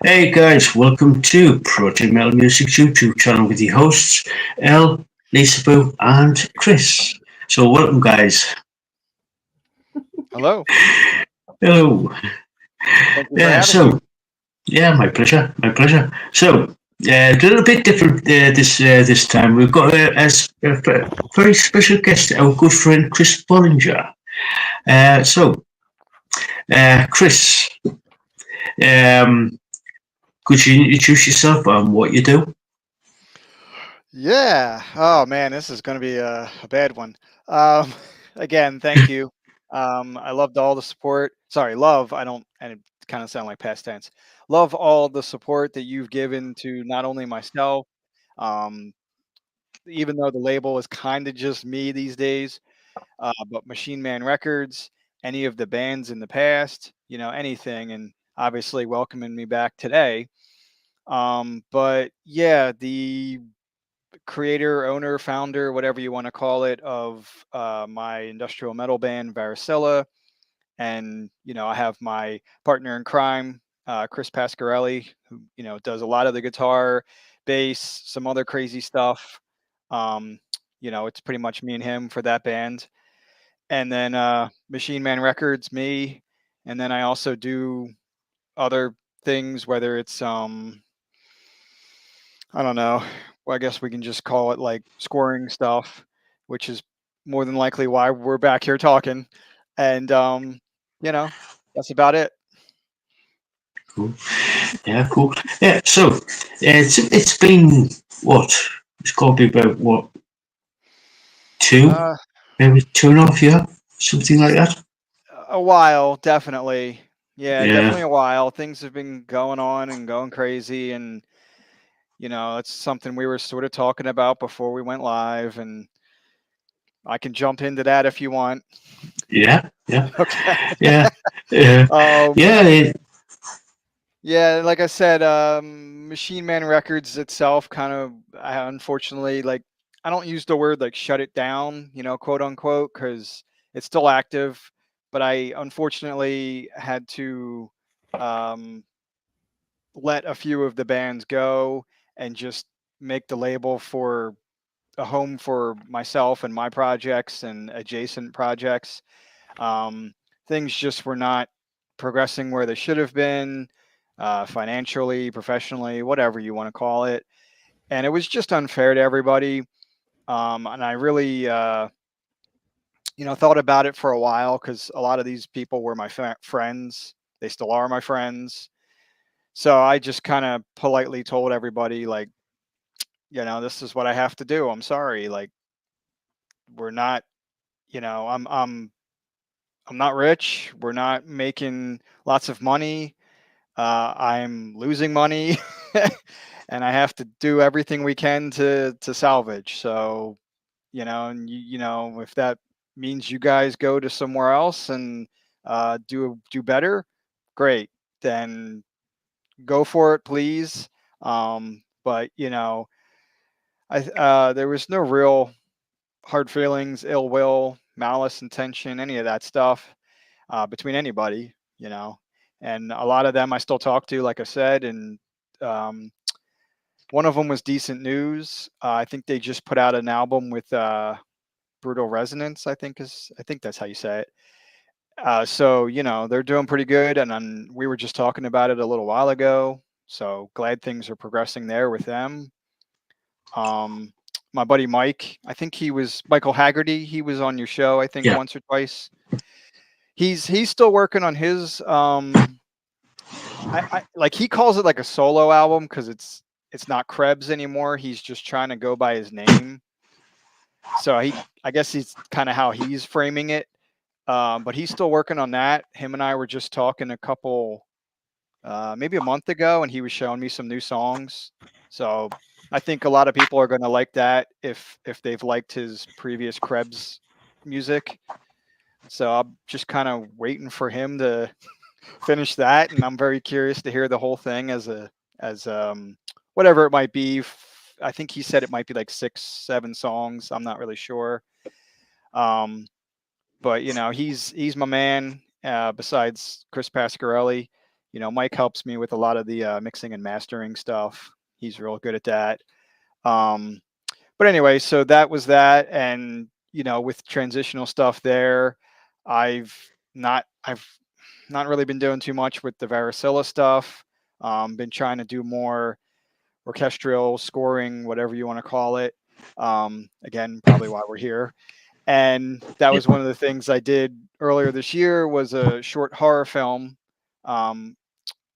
Hey guys, welcome to Project Metal Music's YouTube channel with your hosts, Ell, Lisaboo, and Chris. So welcome guys. Hello. Hello. Thank you for Yeah, having me. so my pleasure, my pleasure. So a little bit different this time. We've got a very special guest, our good friend Chris Bollinger. Chris, um, could you introduce yourself and what you do? Yeah. Oh man, this is going to be a bad one. Um, again, thank you. I loved all the support. Sorry, love. I don't. And it kind of sound like past tense. Love all the support that you've given to not only myself, um, even though the label is kind of just me these days, but Machine Man Records, any of the bands in the past, anything, and obviously welcoming me back today. But yeah, the creator, owner, founder, whatever you want to call it, of my industrial metal band Varicella, and I have my partner in crime, Chris Pasquarelli, who does a lot of the guitar, bass, some other crazy stuff. Um, it's pretty much me and him for that band, and then Machine Man Records, me, and then I also do other things, whether it's I don't know. Well, I guess we can just call it like scoring stuff, which is more than likely why we're back here talking. And you know, that's about it. Cool. Yeah, cool. Yeah, so it's been what? It's got to be about what, two, Uh, maybe 2.5 years, something like that. a while, definitely. Yeah, Yeah, definitely a while. Things have been going on and going crazy, and it's something we were sort of talking about before we went live, and I can jump into that if you want. yeah, yeah, Okay. yeah, yeah, Um, yeah. Yeah, like I said, Machine Man Records itself kind of, I unfortunately, like, I don't use the word like shut it down, quote unquote, because it's still active. But I unfortunately had to um, let a few of the bands go and just make the label for a home for myself and my projects and adjacent projects. Um, Things just were not progressing where they should have been, financially, professionally, whatever you want to call it. And it was just unfair to everybody. And I really, thought about it for a while because a lot of these people were my friends. They still are my friends. So I just kind of politely told everybody, like, this is what I have to do. I'm sorry. Like, we're not, you know, I'm not rich. We're not making lots of money. I'm losing money, and I have to do everything we can to salvage. So, and if that means you guys go to somewhere else and do better, great. Then go for it, please. But there was no real hard feelings, ill will, malice, intention, any of that stuff between anybody. And a lot of them I still talk to, like I said, and um, one of them was Decent News. I think they just put out an album with Brutal Resonance. I think that's how you say it. So they're doing pretty good, and we were just talking about it a little while ago. So glad things are progressing there with them. Um, my buddy Mike, I think he was Michael Haggerty. He was on your show, I think, Yeah. once or twice. He's still working on his I like he calls it like a solo album because it's not Krebs anymore. He's just trying to go by his name. So I guess he's kind of how he's framing it. But he's still working on that. Him and I were just talking a couple, maybe a month ago, and he was showing me some new songs. So I think a lot of people are going to like that if they've liked his previous Krebs music. So I'm just kind of waiting for him to finish that, and I'm very curious to hear the whole thing as whatever it might be. I think he said it might be like 6, 7 songs. I'm not really sure. Um, but he's my man. Besides Chris Pasquarelli, Mike helps me with a lot of the mixing and mastering stuff. He's real good at that. But anyway, so that was that. And, with transitional stuff there, I've I've not really been doing too much with the varicella stuff. Been trying to do more orchestral scoring, whatever you want to call it. Again, probably why we're here. And that was one of the things I did earlier this year was a short horror film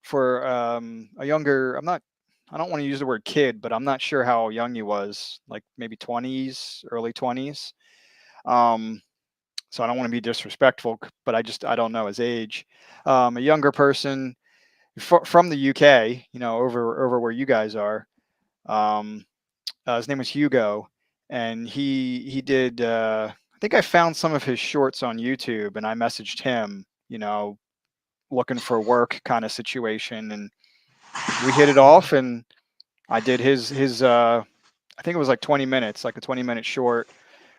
for a younger. I don't want to use the word kid, but I'm not sure how young he was, like maybe 20s, early 20s. So I don't want to be disrespectful, but I don't know his age. A younger person from the UK, over where you guys are. His name was Hugo, and he did. I think I found some of his shorts on YouTube, and I messaged him, looking for work kind of situation, and we hit it off. And I did his. I think it was like 20 minutes, like a 20-minute short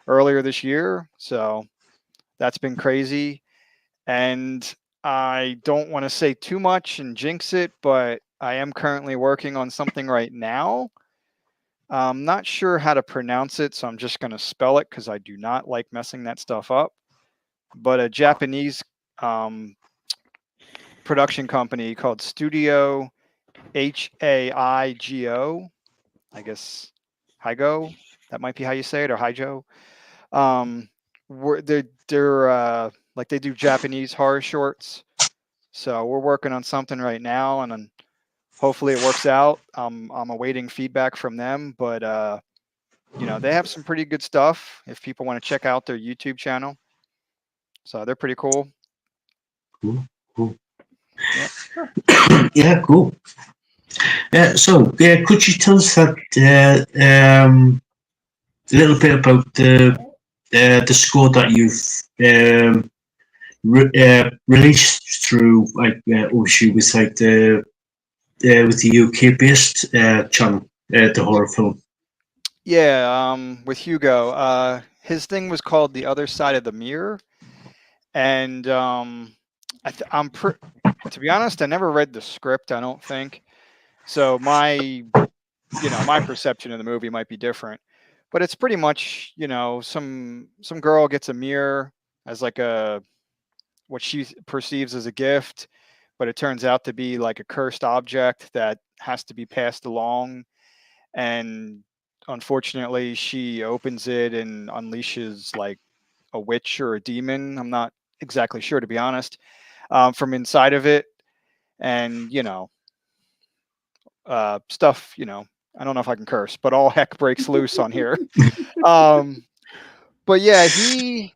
earlier this year. So that's been crazy. And I don't want to say too much and jinx it, but I am currently working on something right now. I'm not sure how to pronounce it, so I'm just going to spell it because I do not like messing that stuff up. But a Japanese production company called Studio Haigo, I guess Haigo, that might be how you say it, or Haijo. They're like they do Japanese horror shorts. So we're working on something right now, and hopefully it works out. I'm awaiting feedback from them, but they have some pretty good stuff if people want to check out their YouTube channel. So they're pretty cool. Cool. Yeah, sure. Yeah, cool. So, could you tell us a little bit about the score that you've released through, like, obviously with like with the UK based channel, the horror film. Yeah, with Hugo, his thing was called The Other Side of the Mirror, and to be honest, I never read the script. I don't think so. My perception of the movie might be different, but it's pretty much, some girl gets a mirror as like what she perceives as a gift, but it turns out to be like a cursed object that has to be passed along. And unfortunately, she opens it and unleashes like a witch or a demon. I'm not exactly sure, to be honest, from inside of it. And, stuff, I don't know if I can curse, but all heck breaks loose on here. Um, but yeah, he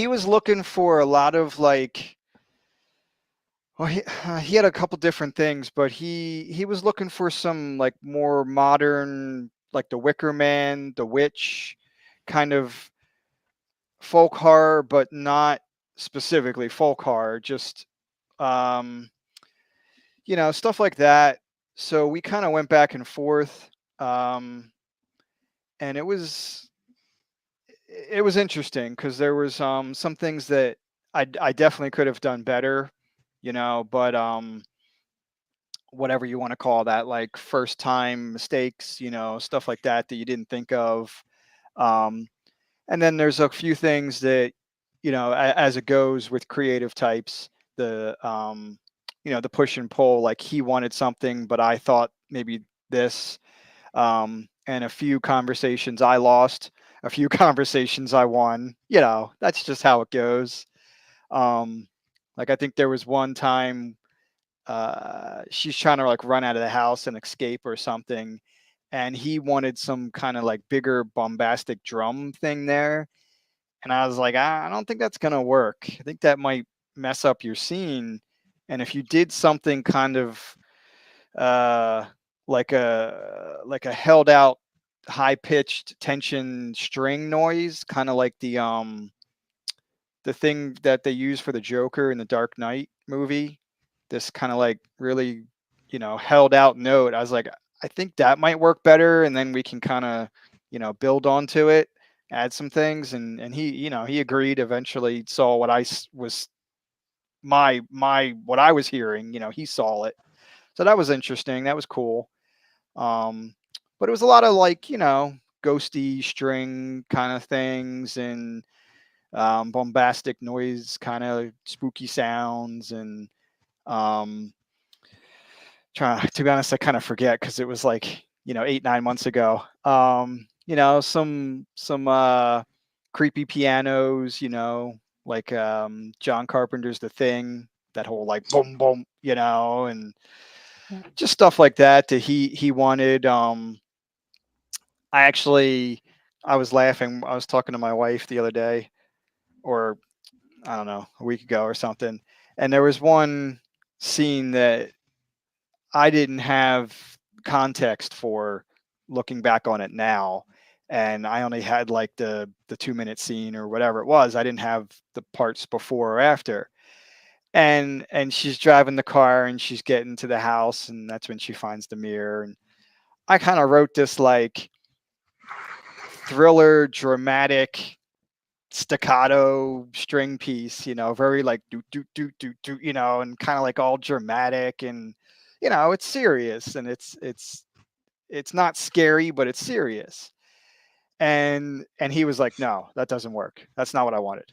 was looking for a lot of like, well, he had a couple different things, but he was looking for some like more modern, like the Wicker Man, the Witch, kind of folk horror, but not specifically folk horror, just um, stuff like that. So we kind of went back and forth, um, and it was interesting because there was some things that I definitely could have done better, but whatever you want to call that, like first time mistakes, stuff like that you didn't think of. Um, and then there's a few things that, as it goes with creative types, the push and pull, like he wanted something, but I thought maybe this, and a few conversations I lost, a few conversations I won, that's just how it goes. Like I think there was one time she's trying to like run out of the house and escape or something, and he wanted some kind of like bigger bombastic drum thing there, and I was like, I don't think that's gonna work. I think that might mess up your scene. And if you did something kind of uh like a held out high pitched tension string noise, kind of like the thing that they use for the Joker in the Dark Knight movie, this kind of like really, held out note. I was like, I think that might work better, and then we can kind of, build onto it, add some things, and he agreed. Eventually, saw what I was my what I was hearing. He saw it, so that was interesting. That was cool. But it was a lot of like ghosty string kind of things and bombastic noise, kind of spooky sounds, and um, to be honest, I kind of forget because it was like 8-9 months ago. Some creepy pianos, like John Carpenter's The Thing, that whole like boom boom, and just stuff like that that he wanted. I was laughing. I was talking to my wife the other day, or I don't know, a week ago or something, and there was one scene that I didn't have context for looking back on it now. And I only had like the 2 minute scene or whatever it was. I didn't have the parts before or after. And she's driving the car and she's getting to the house, and that's when she finds the mirror. And I kind of wrote this like thriller, dramatic, staccato string piece, very like do do do do do, and kind of like all dramatic, and it's serious, and it's not scary, but it's serious. And he was like, "No, that doesn't work. That's not what I wanted."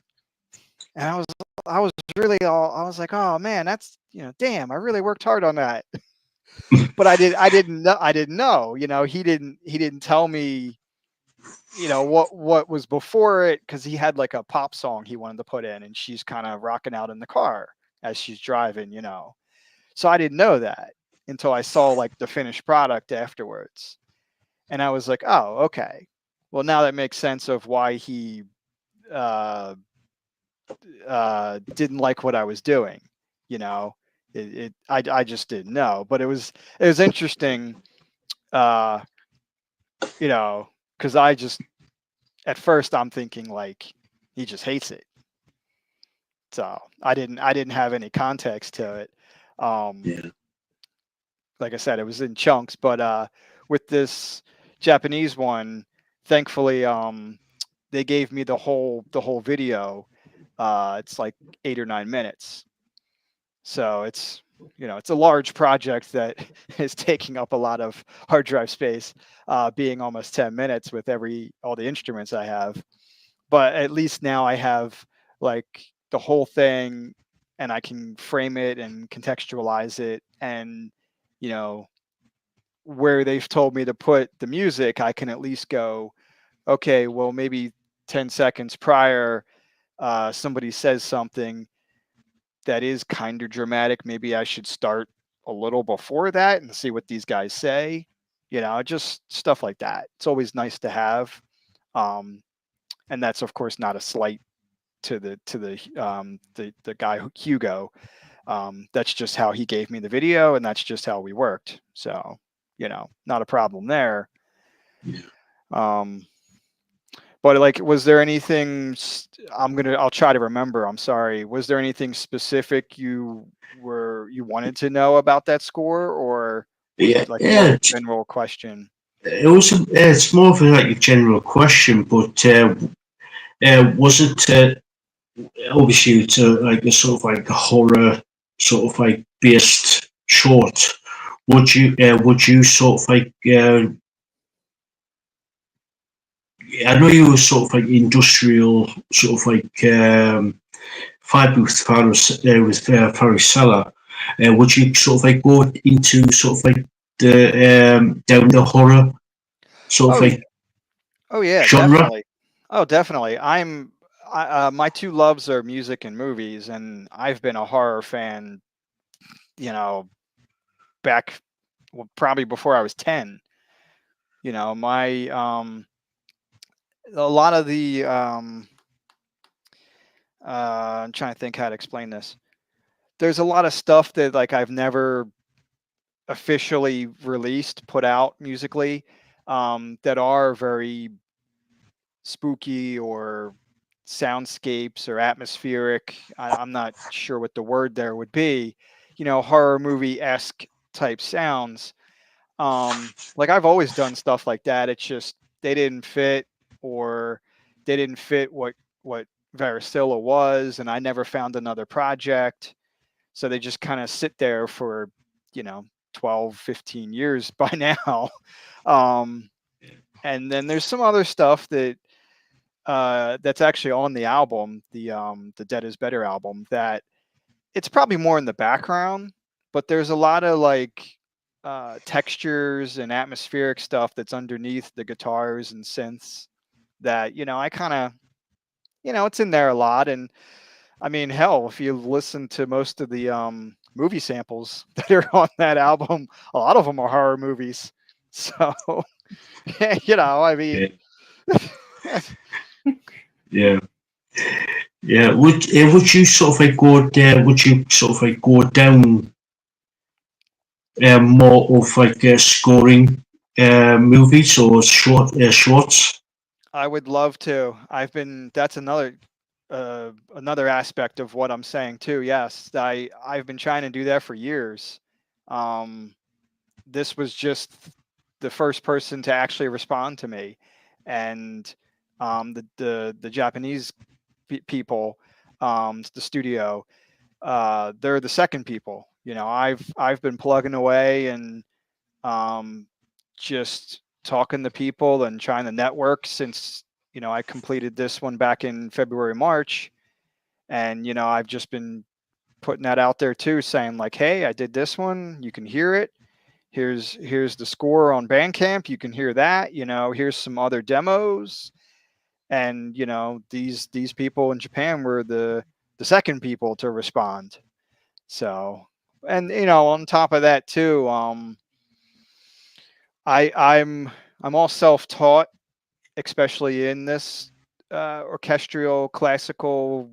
And I was really I was like, "Oh man, that's damn, I really worked hard on that." But I didn't know, he didn't tell me what was before it, because he had like a pop song he wanted to put in, and she's kind of rocking out in the car as she's driving. So I didn't know that until I saw like the finished product afterwards, and I was like, oh, okay, well, now that makes sense of why he uh didn't like what I was doing. you know I just didn't know, but it was interesting, uh because I just, at first I'm thinking like he just hates it. So I didn't have any context to it. Um, Yeah. like I said, it was in chunks, but with this Japanese one, thankfully, they gave me the whole video. It's like 8 or 9 minutes, so it's a large project that is taking up a lot of hard drive space, being almost 10 minutes with all the instruments I have. But at least now I have like the whole thing, and I can frame it and contextualize it, and you know where they've told me to put the music, I can at least go, okay, well, maybe 10 seconds prior, somebody says something that is kind of dramatic. Maybe I should start a little before that and see what these guys say. Just stuff like that. It's always nice to have. Um, and that's of course not a slight to the guy Hugo. That's just how he gave me the video, and that's just how we worked. So not a problem there. Yeah. Um, but like, was there anything? I'll try to remember. I'm sorry. Was there anything specific you wanted to know about that score, or was Yeah, it like more of yeah. a general question? It's more of a, like a general question, but was it obviously it's like a sort of like a horror sort of like based short? Would you sort of like I know you were sort of like industrial sort of like fibre with Faricella. Would you sort of like go into sort of like the down the horror sort Oh, of like oh yeah, genre? definitely. Oh, definitely. My two loves are music and movies, and I've been a horror fan, you know, back, well, probably before I was 10. My a lot of the I'm trying to think how to explain this. There's a lot of stuff that like I've never officially released, put out musically, that are very spooky or soundscapes or atmospheric. I'm not sure what the word there would be. Horror movie esque type sounds. Like I've always done stuff like that. It's just they didn't fit, or they didn't fit what Varicilla was, and I never found another project. So they just kind of sit there for, you know, 12, 15 years by now. Um, and then there's some other stuff that that's actually on the album, the Dead is Better album, that it's probably more in the background, but there's a lot of like textures and atmospheric stuff that's underneath the guitars and synths that, you know, I kind of, you know, it's in there a lot. And I mean, hell, if you listen to most of the movie samples that are on that album, a lot of them are horror movies. So, you know, I yeah, mean, yeah, yeah. Would you sort of like go there? Would you sort of like go down more of like scoring movies or shorts? I would love to. That's another aspect of what I'm saying too. Yes, I've been trying to do that for years. Um, this was just the first person to actually respond to me, and the Japanese people, the studio, they're the second people. You know, I've been plugging away and um, just talking to people and trying to network since, you know, I completed this one back in February, March, and you know, I've just been putting that out there too, saying like, hey, I did this one, you can hear it. Here's the score on Bandcamp, you can hear that. You know, here's some other demos, and you know, these people in Japan were the second people to respond. So, and you know, on top of that too, I I'm all self-taught, especially in this orchestral classical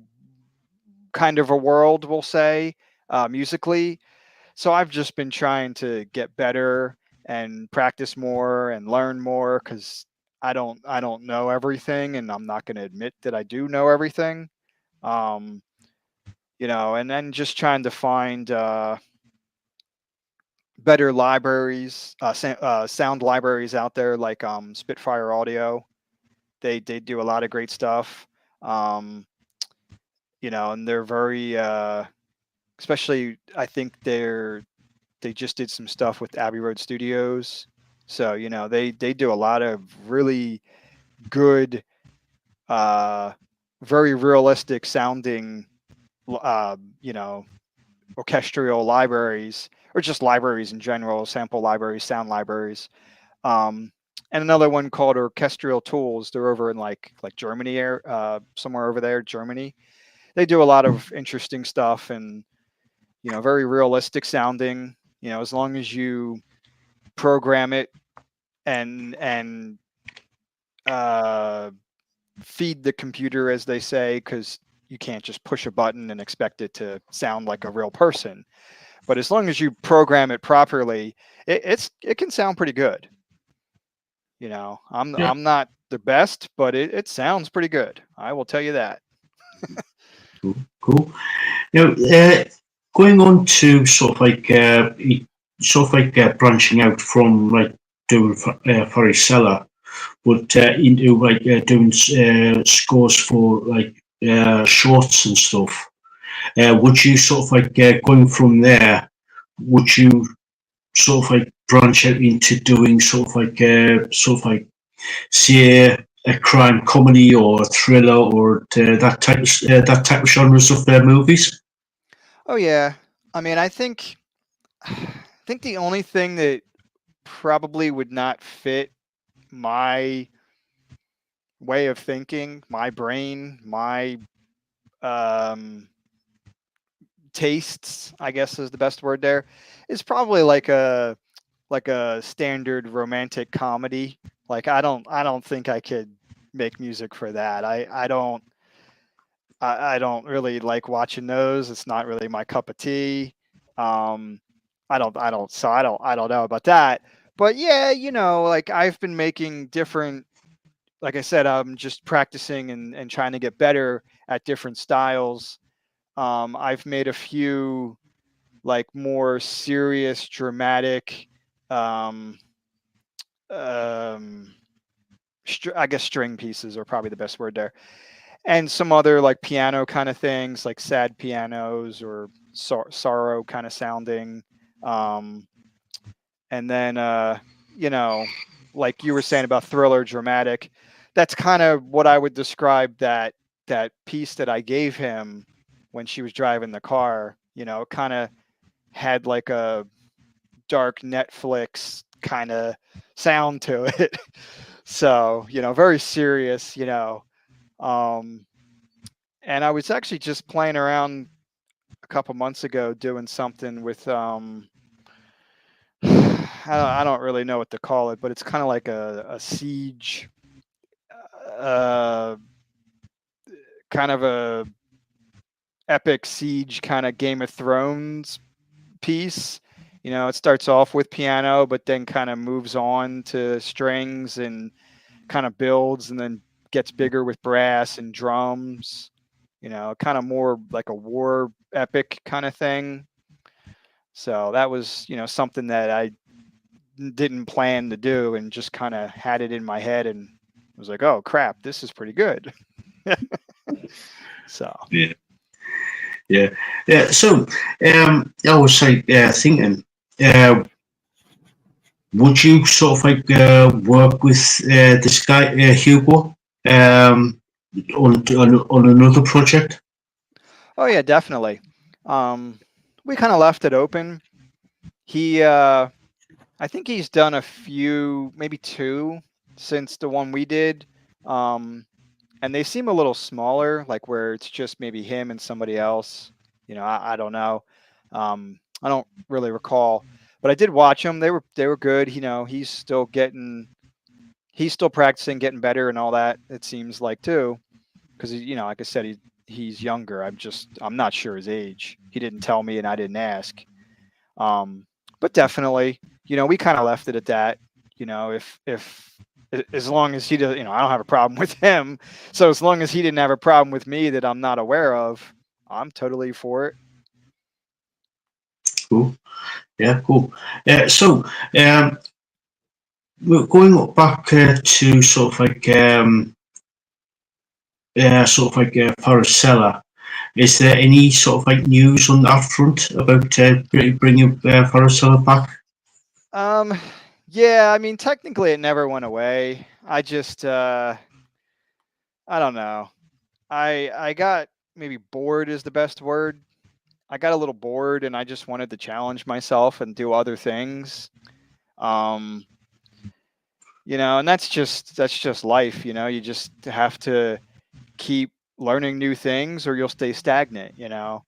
kind of a world, we'll say, musically. So I've just been trying to get better and practice more and learn more because I don't know everything, and I'm not going to admit that I do know everything. Um, you know, and then just trying to find better libraries, sound libraries out there like Spitfire Audio. They do a lot of great stuff. Um, you know, and they're very especially I think they just did some stuff with Abbey Road Studios. So, you know, they do a lot of really good uh very realistic sounding you know, orchestral libraries, or just libraries in general, sample libraries, sound libraries. Um, and another one called Orchestral Tools. They're over in like Germany, somewhere over there, Germany. They do a lot of interesting stuff, and you know, very realistic sounding. You know, as long as you program it and uh, feed the computer, as they say, because you can't just push a button and expect it to sound like a real person. But as long as you program it properly, it can sound pretty good. You know, Yeah, I'm not the best, but it sounds pretty good. I will tell you that. cool, cool. Now, going on to sort of like branching out from like doing Varicella, but into like doing scores for like shorts and stuff. Would you sort of like going from there? Would you sort of like branch out into doing sort of like say a crime comedy or a thriller or that type of genres of movies? Oh yeah. I mean, I think the only thing that probably would not fit my way of thinking, my brain, my um, tastes, I guess is the best word there, is probably like a standard romantic comedy. Like I don't think I could make music for that. I don't really like watching those. It's not really my cup of tea. Um, I don't know about that. But yeah, you know, like I've been making different, like I said, I'm just practicing and trying to get better at different styles. I've made a few like more serious, dramatic, um, um, I guess string pieces are probably the best word there. and some other like piano kind of things, like sad pianos or sorrow kind of sounding. Um, and then, you know, like you were saying about thriller, dramatic. That's kind of what I would describe that piece that I gave him when she was driving the car. You know, kind of had like a dark Netflix kind of sound to it. So, you know, very serious, you know. Um, and I was actually just playing around a couple months ago doing something with I don't really know what to call it, but it's kind of like a siege, uh, kind of a epic siege kind of Game of Thrones piece. You know, it starts off with piano, but then kind of moves on to strings and kind of builds and then gets bigger with brass and drums. You know, kind of more like a war epic kind of thing. So that was, you know, something that I didn't plan to do and just kind of had it in my head and was like, oh crap, this is pretty good. So Yeah, yeah, yeah. So, I was like thinking, would you sort of like work with this guy Hugo on another project? oh yeah, definitely. Um, we kind of left it open. He I think he's done a few, maybe two since the one we did. Um, and they seem a little smaller, like where it's just maybe him and somebody else. You know, I don't know. I don't really recall, but I did watch them. They were good. You know, he's still practicing, getting better, and all that. It seems like too, because you know, like I said, he's younger. I'm not sure his age. He didn't tell me, and I didn't ask. Um, but definitely, you know, we kind of left it at that. You know, if as long as he does, you know, I don't have a problem with him. So as long as he didn't have a problem with me that I'm not aware of, I'm totally for it. Cool. Yeah, cool. So, we're going back to sort of like Paracella. Is there any sort of like news on that front about bringing Paracella back? Um, yeah, I mean, technically it never went away. I don't know. I got maybe bored is the best word. I got a little bored and I just wanted to challenge myself and do other things. Um, you know, and that's just life, you know. You just have to keep learning new things or you'll stay stagnant, you know.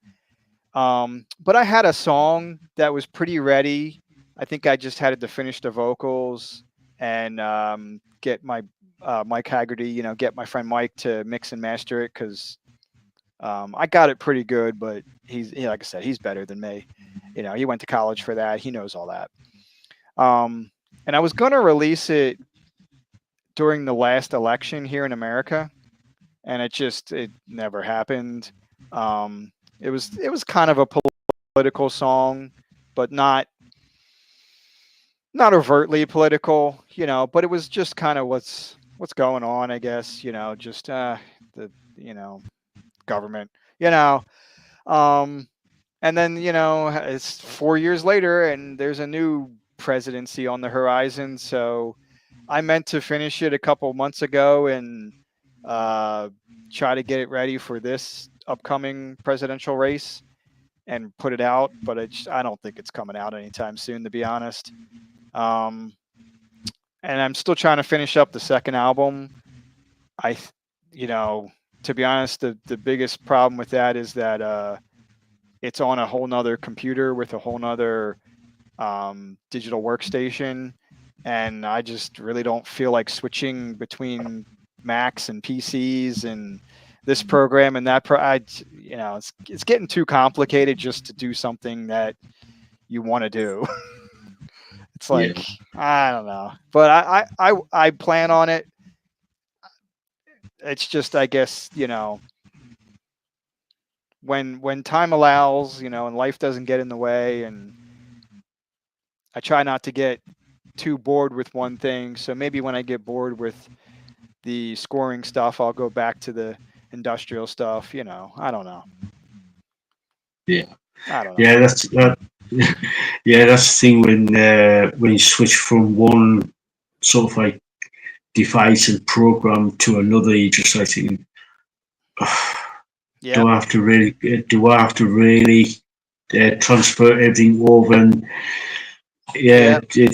But I had a song that was pretty ready. I think I just had to finish the vocals and get my Mike Haggerty, you know, get my friend Mike to mix and master it because I got it pretty good, but like I said, he's better than me. You know, he went to college for that. He knows all that. Um, and I was going to release it during the last election here in America, and it never happened. It was kind of a political song, but not overtly political, you know. But it was just kind of what's going on, I guess. You know, just the you know government, you know. Um, and then you know it's 4 years later, and there's a new presidency on the horizon. So I meant to finish it a couple months ago and uh, try to get it ready for this upcoming presidential race and put it out, but I don't think it's coming out anytime soon, to be honest. Um, and I'm still trying to finish up the second album. I, you know, to be honest, the biggest problem with that is that it's on a whole nother computer with a whole nother digital workstation, and I just really don't feel like switching between Macs and PCs and this program and that you know, it's getting too complicated just to do something that you want to do. It's Yeah, like I don't know, but I plan on it. It's just I guess you know when time allows, you know, and life doesn't get in the way, and I try not to get too bored with one thing. So maybe when I get bored with the scoring stuff, I'll go back to the industrial stuff. You know, I don't know. Yeah. I don't know. Yeah, that's that. Yeah, that's the thing when you switch from one sort of like device and program to another, you just like thinking, Yeah. do I have to really transfer everything over? And yeah, Yeah.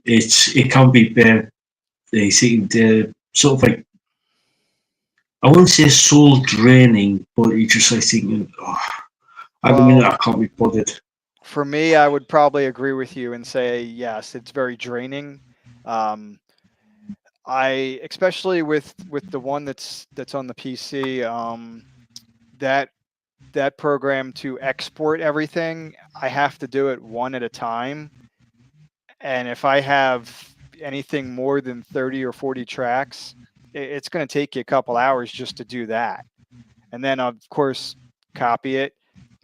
it can be they think sort of like, I wouldn't say soul draining, but you just like thinking, at the minute Well, I can't be bothered. for me, I would probably agree with you and say yes, it's very draining. Um, I especially with the one that's on the PC, that that program to export everything, I have to do it one at a time. And if I have anything more than 30 or 40 tracks, it's going to take you a couple hours just to do that. And then, of course, copy it,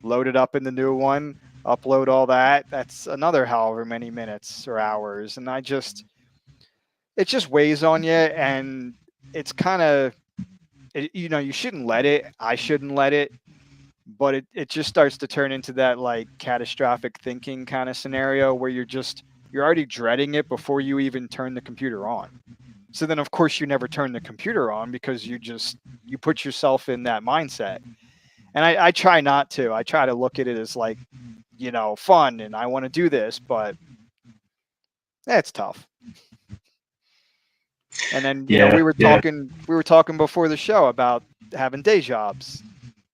load it up in the new one, upload all that. That's another however many minutes or hours. And it just weighs on you. And it's kind of, you know, you shouldn't let it. I shouldn't let it. But it just starts to turn into that like catastrophic thinking kind of scenario where you're already dreading it before you even turn the computer on. So then of course you never turn the computer on because you put yourself in that mindset. And I try not to. I try to look at it as like, you know, fun and I want to do this, but it's tough. And then, you know, Yeah, yeah, we were talking before the show about having day jobs,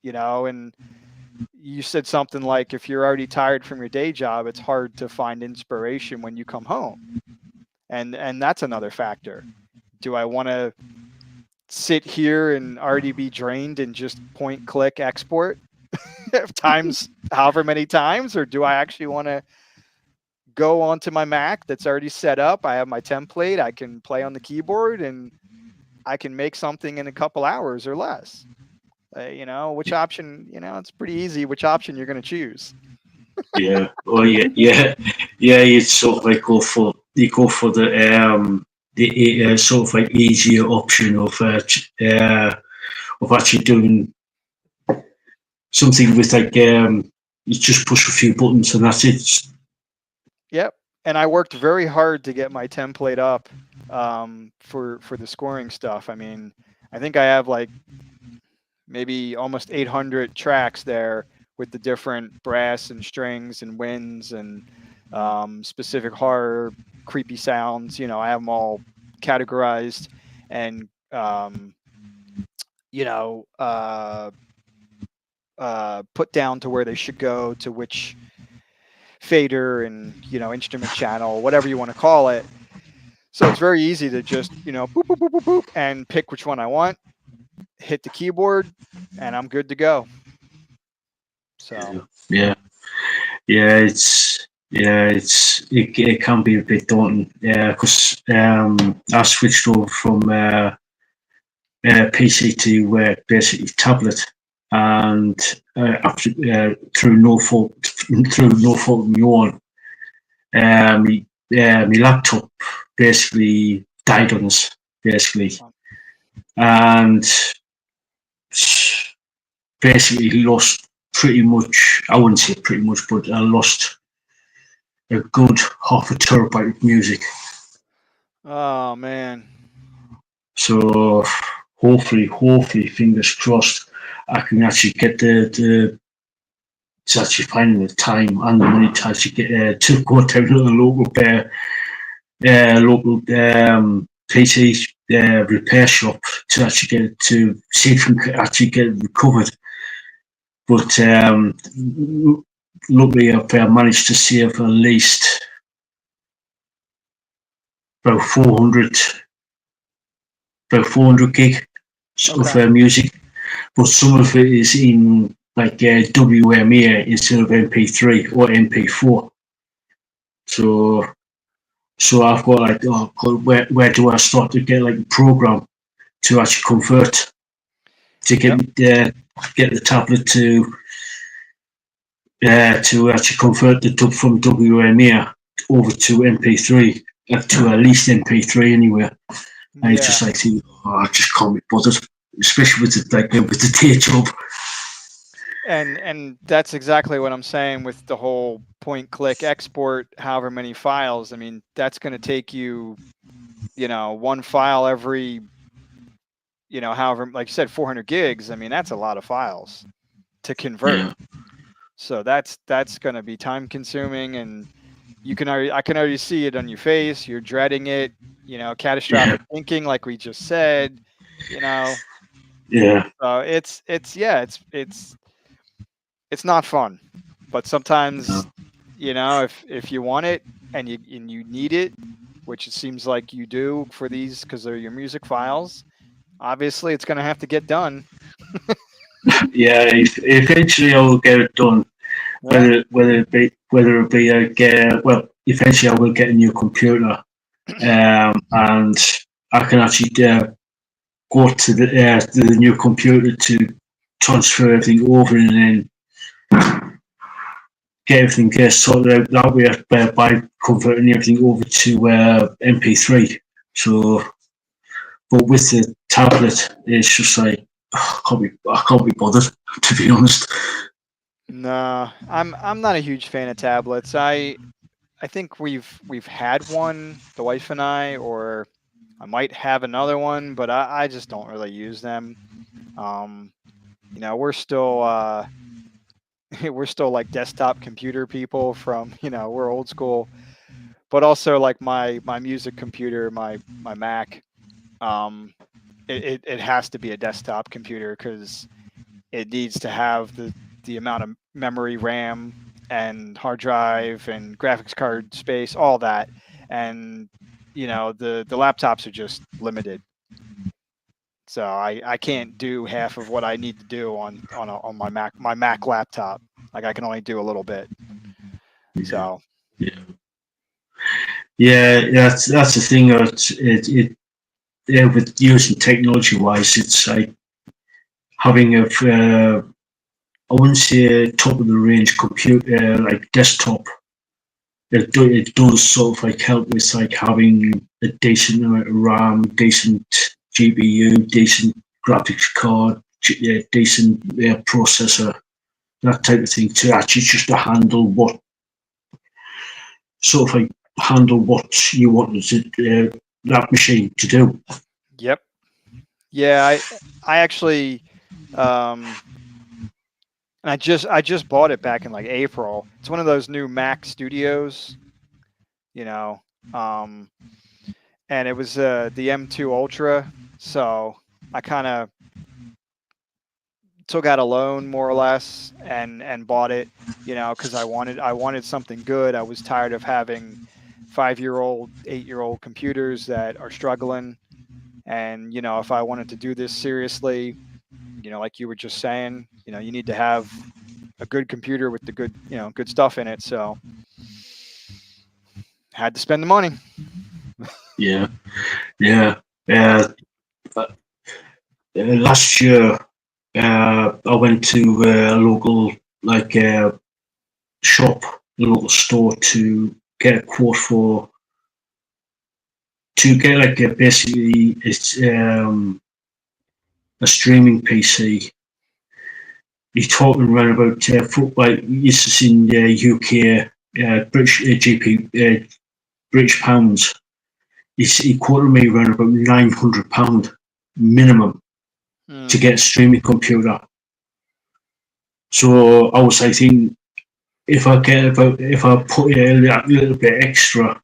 you know, and you said something like if you're already tired from your day job, it's hard to find inspiration when you come home. And that's another factor. Do I want to sit here and already be drained and just point click export times however many times, or do I actually want to go onto my Mac that's already set up? I have my template, I can play on the keyboard and I can make something in a couple hours or less. You know, which option, you know, it's pretty easy which option you're going to choose. yeah. Oh yeah, yeah, yeah. You sort of like go for the sort of like easier option of actually doing something with like you just push a few buttons and that's it. Yep. And I worked very hard to get my template up for the scoring stuff. I mean, I think I have like maybe almost 800 tracks there with the different brass and strings and winds and specific horror, creepy sounds. You know, I have them all categorized and you know put down to where they should go to which fader and you know instrument channel, whatever you want to call it. So it's very easy to just you know boop boop boop boop boop and pick which one I want, hit the keyboard, and I'm good to go. So Yeah, yeah. It can be a bit daunting. Yeah, because I switched over from PC to basically tablet, and after through no fault of my own, my laptop basically died on us basically, and basically lost pretty much. I wouldn't say pretty much, but I lost a good half a terabyte of music. oh man. So hopefully, fingers crossed, I can actually get the to actually finding the time and the money to actually get to go down to the local PC repair shop to actually get it to see if we can actually get it recovered. But luckily, I've managed to save at least about 400 gig of Okay. music, but some of it is in like WMA instead of MP3 or MP4. So I've got like, oh, where do I start to get like a program to actually convert to Yep. get the tablet to actually convert the dub from WMA over to MP3 to at least MP3 anyway. And it's just Yeah. like, oh, I just can't be bothered. especially with the day job. And that's exactly what I'm saying with the whole point click export, however many files. I mean, that's going to take you, one file every, however, like you said, 400 gigs. I mean, that's a lot of files to convert. Yeah, So that's going to be time consuming, and I can already see it on your face. You're dreading it, yeah, catastrophic thinking, like we just said, you know. yeah. So it's not fun, but sometimes, No. if you want it and you need it, which it seems like you do for these because they're your music files, obviously it's going to have to get done. Yeah, eventually I will get it done. Yeah. Whether it be well, eventually I will get a new computer, and I can actually go to the new computer to transfer everything over and then get everything sorted out that way by converting everything over to MP3. So, but with the tablet, it's just like I can't be bothered, to be honest. No, I'm not a huge fan of tablets. I think we've had one, the wife and I, or I might have another one, but I just don't really use them. Um, we're still we're still like desktop computer people from, we're old school, but also like my music computer, my Mac, um, it has to be a desktop computer because it needs to have the amount of memory, RAM, and hard drive and graphics card space, all that. And the laptops are just limited. So I can't do half of what I need to do on my Mac laptop. Like I can only do a little bit. Yeah, So yeah, yeah. That's the thing. With using technology wise, it's like having I wouldn't say a top of the range computer like desktop. It does sort of like help with like having a decent amount of RAM, decent GPU, decent graphics card, decent processor, that type of thing to actually just to handle what sort of like handle what you wanted that machine to do. yep. Yeah, I actually um and I just bought it back in like April. It's one of those new Mac Studios, you know. Um and it was the M2 Ultra, so I kind of took out a loan more or less and bought it, because I wanted something good. I was tired of having 5-year-old, 8-year-old computers that are struggling. And if I wanted to do this seriously, like you were just saying, you need to have a good computer with the good stuff in it. So had to spend the money. Yeah, yeah. Uh, Last year, I went to a local like shop, a local store to get a quote for to get like basically it's a streaming PC. You're talking around about like this is in UK British GP British pounds. He quoted me around about £900 minimum to Mm, get a streaming computer. So I was like thinking, if I put a little bit extra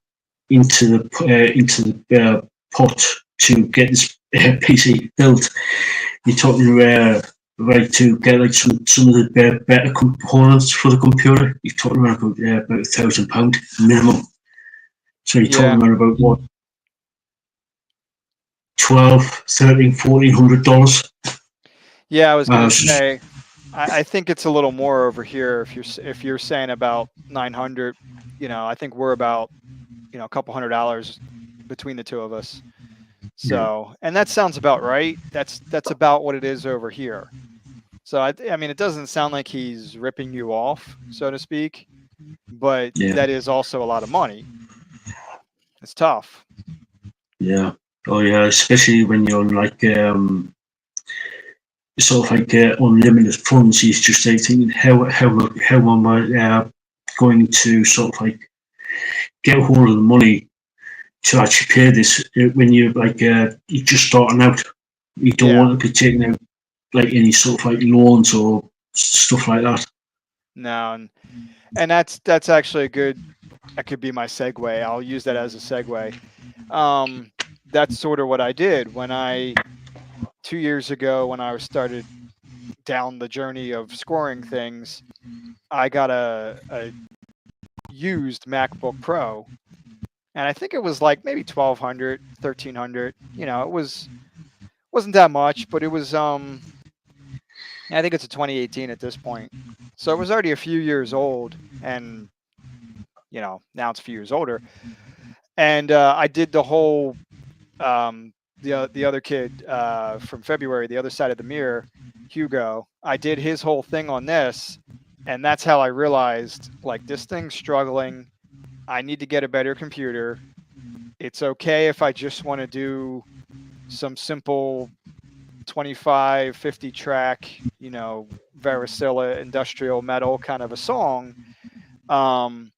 into the pot to get this PC built, you're talking right to get like some of the better components for the computer. You're talking about £1,000 minimum. So you're yeah, talking about what 12, 13, $1,400. yeah. I was gonna Just, say, I think it's a little more over here. If you're saying about 900, I think we're about a couple $100 between the two of us. yeah, So, and that sounds about right. That's about what it is over here. So I mean, it doesn't sound like he's ripping you off, so to speak, but yeah, that is also a lot of money. It's tough. yeah. Oh yeah, especially when you're like sort of like unlimited funds. He's just like thinking, how am I going to sort of like get hold of the money to actually pay this when you're like you're just starting out. You don't Yeah. want to be taking out like any sort of like loans or stuff like that. No, and that's actually a good. That could be my segue. I'll use that as a segue. Um, that's sort of what I did when I 2 years ago when I started down the journey of scoring things. I got a used MacBook Pro, and I think it was like maybe 1200, 1300. You know, wasn't that much, but it was I think it's a 2018 at this point. So it was already a few years old, and now it's a few years older. And I did the whole the other kid from February, the other side of the mirror, Hugo. I did his whole thing on this, and that's how I realized like this thing's struggling. I need to get a better computer. It's okay if I just want to do some simple 25, 50 track, Varicella industrial metal kind of a song. Um,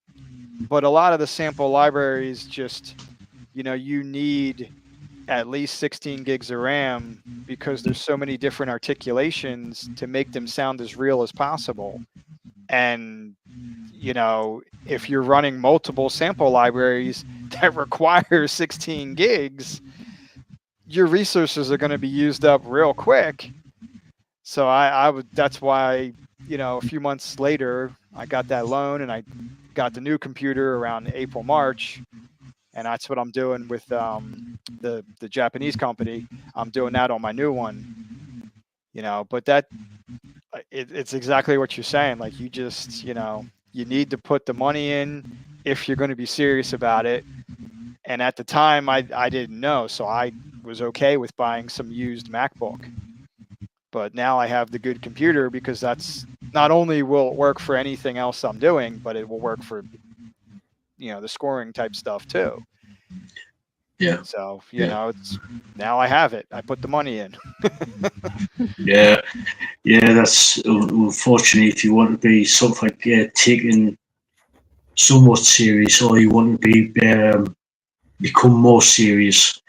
but a lot of the sample libraries just, you need at least 16 gigs of RAM because there's so many different articulations to make them sound as real as possible. And, if you're running multiple sample libraries that require 16 gigs, your resources are going to be used up real quick. So I would, that's why, a few months later, I got that loan and I got the new computer around April, March. And that's what I'm doing with the Japanese company. I'm doing that on my new one, but it's exactly what you're saying. Like you just, you need to put the money in if you're going to be serious about it. And at the time I didn't know. So I was okay with buying some used MacBook. But now I have the good computer because that's not only will it work for anything else I'm doing, but it will work for, the scoring type stuff too. Yeah, So, yeah, it's now I have it. I put the money in. yeah, yeah. That's unfortunately if you want to be sort of like taken somewhat serious, or you want to be become more serious,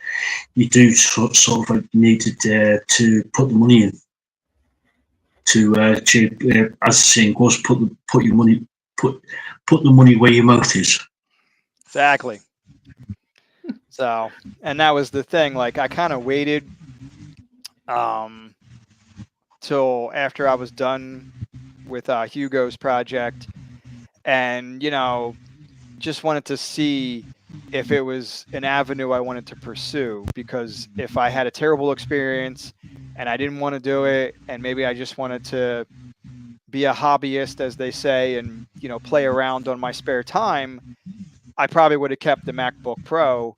you do sort of like need to put the money in to as the saying goes, put your money put put the money where your mouth is. Exactly. So, and that was the thing. Like I kind of waited um till after I was done with Hugo's project and, just wanted to see if it was an avenue I wanted to pursue because if I had a terrible experience and I didn't want to do it and maybe I just wanted to be a hobbyist as they say and play around on my spare time, I probably would have kept the MacBook Pro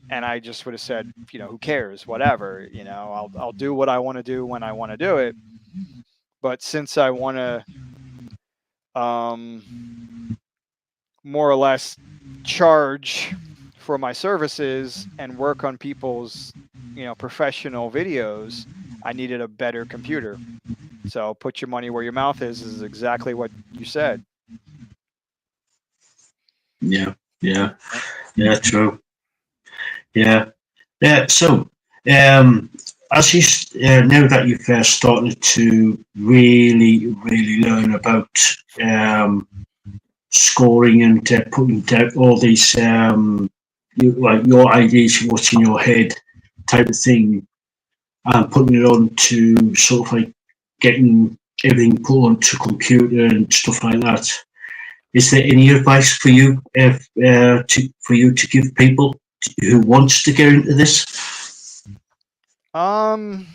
and I just would have said, who cares, whatever, I'll do what I want to do when I want to do it. But since I want to more or less charge for my services and work on people's professional videos, I needed a better computer. So put your money where your mouth is exactly what you said. Yeah, yeah, yeah. True. Yeah, yeah. So, um, as you now that you've started to really learn about um, scoring and putting down all these like your ideas, what's in your head, type of thing, and putting it on to sort of like getting everything put onto computer and stuff like that. Is there any advice for you for you to give people who wants to get into this? Um,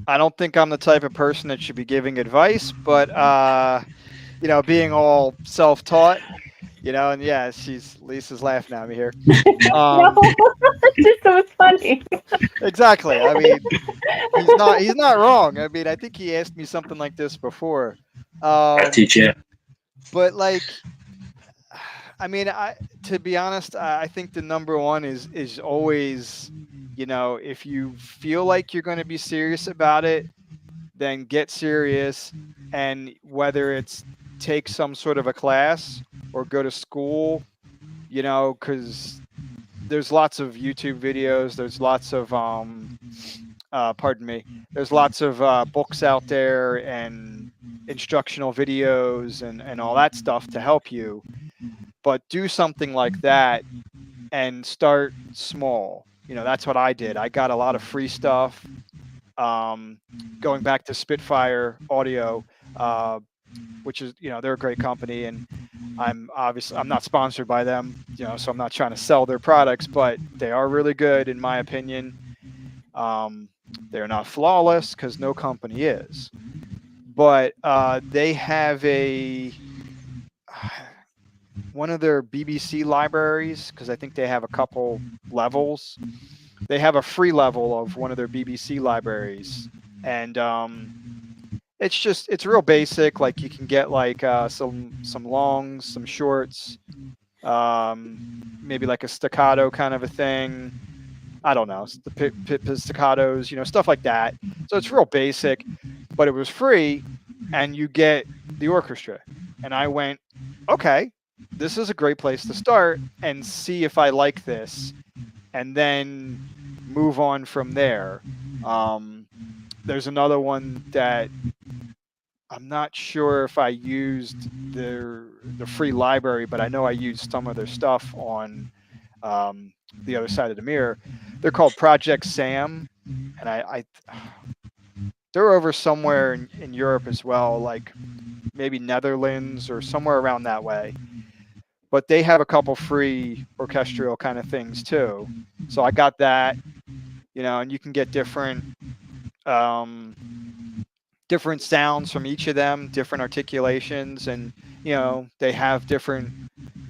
I don't think I'm the type of person that should be giving advice, but being all self-taught, and yeah, Lisa's laughing at me here. No, Um, it's just so funny. exactly. I mean, he's not wrong. I mean, I think he asked me something like this before. I Um, teach you. but like, I mean, to be honest, I think the number one is always, if you feel like you're going to be serious about it, then get serious, and whether it's take some sort of a class or go to school, because there's lots of YouTube videos, there's lots of pardon me, there's lots of books out there and instructional videos and all that stuff to help you. But do something like that and start small. That's what I did. I got a lot of free stuff. Going back to Spitfire Audio, which is, they're a great company, and I'm not sponsored by them, so I'm not trying to sell their products, but they are really good in my opinion. They're not flawless because no company is, but they have one of their BBC libraries, because I think they have a couple levels. They have a free level of one of their BBC libraries, and it's real basic. Like you can get like some longs, some shorts, maybe like a staccato kind of a thing. I don't know, the staccatos, stuff like that. So it's real basic, but it was free, and you get the orchestra. And I went, okay, this is a great place to start and see if I like this, and then move on from there. There's another one that I'm not sure if I used the free library, but I know I used some of their stuff on the other side of the mirror. They're called Project Sam, and I they're over somewhere in Europe as well, like maybe Netherlands or somewhere around that way. But they have a couple free orchestral kind of things too. So I got that, and you can get different sounds from each of them, different articulations, and they have different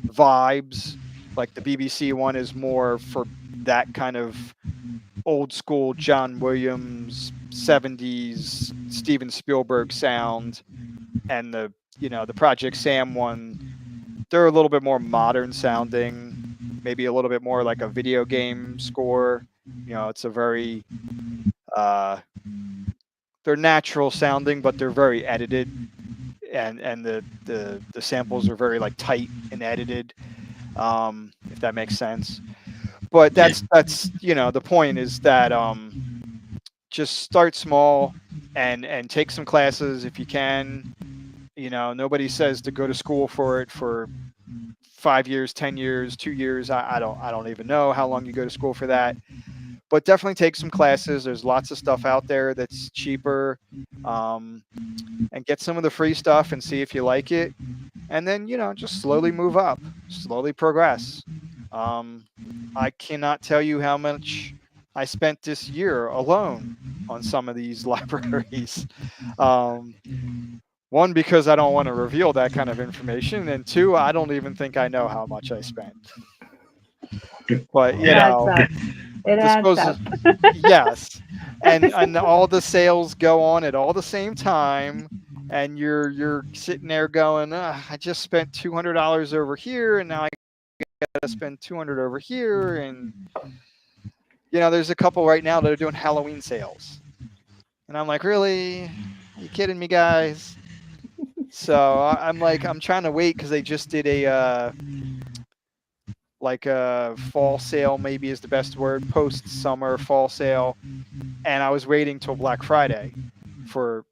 vibes. Like the BBC one is more for that kind of old school John Williams 70s Steven Spielberg sound, and the Project Sam one, they're a little bit more modern sounding, maybe a little bit more like a video game score. It's a very they're natural sounding, but they're very edited, and the samples are very like tight and edited, if that makes sense. But that's the point is that just start small and take some classes if you can. Nobody says to go to school for it for 5 years, 10 years, 2 years. I don't even know how long you go to school for that. But definitely take some classes. There's lots of stuff out there that's cheaper, and get some of the free stuff and see if you like it. And then, just slowly move up, slowly progress. I cannot tell you how much I spent this year alone on some of these libraries. One, because I don't want to reveal that kind of information, and two, I don't even think I know how much I spent. But It adds up. Yes, and all the sales go on at all the same time, and you're sitting there going, I just spent $200 over here, and now I got to spend $200 over here, and there's a couple right now that are doing Halloween sales, and I'm like, really? Are you kidding me, guys? So I'm trying to wait because they just did a fall sale, maybe is the best word, post-summer fall sale, and I was waiting till Black Friday for,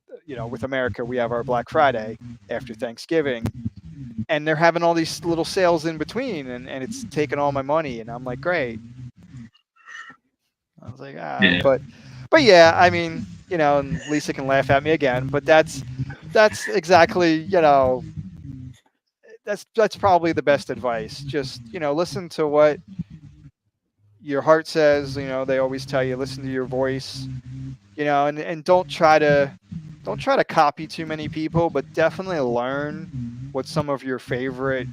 with America, we have our Black Friday after Thanksgiving, and they're having all these little sales in between, and it's taking all my money, and I'm like, great. I was like, Yeah. but yeah, I mean, and Lisa can laugh at me again, but that's exactly, that's probably the best advice. Just, listen to what your heart says. They always tell you, listen to your voice, and don't try to copy too many people, but definitely learn what some of your favorite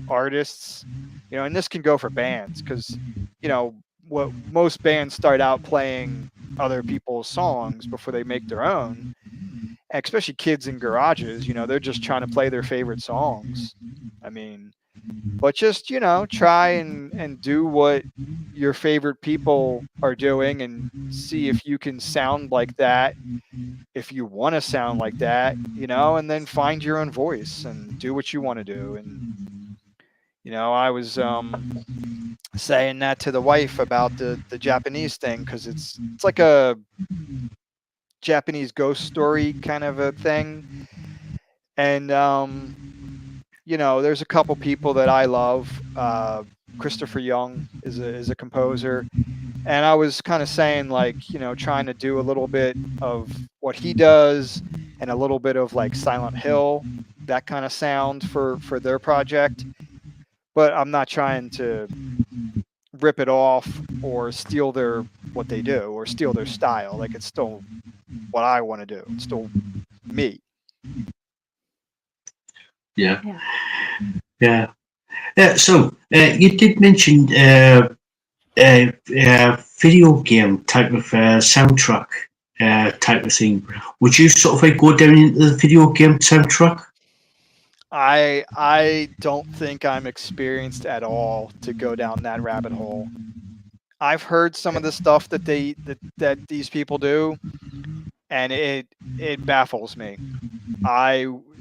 artists, and this can go for bands, because, what most bands start out playing other people's songs before they make their own, especially kids in garages. They're just trying to play their favorite songs. I mean, but just, try and do what your favorite people are doing and see if you can sound like that, if you want to sound like that, and then find your own voice and do what you want to do. And I was saying that to the wife about the Japanese thing, because it's like a Japanese ghost story kind of a thing. And there's a couple people that I love. Christopher Young is a composer, and I was kind of saying, like, trying to do a little bit of what he does and a little bit of like Silent Hill, that kind of sound for their project. But I'm not trying to rip it off or steal what they do or steal their style. Like, it's still what I want to do. It's still me. Yeah. So you did mention video game type of soundtrack type of thing. Would you sort of like go down into the video game soundtrack? I don't think I'm experienced at all to go down that rabbit hole. I've heard some of the stuff that that these people do, and it baffles me.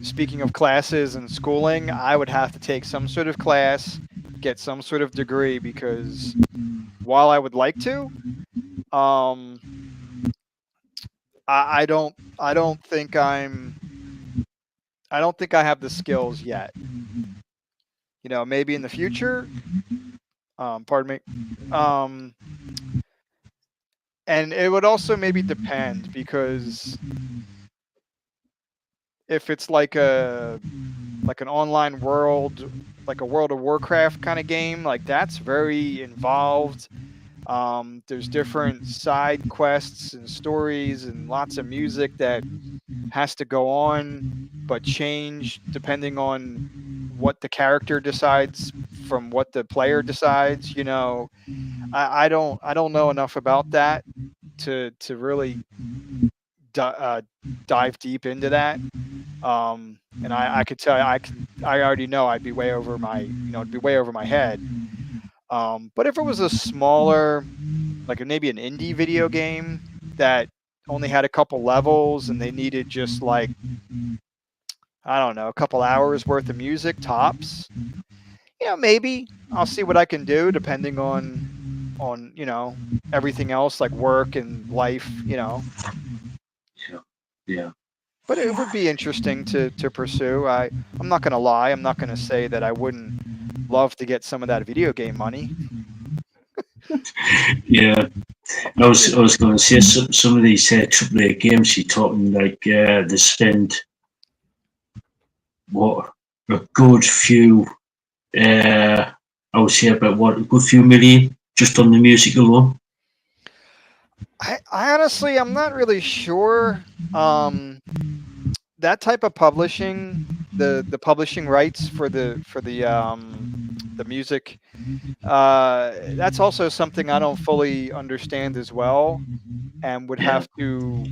Speaking of classes and schooling, I would have to take some sort of class, get some sort of degree, because while I would like to, um, I don't think I don't think I have the skills yet. Maybe in the future. Pardon me. And it would also maybe depend, because if it's like an online world, like a World of Warcraft kind of game, like that's very involved. There's different side quests and stories and lots of music that has to go on, but change depending on what the character decides from what the player decides. I don't know enough about that to really dive deep into that. And I could tell you, I already know I'd be way over it'd be way over my head. But if it was a smaller, like maybe an indie video game that only had a couple levels and they needed just like, I don't know, a couple hours worth of music tops, maybe I'll see what I can do depending on everything else, like work and life. Yeah. But it would be interesting to pursue. I'm not going to lie. I'm not going to say that I wouldn't love to get some of that video game money. Yeah. I was going to say some of these AAA games you're talking, like they spend what a good few. I would say about a good few million just on the music alone. I honestly, I'm not really sure. That type of publishing, the publishing rights for the music, that's also something I don't fully understand as well, and would have to,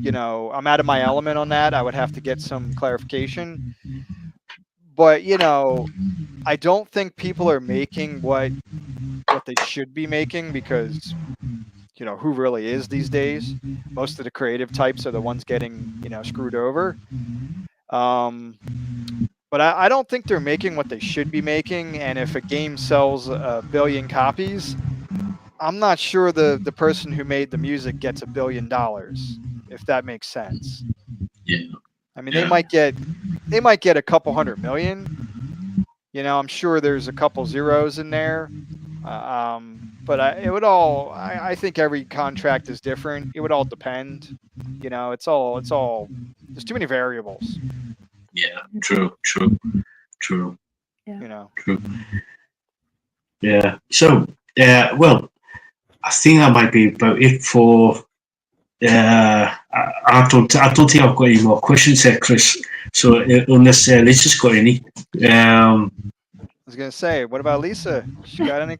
I'm out of my element on that. I would have to get some clarification. But I don't think people are making what they should be making, because who really is these days? Most of the creative types are the ones getting screwed over. But I don't think they're making what they should be making. And if a game sells 1 billion copies, I'm not sure the person who made the music gets $1 billion, if that makes sense. Yeah. I mean, they might get a couple 100 million. I'm sure there's a couple zeros in there. But I think every contract is different. It would all depend. It's all, there's too many variables. Yeah, true. Yeah. True. Yeah. So, well, I think that might be about it for. I don't think I've got any more questions there, Chris. So, unless Lisa's got any. I was gonna say, what about Lisa? She got any?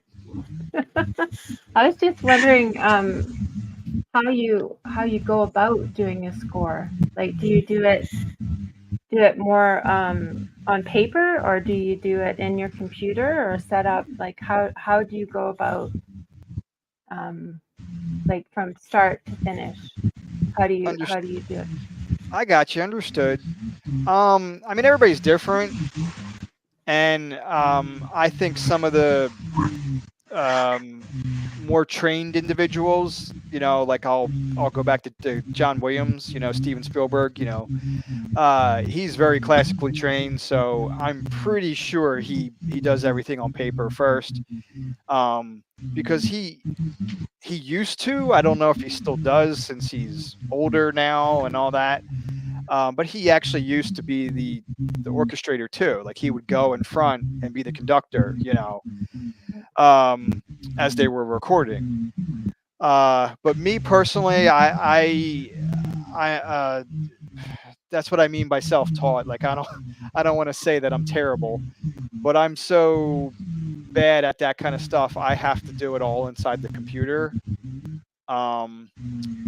I was just wondering how you go about doing a score. Like, do you do it more on paper, or do you do it in your computer, or set up? Like, how do you go about like from start to finish? How do you do it? I got you. Understood. I mean, everybody's different, and I think some of the um, more trained individuals, like I'll go back to John Williams, Steven Spielberg, he's very classically trained, so I'm pretty sure he does everything on paper first, um, because he used to. I don't know if he still does since he's older now and all that. But he actually used to be the orchestrator too. Like he would go in front and be the conductor, as they were recording. But me personally, I that's what I mean by self-taught. Like I don't want to say that I'm terrible, but I'm so bad at that kind of stuff. I have to do it all inside the computer. Um,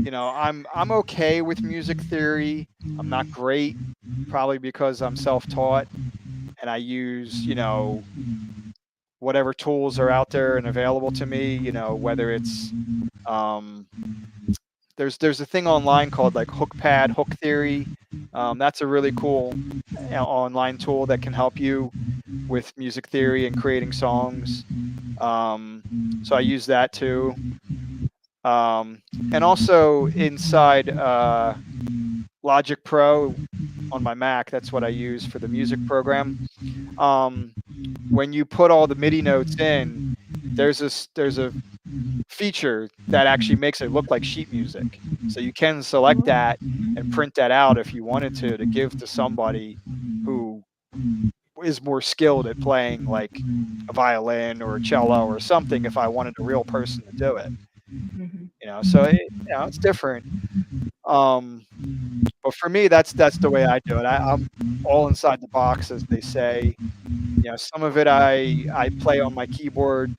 I'm okay with music theory. I'm not great, probably because I'm self-taught and I use, whatever tools are out there and available to me, whether it's um there's a thing online called like hook theory. That's a really cool online tool that can help you with music theory and creating songs. So I use that too. And also inside Logic Pro on my Mac, that's what I use for the music program. When you put all the MIDI notes in, there's a feature that actually makes it look like sheet music. So you can select that and print that out if you wanted to give to somebody who is more skilled at playing like a violin or a cello or something if I wanted a real person to do it. So it's different. But for me, that's the way I do it. I'm all inside the box, as they say. Some of it I play on my keyboard.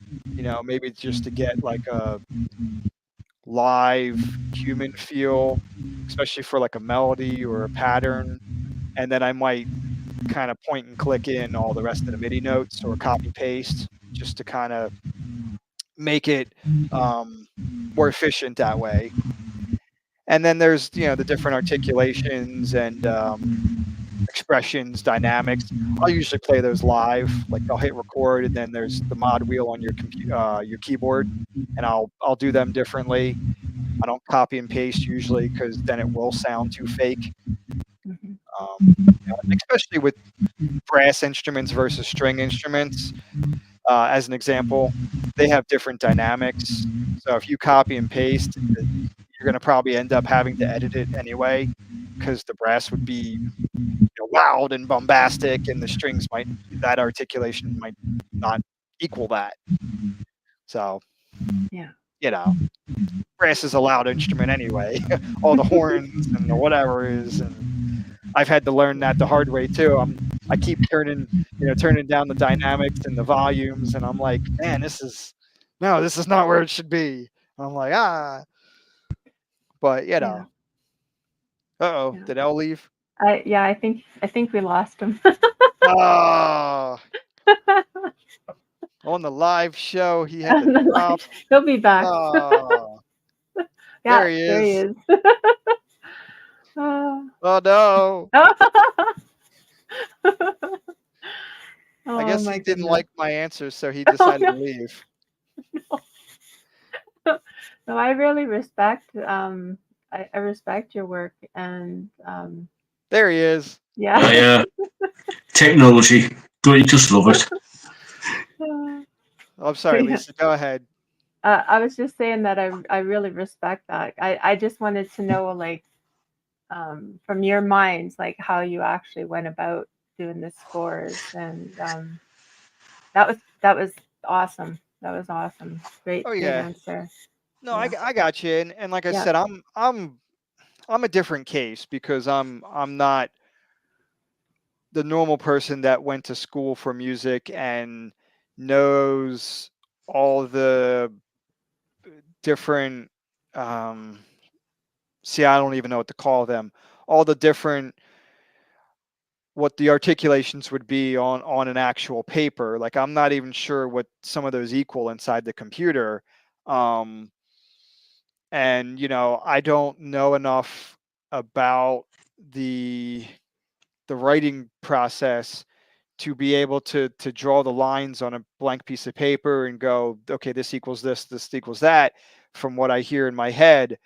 Maybe just to get like a live human feel, especially for like a melody or a pattern. And then I might kind of point and click in all the rest of the MIDI notes or copy paste just to kind of make it more efficient that way. And then there's the different articulations and expressions, dynamics. I'll usually play those live. Like I'll hit record, and then there's the mod wheel on your keyboard, and I'll do them differently. I don't copy and paste usually because then it will sound too fake. Especially with brass instruments versus string instruments. As an example, they have different dynamics. So if you copy and paste, you're going to probably end up having to edit it anyway because the brass would be loud and bombastic, and the strings that articulation might not equal that. So, brass is a loud instrument anyway. All the horns and the whatever is, and I've had to learn that the hard way too. I keep turning down the dynamics and the volumes, and I'm like, man, this is not where it should be. I'm like, but did Elle leave? I think we lost him. On the live show, he had to stop. He'll be back. There he is. Oh no. I guess he didn't like my answer, so he decided to leave. No, I really respect I respect your work, and there he is. Yeah. Technology. Don't you just love it? I'm sorry, Lisa. Go ahead. I was just saying that I really respect that. I just wanted to know, like, from your minds, like how you actually went about doing the scores, and that was awesome. That was awesome. Great answer. No, I got you, and like I said, I'm a different case because I'm not the normal person that went to school for music and knows all the different see, I don't even know what to call them, all the different what the articulations would be on an actual paper. Like I'm not even sure what some of those equal inside the computer. Um, and I don't know enough about the writing process to be able to draw the lines on a blank piece of paper and go, okay, this equals this equals that from what I hear in my head.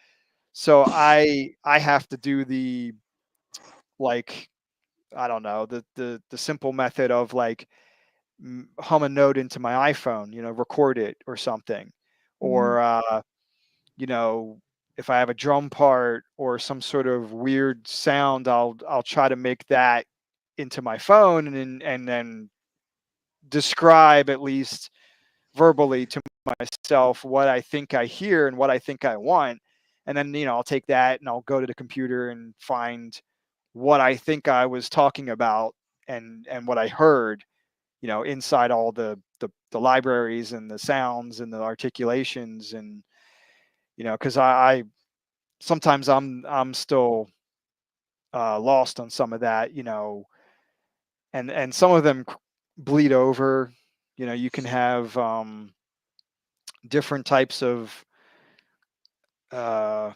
So I have to do the, like, I don't know, the simple method of, like, hum a note into my iPhone, record it or something, Mhm. or you know, if I have a drum part or some sort of weird sound, I'll try to make that into my phone, and then describe, at least verbally, to myself what I think I hear and what I think I want. And then, I'll take that and I'll go to the computer and find what I think I was talking about, and what I heard, inside all the libraries and the sounds and the articulations. And, because I sometimes I'm still lost on some of that, and some of them bleed over. You can have different types of uh,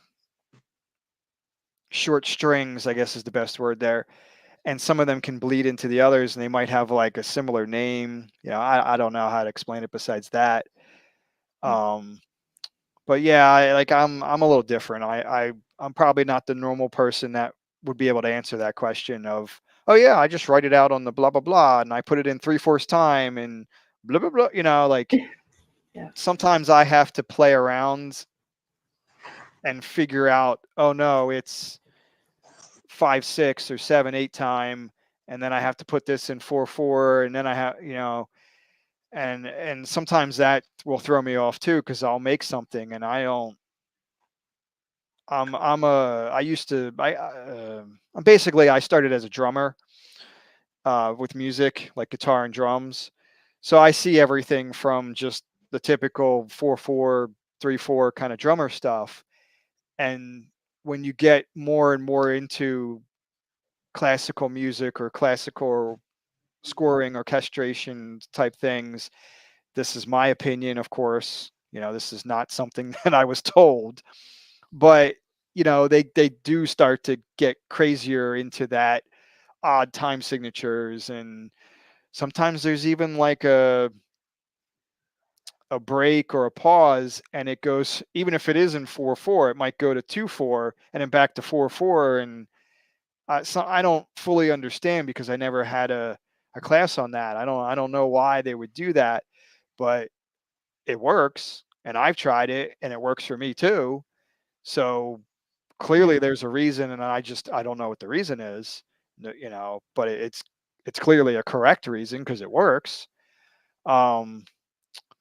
short strings, I guess is the best word there, and some of them can bleed into the others, and they might have like a similar name. I don't know how to explain it besides that. Um, but yeah, I'm a little different. I'm probably not the normal person that would be able to answer that question of, oh yeah, I just write it out on the blah blah blah and I put it in 3/4 time and blah blah blah. Like, Yeah. sometimes I have to play around and figure out, oh no, it's 5/6 or 7/8 time, and then I have to put this in 4/4, and then I have, and sometimes that will throw me off too, because I'll make something and I don't. I used to basically I started as a drummer with music, like guitar and drums, so I see everything from just the typical 4/4 3/4 kind of drummer stuff. And when you get more and more into classical music or classical scoring, orchestration type things, this is my opinion, of course. This is not something that I was told, but they do start to get crazier into that odd time signatures, and sometimes there's even like a break or a pause, and it goes, even if it is in 4/4, it might go to 2/4 and then back to 4/4. And so I don't fully understand, because I never had a class on that. I don't know why they would do that, but it works, and I've tried it and it works for me too. So Yeah. clearly there's a reason, and I don't know what the reason is. But it's clearly a correct reason, because it works. Um,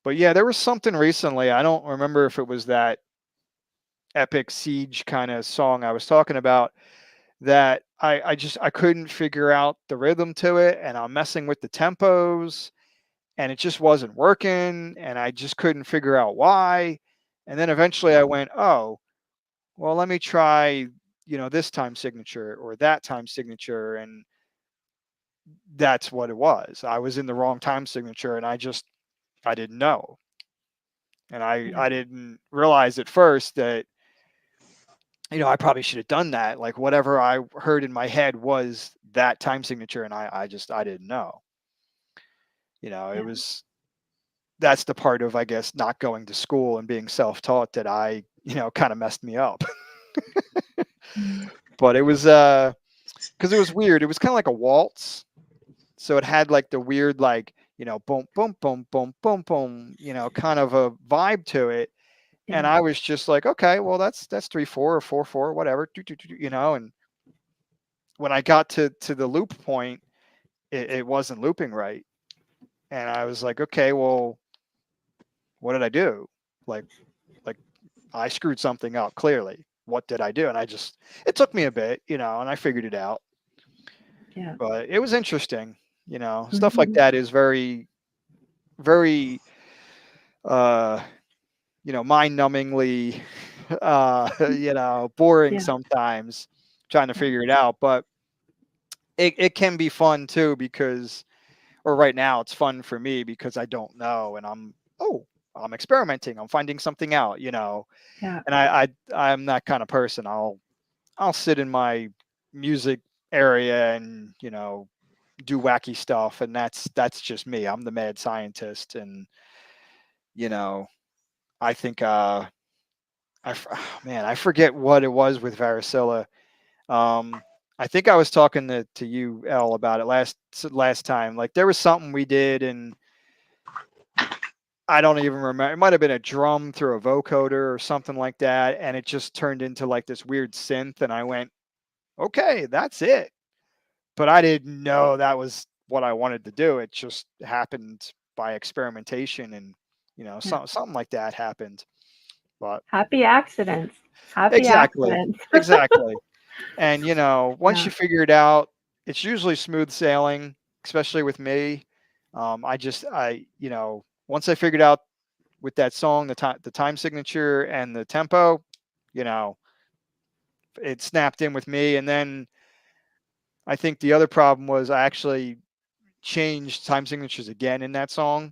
but yeah, there was something recently. I don't remember if it was that epic siege kind of song I was talking about, that I couldn't figure out the rhythm to it, and I'm messing with the tempos, and it just wasn't working, and I just couldn't figure out why. And then eventually I went, oh, well, let me try, this time signature or that time signature. And that's what it was. I was in the wrong time signature, and I didn't know. And Yeah. I didn't realize at first that, I probably should have done that. Like, whatever I heard in my head was that time signature, and I didn't know. It Yeah. was That's the part of, I guess, not going to school and being self-taught that kind of messed me up. Mhm. But it was because it was weird. It was kind of like a waltz, so it had like the weird, like, boom boom boom boom boom boom, kind of a vibe to it. And Yeah. I was just like, okay, well, that's 3/4 or 4/4, whatever, and when I got to the loop point, it wasn't looping right. And I was like, okay, well, what did I do? Like, like I screwed something up, clearly. What did I do? And it took me a bit, and I figured it out. Yeah. But it was interesting. Stuff like Mhm. that is very, very, uh, mind-numbingly, boring Yeah. sometimes, trying to Yeah. figure it out. But it can be fun too, because, or right now it's fun for me, because I don't know, and oh, I'm experimenting. I'm finding something out, you know. Yeah. And I'm that kind of person. I'll sit in my music area and, you know, do wacky stuff, and that's just me. I'm the mad scientist, and you know, I think man, I forget what it was with varicella. I think I was talking to you, Elle, about it last time. Like there was something we did, and I don't even remember. It might have been a drum through a vocoder or something like that, and it just turned into like this weird synth. And I went, okay, that's it. But I didn't know that was what I wanted to do. It just happened by experimentation, and you know, something like that happened. But happy accidents. Happy exactly, accidents. exactly. And you know, once Yeah. you figure it out, it's usually smooth sailing, especially with me. You know, once I figured out with that song, the time signature and the tempo, you know, it snapped in with me. And then I think the other problem was I actually changed time signatures again in that song,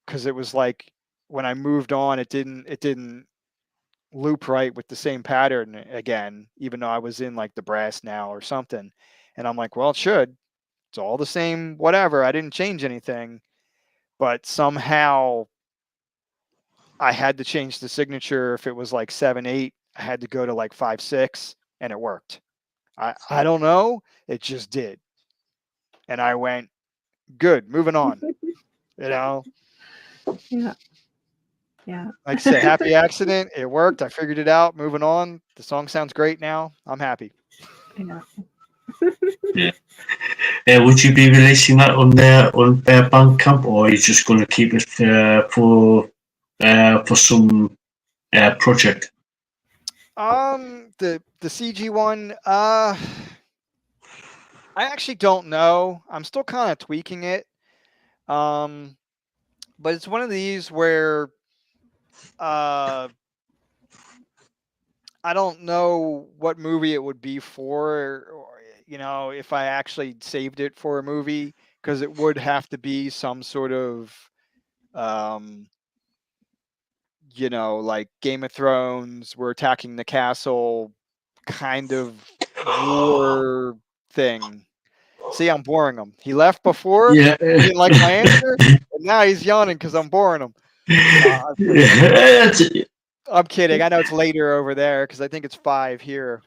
because it was like when I moved on, it didn't loop right with the same pattern again, even though I was in like the brass now or something. And I'm like, well, it should. It's all the same, whatever. I didn't change anything, but somehow I had to change the signature. If it was like 7/8, I had to go to like 5/6, and it worked. I don't know. It just did. And I went, good, moving on. You know, Yeah. Yeah. like I said, happy accident. It worked. I figured it out. Moving on. The song sounds great now. I'm happy. Yeah. Would you be releasing that on Bandcamp, or are you just going to keep it for some project? The CG one, I actually don't know. I'm still kind of tweaking it. But it's one of these where I don't know what movie it would be for, or you know, if I actually saved it for a movie, because it would have to be some sort of you know, like Game of Thrones, we're attacking the castle kind of war thing. See, I'm boring him. He left before. Yeah. He didn't like my answer, and now he's yawning because I'm boring him. I'm kidding. I know it's later over there because I think it's 5 here.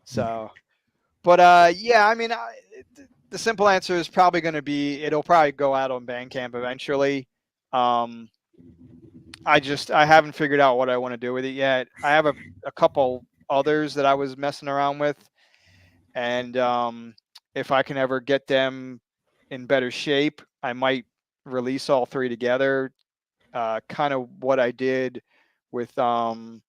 So, but yeah, I mean, the simple answer is probably going to be it'll probably go out on Bandcamp eventually. I haven't figured out what I want to do with it yet. I have a couple others that I was messing around with, and if I can ever get them in better shape, I might release all 3 together. Kind of what I did with that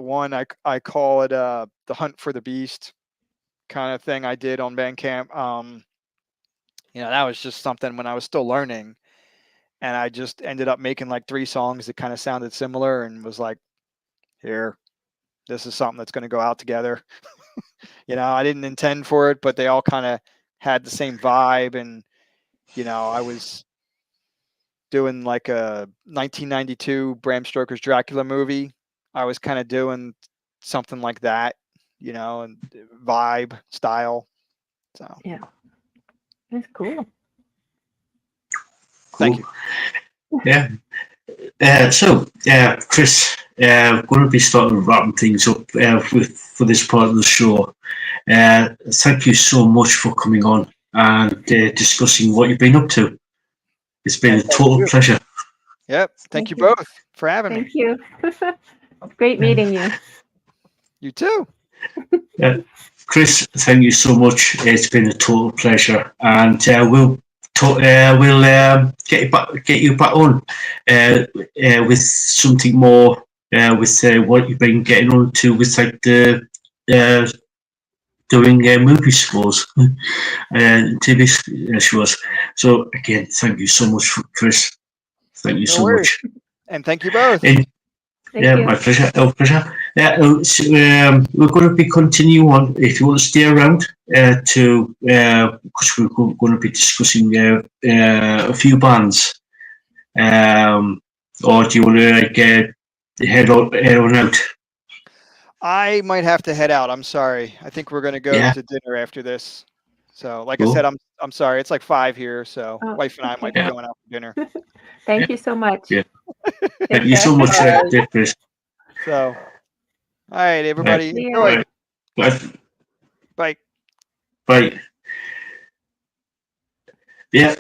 one. I call it the Hunt for the Beast kind of thing I did on Bandcamp. You know, that was just something when I was still learning, and I just ended up making like 3 songs that kind of sounded similar, and was like, here, this is something that's going to go out together. You know, I didn't intend for it, but they all kind of had the same vibe. And you know, I was doing like a 1992 Bram Stoker's Dracula movie. I was kind of doing something like that, you know, and vibe style. So Yeah. That's cool. Thank you. Yeah. Chris, we're going to be starting wrapping things up for this part of the show. Thank you so much for coming on and discussing what you've been up to. It's been a total pleasure. Yep. Thank you both for having me. Thank you. Great meeting you. You too. Chris, thank you so much. It's been a total pleasure, and we'll get you back on with something more with what you've been getting on to with like the doing movie scores and TV shows. So again, thank you so much, Chris. Thank you so much. And thank you both. Thank you. My pleasure. Our pleasure. We're going to be continue on. If you want to stay around because we're going to be discussing a few bands Or do you want to like head on out? I might have to head out. I'm sorry. I think we're going to go Yeah. to dinner after this. So, like I Cool. said, I'm sorry. It's like 5 here, so Oh, wife and I might be Yeah. going out for dinner. Thank you so much. Yeah. Take Thank you so care. much, Chris. So, all right, everybody, See ya. enjoy. Right. Bye. Right. Yeah.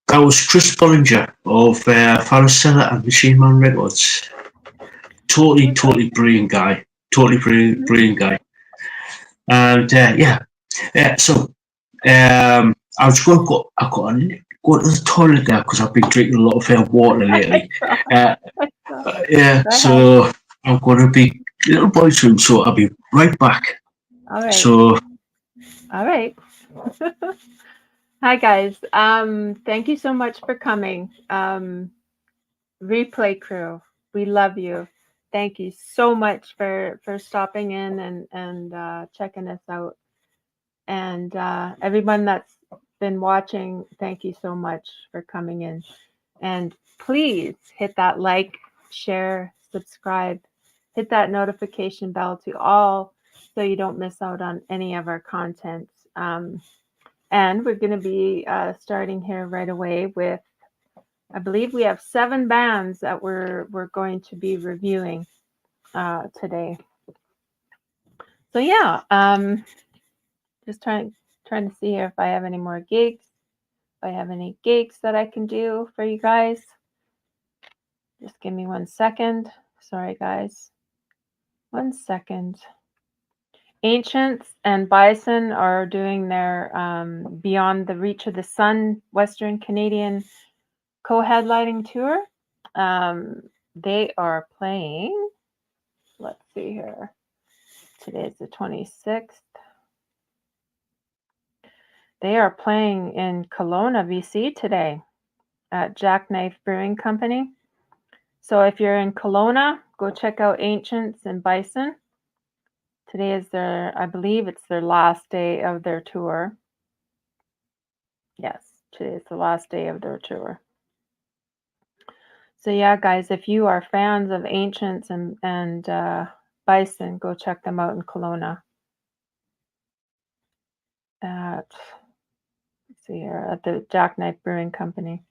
That was Chris Bollinger of Farasella and Machine Man Records. Totally brilliant guy. Totally brilliant guy. And so I was going to go. I've got to go to the toilet now because I've been drinking a lot of water lately. Go So I'm going to be in a little boy's room, so I'll be right back. All right. So All right. Hi guys. Thank you so much for coming. Replay crew, we love you. Thank you so much for stopping in and checking us out. And everyone that's been watching, thank you so much for coming in. And please hit that like, share, subscribe, hit that notification bell to all so you don't miss out on any of our content. And we're going to be starting here right away with, I believe we have 7 bands that we're going to be reviewing today. So yeah, just trying to see if I have any more gigs. If I have any gigs that I can do for you guys. Just give me 1 second. Sorry guys. 1 second. Ancients and Bison are doing their Beyond the Reach of the Sun Western Canadian co-headlining tour. They are playing, let's see here. Today's the 26th. They are playing in Kelowna, BC today at Jackknife Brewing Company. So if you're in Kelowna, go check out Ancients and Bison. Today is I believe it's their last day of their tour. Yes, today is the last day of their tour. So yeah, guys, if you are fans of Ancients and Bison, go check them out in Kelowna. Let's see here, at the Jackknife Brewing Company.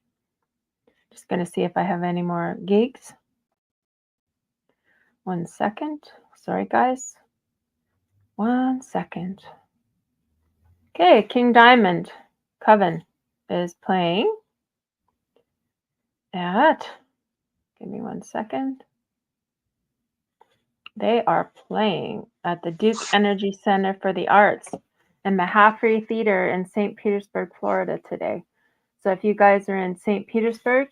Just going to see if I have any more gigs. 1 second. Sorry, guys. 1 second. Okay, King Diamond Coven is playing at, give me 1 second. They are playing at the Duke Energy Center for the Arts and Mahaffrey Theater in St. Petersburg, Florida today. So if you guys are in St. Petersburg,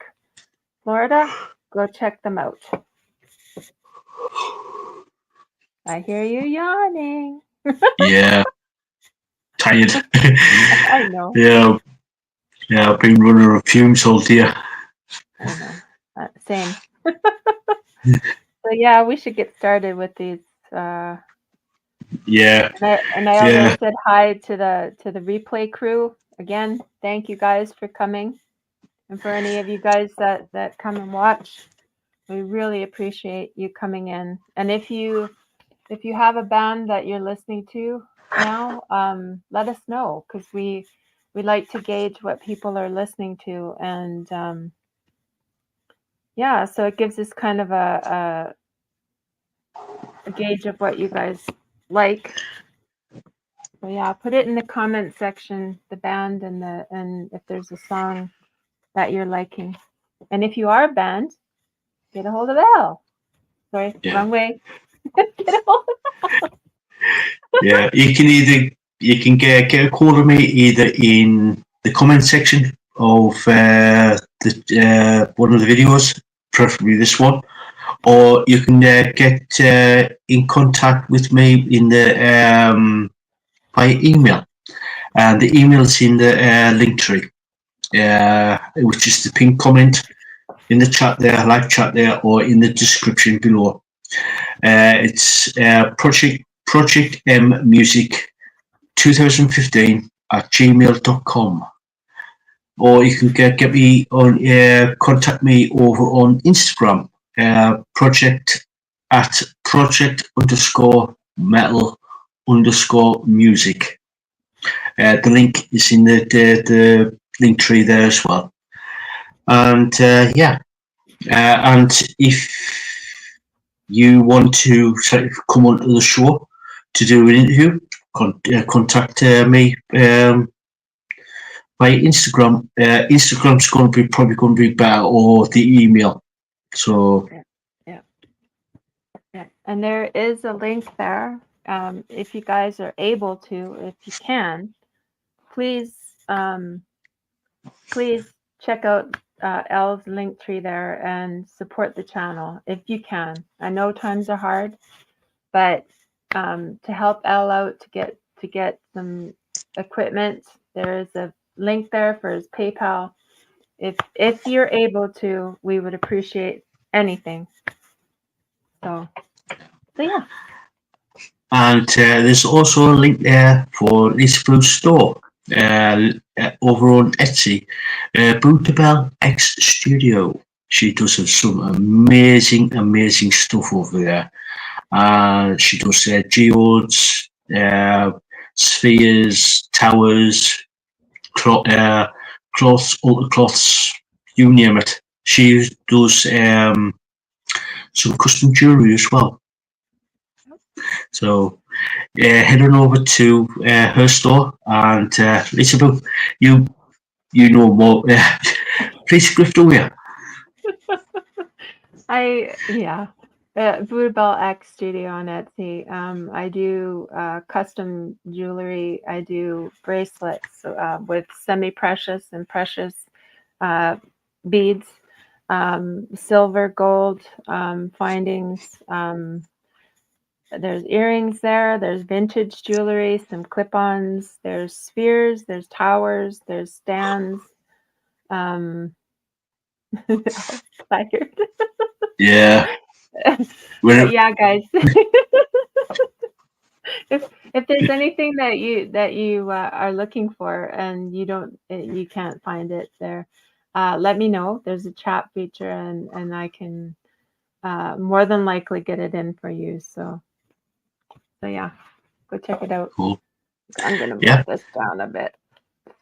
Florida, go check them out. I hear you yawning. yeah, tired. I know. Yeah, I've been running on fumes all day. I know. Same. So yeah, we should get started with these. Yeah. And I already said hi to the replay crew. Again, thank you guys for coming, and for any of you guys that come and watch, we really appreciate you coming in. And if you have a band that you're listening to now, let us know, because we like to gauge what people are listening to, and yeah, so it gives us kind of a gauge of what you guys like. So yeah, put it in the comment section, the band and if there's a song that you're liking. And if you are a band, get a hold of Ell. Sorry, wrong way. Get a hold of Ell. Yeah, you can get a hold of me either in the comment section of the one of the videos, preferably this one, or you can get in contact with me in the by email, and the email is in the Linktree, which is the pinned comment in the chat there, live chat there, or in the description below. It's Project M Music 2015 at gmail.com. or you can get me on contact me over on Instagram, project_metal_music. The link is in the link tree there as well. And and if you want to come onto the show to do an interview, contact me by Instagram. Instagram's probably going to be better, or the email. So yeah, and there is a link there. If you guys are able to, if you can, please check out Elle's link tree there and support the channel if you can. I know times are hard, but to help Elle out to get some equipment, there is a link there for his PayPal. If you're able to, we would appreciate anything. So yeah. And there's also a link there for Lisaboo's store over on Etsy, Bootabel X Studio. She does some amazing stuff over there. She does geodes, spheres, towers, cloths, altar-cloths, you name it. She does some custom jewelry as well. So head on over to her store, and Lisaboo, you know more. Please grift away. Bootabel X Studio on Etsy. I do custom jewelry. I do bracelets with semi-precious and precious beads, silver, gold findings. There's earrings there. There's vintage jewelry, some clip-ons. There's spheres. There's towers. There's stands. Tired. Yeah. Yeah, guys. if there's anything that you are looking for and you can't find it there, let me know. There's a chat feature and I can more than likely get it in for you. So yeah, go check it out. Cool. I'm gonna move this down a bit.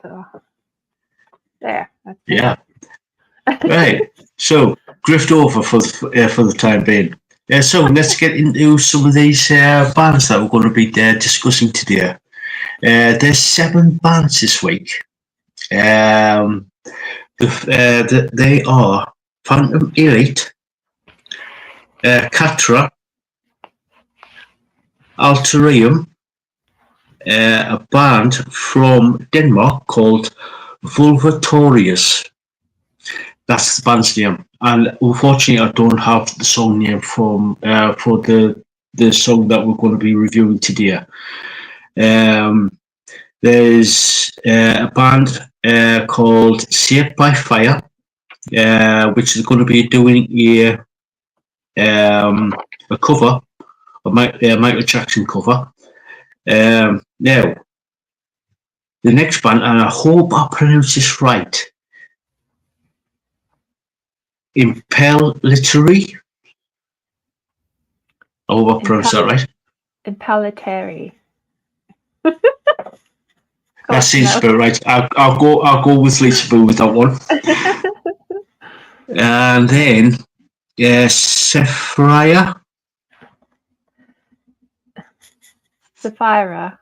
So there. That's it. Right. So drift over for the time being. So let's get into some of these bands that we're going to be discussing today. There's 7 bands this week. They are Phantom Elite, Katra, Alterium, a band from Denmark called Vulvatorious. That's the band's name, and unfortunately, I don't have the song name for the song that we're going to be reviewing today. There's a band called Saved by Fire, which is going to be doing a cover, a Michael Jackson cover. Now, the next band, and I hope I pronounce this right, Impellitteri. I hope I pronounced that right. Impellitteri. That seems about right. I'll go with Lisaboo with that one. And then Zephyra,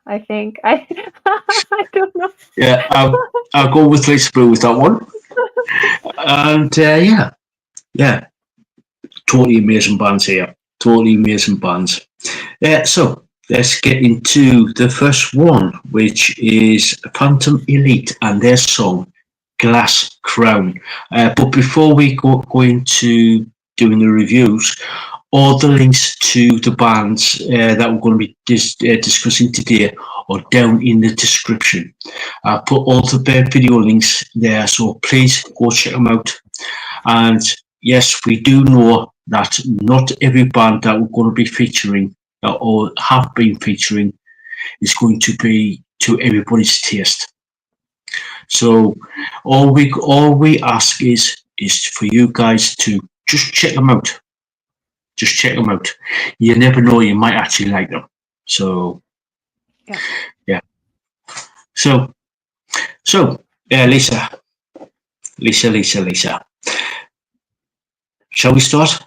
I think. I don't know. Yeah, I'll go with Lisaboo with that one. And yeah, totally amazing bands here. Totally amazing bands. So let's get into the first one, which is Phantom Elite and their song Glass Crown. But before we go into doing the reviews, all the links to the bands that we're going to be discussing today are down in the description. I'll put all the video links there, so please go check them out. And yes, we do know that not every band that we're going to be featuring or have been featuring is going to be to everybody's taste. So all we ask is for you guys to just check them out. Just check them out. You never know, you might actually like them. So yeah. So Lisa. Shall we start?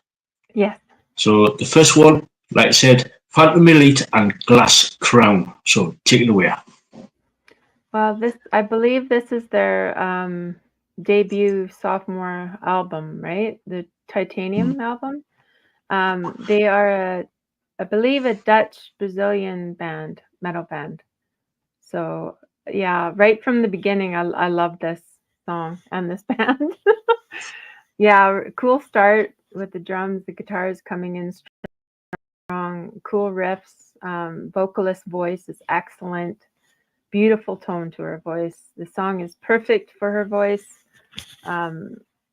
Yes. So the first one, like I said, Phantom Elite and Glass Crown. So take it away. Well, I believe this is their debut sophomore album, right? The Titanium album. They are, I believe, a Dutch Brazilian band, metal band. So yeah, right from the beginning, I love this song and this band. Yeah, cool start with the drums, the guitars coming in strong, cool riffs. Vocalist voice is excellent. Beautiful tone to her voice. The song is perfect for her voice.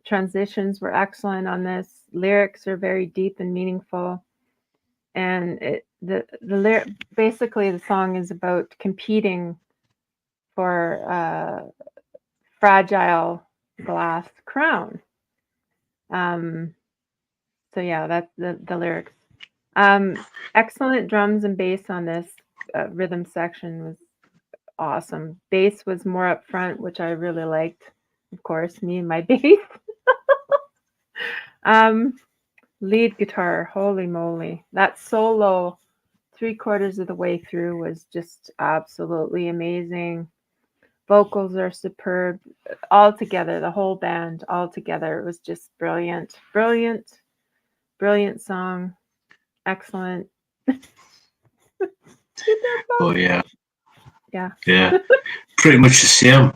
Transitions were excellent on this. Lyrics are very deep and meaningful. And basically the song is about competing for a fragile glass crown. So yeah, that's the lyrics. Excellent drums and bass on this rhythm section was awesome. Bass was more up front, which I really liked. Of course, me and my bass. Lead guitar, holy moly. That solo 3/4 of the way through was just absolutely amazing. Vocals are superb. All together, the whole band all together, it was just brilliant. Brilliant song. Excellent. Oh yeah. Yeah. Yeah. Pretty much the same.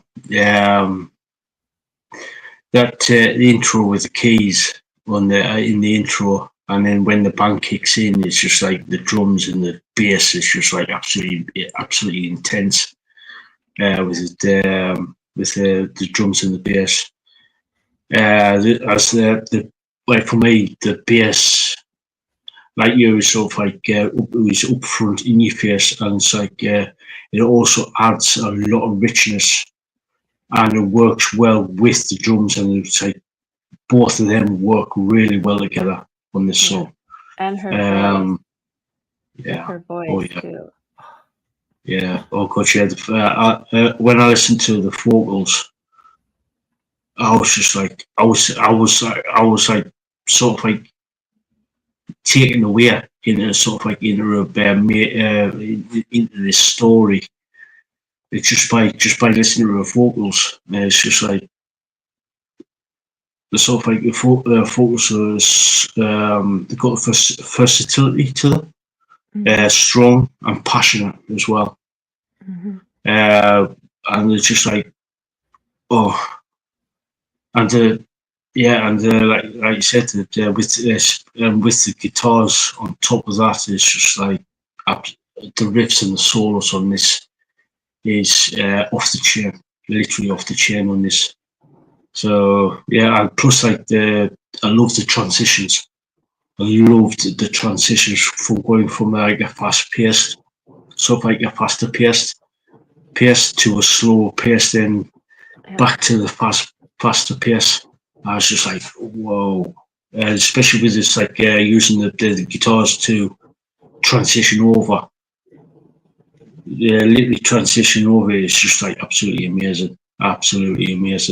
That the intro with the keys on the in the intro, and then when the band kicks in, it's just like the drums and the bass is just like absolutely intense. With the drums and the bass. Like for me, the bass, like you, was sort of like it was up front in your face, and it's like it also adds a lot of richness, and it works well with the drums, and it's like both of them work really well together on this song. And her voice. Yeah. Her voice Oh yeah. too. Yeah. Oh god, yeah. When I listened to the vocals, I was just like, I was like, sort of like taken away into sort of like into this story. It's just by listening to the vocals, it's just like the sort of like the vocals was they got the versatility to them, strong and passionate as well, and it's just like and like you said, with the guitars on top of that, it's just like the riffs and the solos on this is off the chain, literally off the chain on this. So yeah, and plus like I love the transitions. I loved the transitions from going from like a fast paced, sort of like a faster pace to a slow pace, then back to the faster pace. I was just like, whoa. Especially with this, like using the guitars to transition over. Yeah, literally transition over. It's just like absolutely amazing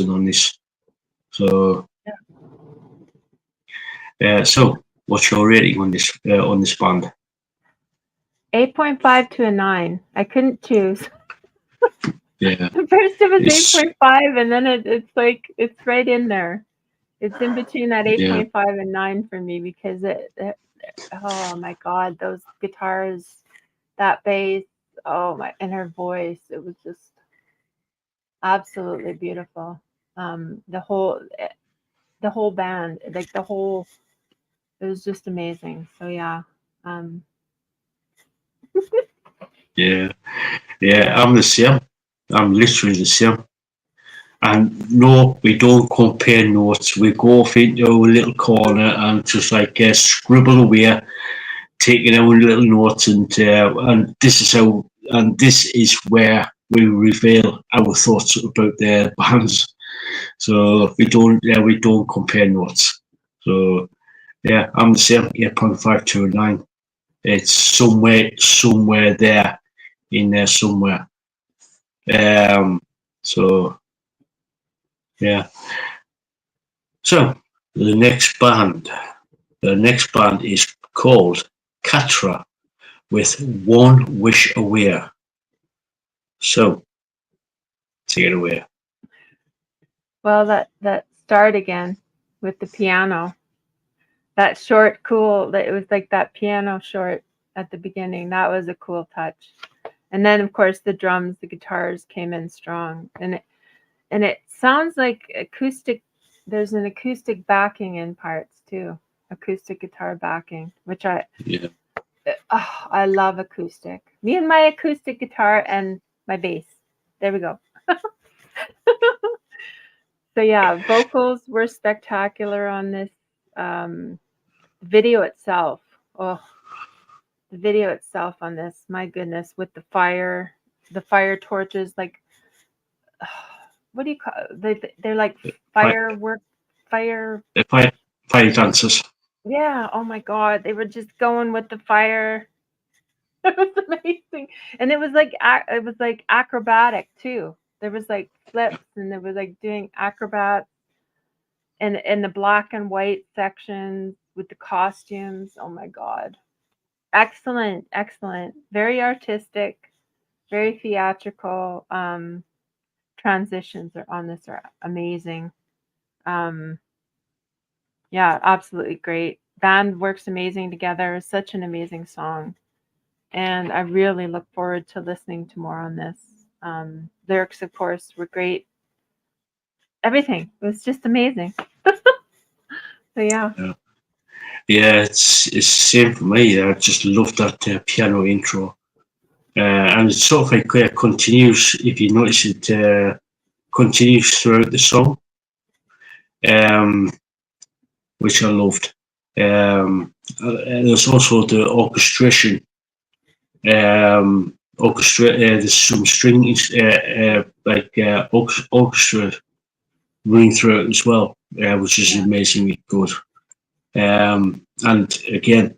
on this. So, so what's your rating on this band? 8.5 to a 9. I couldn't choose. Yeah. The first it was 8.5, and then it's like it's right in there. It's in between that 8.5 and 9 for me because oh my god, those guitars, that bass, oh my, and her voice, it was just absolutely beautiful. The whole band, like it was just amazing. So yeah. Yeah, I'm the same. I'm literally the same. And no, we don't compare notes. We go off into a little corner and just like scribble away, taking our little notes, and this is where we reveal our thoughts about their bands. So we don't compare notes. So yeah, I'm the same, 8.529. It's somewhere there, in there somewhere. So yeah. So the next band is called Katra with One Wish Away. So take it away. Well, that start again with the piano. That short, cool. That it was like that piano short at the beginning. That was a cool touch. And then, of course, the drums, the guitars came in strong, and it sounds like acoustic. There's an acoustic backing in parts too, acoustic guitar backing, which I love acoustic. Me and my acoustic guitar and my bass. There we go. So yeah, vocals were spectacular on this. Video itself. Oh, the video itself on this. My goodness, with the fire torches, like what do you call? They're like firework, fire. Fire dancers. Yeah. Oh my God, they were just going with the fire. It was amazing, and it was like acrobatic too. There was like flips, and there was like doing acrobats, and in the black and white sections with the costumes. Oh my God, excellent, excellent, very artistic, very theatrical. Transitions are on this are amazing. Um, yeah, absolutely great. Band works amazing together. It's such an amazing song. And I really look forward to listening to more on this. Lyrics, of course, were great. Everything was just amazing. So yeah. Yeah, it's the same for me. I just love that piano intro. And it's sort of like continues, if you notice it, continues throughout the song, which I loved. And there's also the orchestration. There's some string orchestra running through it as well, which is amazingly good. And again,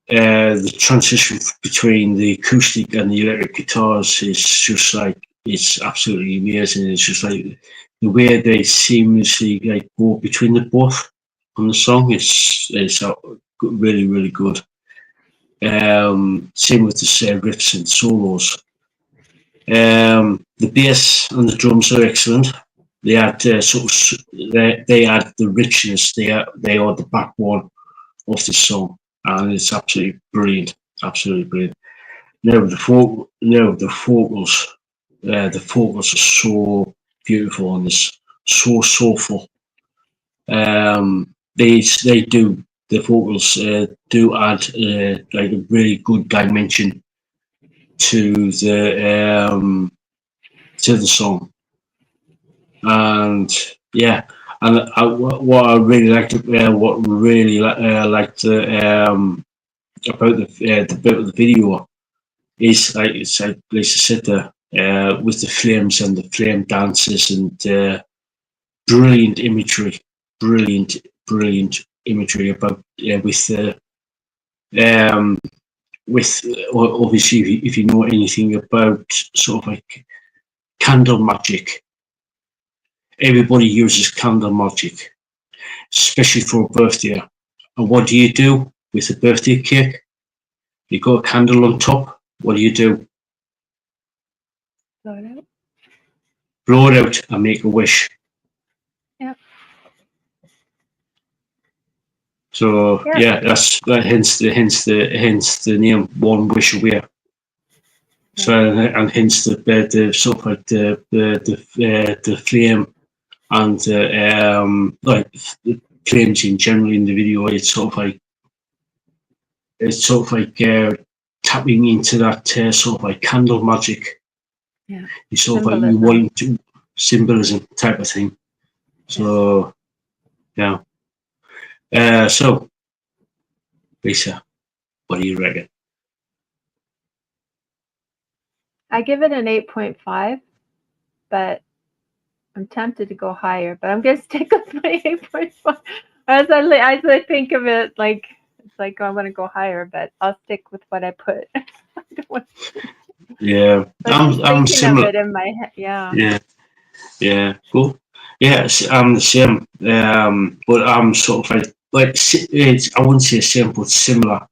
the transition between the acoustic and the electric guitars is just like, it's absolutely amazing. It's just like the way they seamlessly like go between the both on the song is really, really good. Same with the riffs and solos. The bass and the drums are excellent. They add they add the richness. They are the backbone of the song, and it's absolutely brilliant. Absolutely brilliant. Now the vocals. The vocals are so beautiful on this, so soulful. They do, the vocals do add like a really good dimension to the song, and yeah, and what I really liked, liked about the bit of the video is like it's like Lisa said there, with the flames and the flame dances and brilliant imagery, brilliant imagery about with obviously if you know anything about sort of like candle magic, everybody uses candle magic, especially for a birthday. And what do you do with a birthday cake? You got a candle on top. What do you do? Blow it out and make a wish. Yep. So yeah, that's hence the name One Wish Away. So and hence the sort of like the flame and like the flames in general in the video. It's sort of like tapping into that sort of like candle magic. Yeah. It's sort of like you wanting to symbolism type of thing. So yeah. So Lisa, what do you reckon? I give it an 8.5, but I'm tempted to go higher. But I'm gonna stick with my 8.5. As I think of it, like it's like I want to go higher, but I'll stick with what I put. I don't want Yeah, but just I'm thinking of similar. it in my head, yeah. Yeah, yeah, cool. Yeah, I'm the same. But I'm sort of it's, I wouldn't say same, but similar.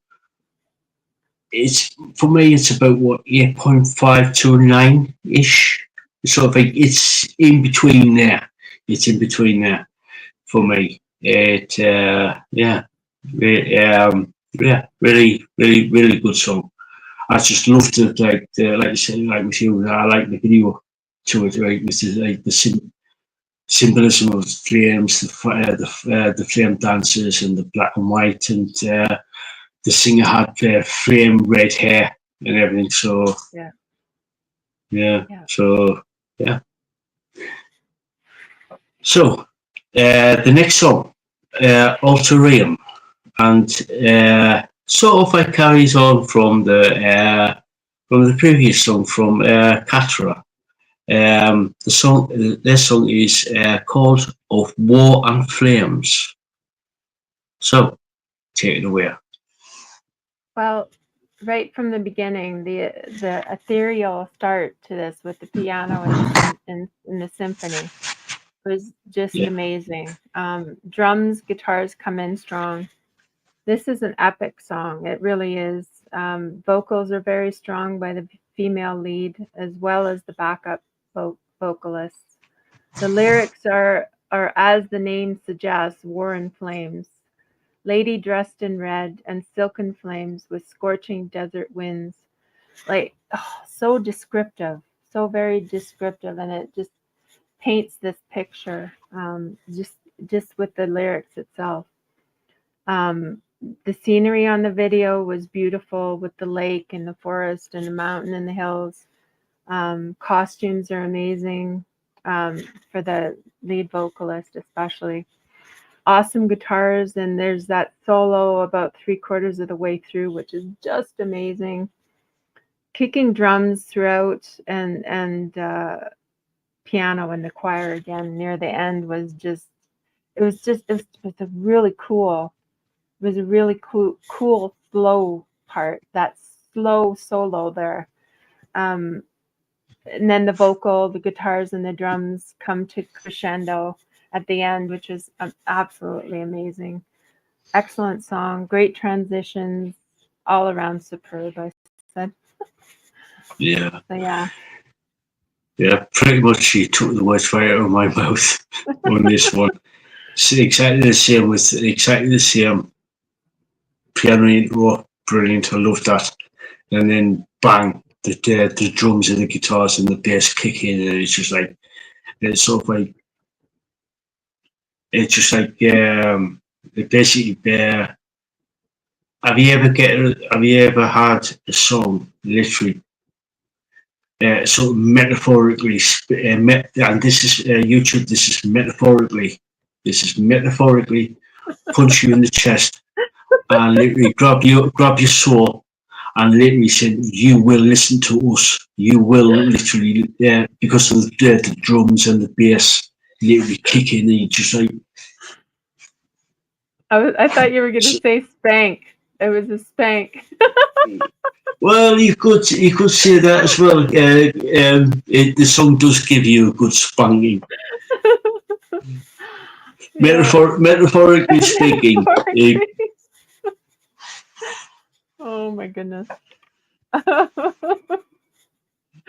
It's for me. It's about what 8.5 to 9 ish. Sort of like it's in between there. It's in between there for me. Yeah, yeah, really good song. I just loved it, like you said, like with you. I like the video to it, right? This is like the symbolism of flames, the flame dances, and the black and white, and the singer had flame red hair and everything. So Yeah. yeah, Yeah. so yeah. So the next song, Alterium, and sort of like carries on from the previous song from Katra. This song is called "Of War and Flames." So take it away. Well, right from the beginning, the ethereal start to this with the piano and the symphony was just Yeah, amazing. Drums, guitars come in strong. This is an epic song. It really is. Vocals are very strong by the female lead as well as the backup vocalists. The lyrics are as the name suggests, war and flames. Lady dressed in red and silken flames with scorching desert winds. Like, oh, so descriptive, so very descriptive, and it just paints this picture just with the lyrics itself. The scenery on the video was beautiful with the lake and the forest and the mountain and the hills. Costumes are amazing for the lead vocalist, especially. Awesome guitars, and there's that solo about 3/4 of the way through, which is just amazing. Kicking drums throughout, and piano in the choir again near the end was just it was a really cool. It was a really cool slow part. That slow solo there. Um, and then the guitars, and the drums come to crescendo at the end, which is absolutely amazing. Excellent song, great transitions, all around superb. I said, yeah, so yeah. yeah. Pretty much, you took the words right out of my mouth on this one. It's exactly the same with exactly the same piano intro. Brilliant. I love that. And then bang, the drums and the guitars and the bass kick in, and it's just like it's sort of like it's just like basically. Have you ever had a song literally sort of metaphorically and this is YouTube. This is metaphorically punch you in the chest and literally grab your soul and literally said, "You will listen to us. You will literally because of the drums and the bass literally kicking and you just like." I thought you were going to say spank. It was a spank. Well, you could say that as well. The song does give you a good spanking. Yeah. Metaphorically speaking. Oh my goodness.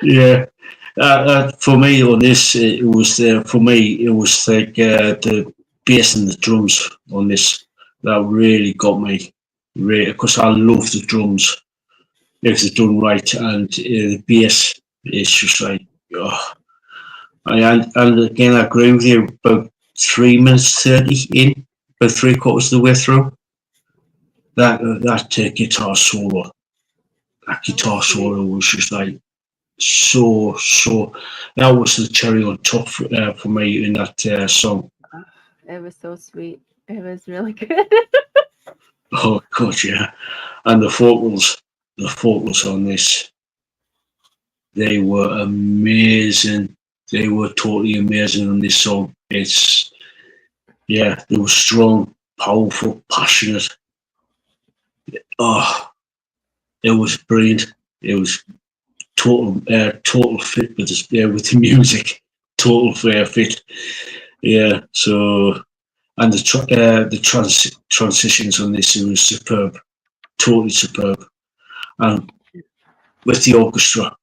Yeah. For me on this, it was for me it was like the bass and the drums on this that really got me, really, because I love the drums if they're done right, and the bass is just like, oh. And again, I agree with you. About 3 minutes 30 in, about 3/4 of the way through, that guitar solo was just like so. That was the cherry on top for me in that song. It was so sweet. It was really good. Oh god, yeah, and the vocals on this, They were amazing. They were totally amazing on this song. It's, yeah, they were strong, powerful, passionate. Oh, it was brilliant. It was total fit with with the music. Total fair fit. Yeah. So, and the transitions on this, it was superb. Totally superb. And with the orchestra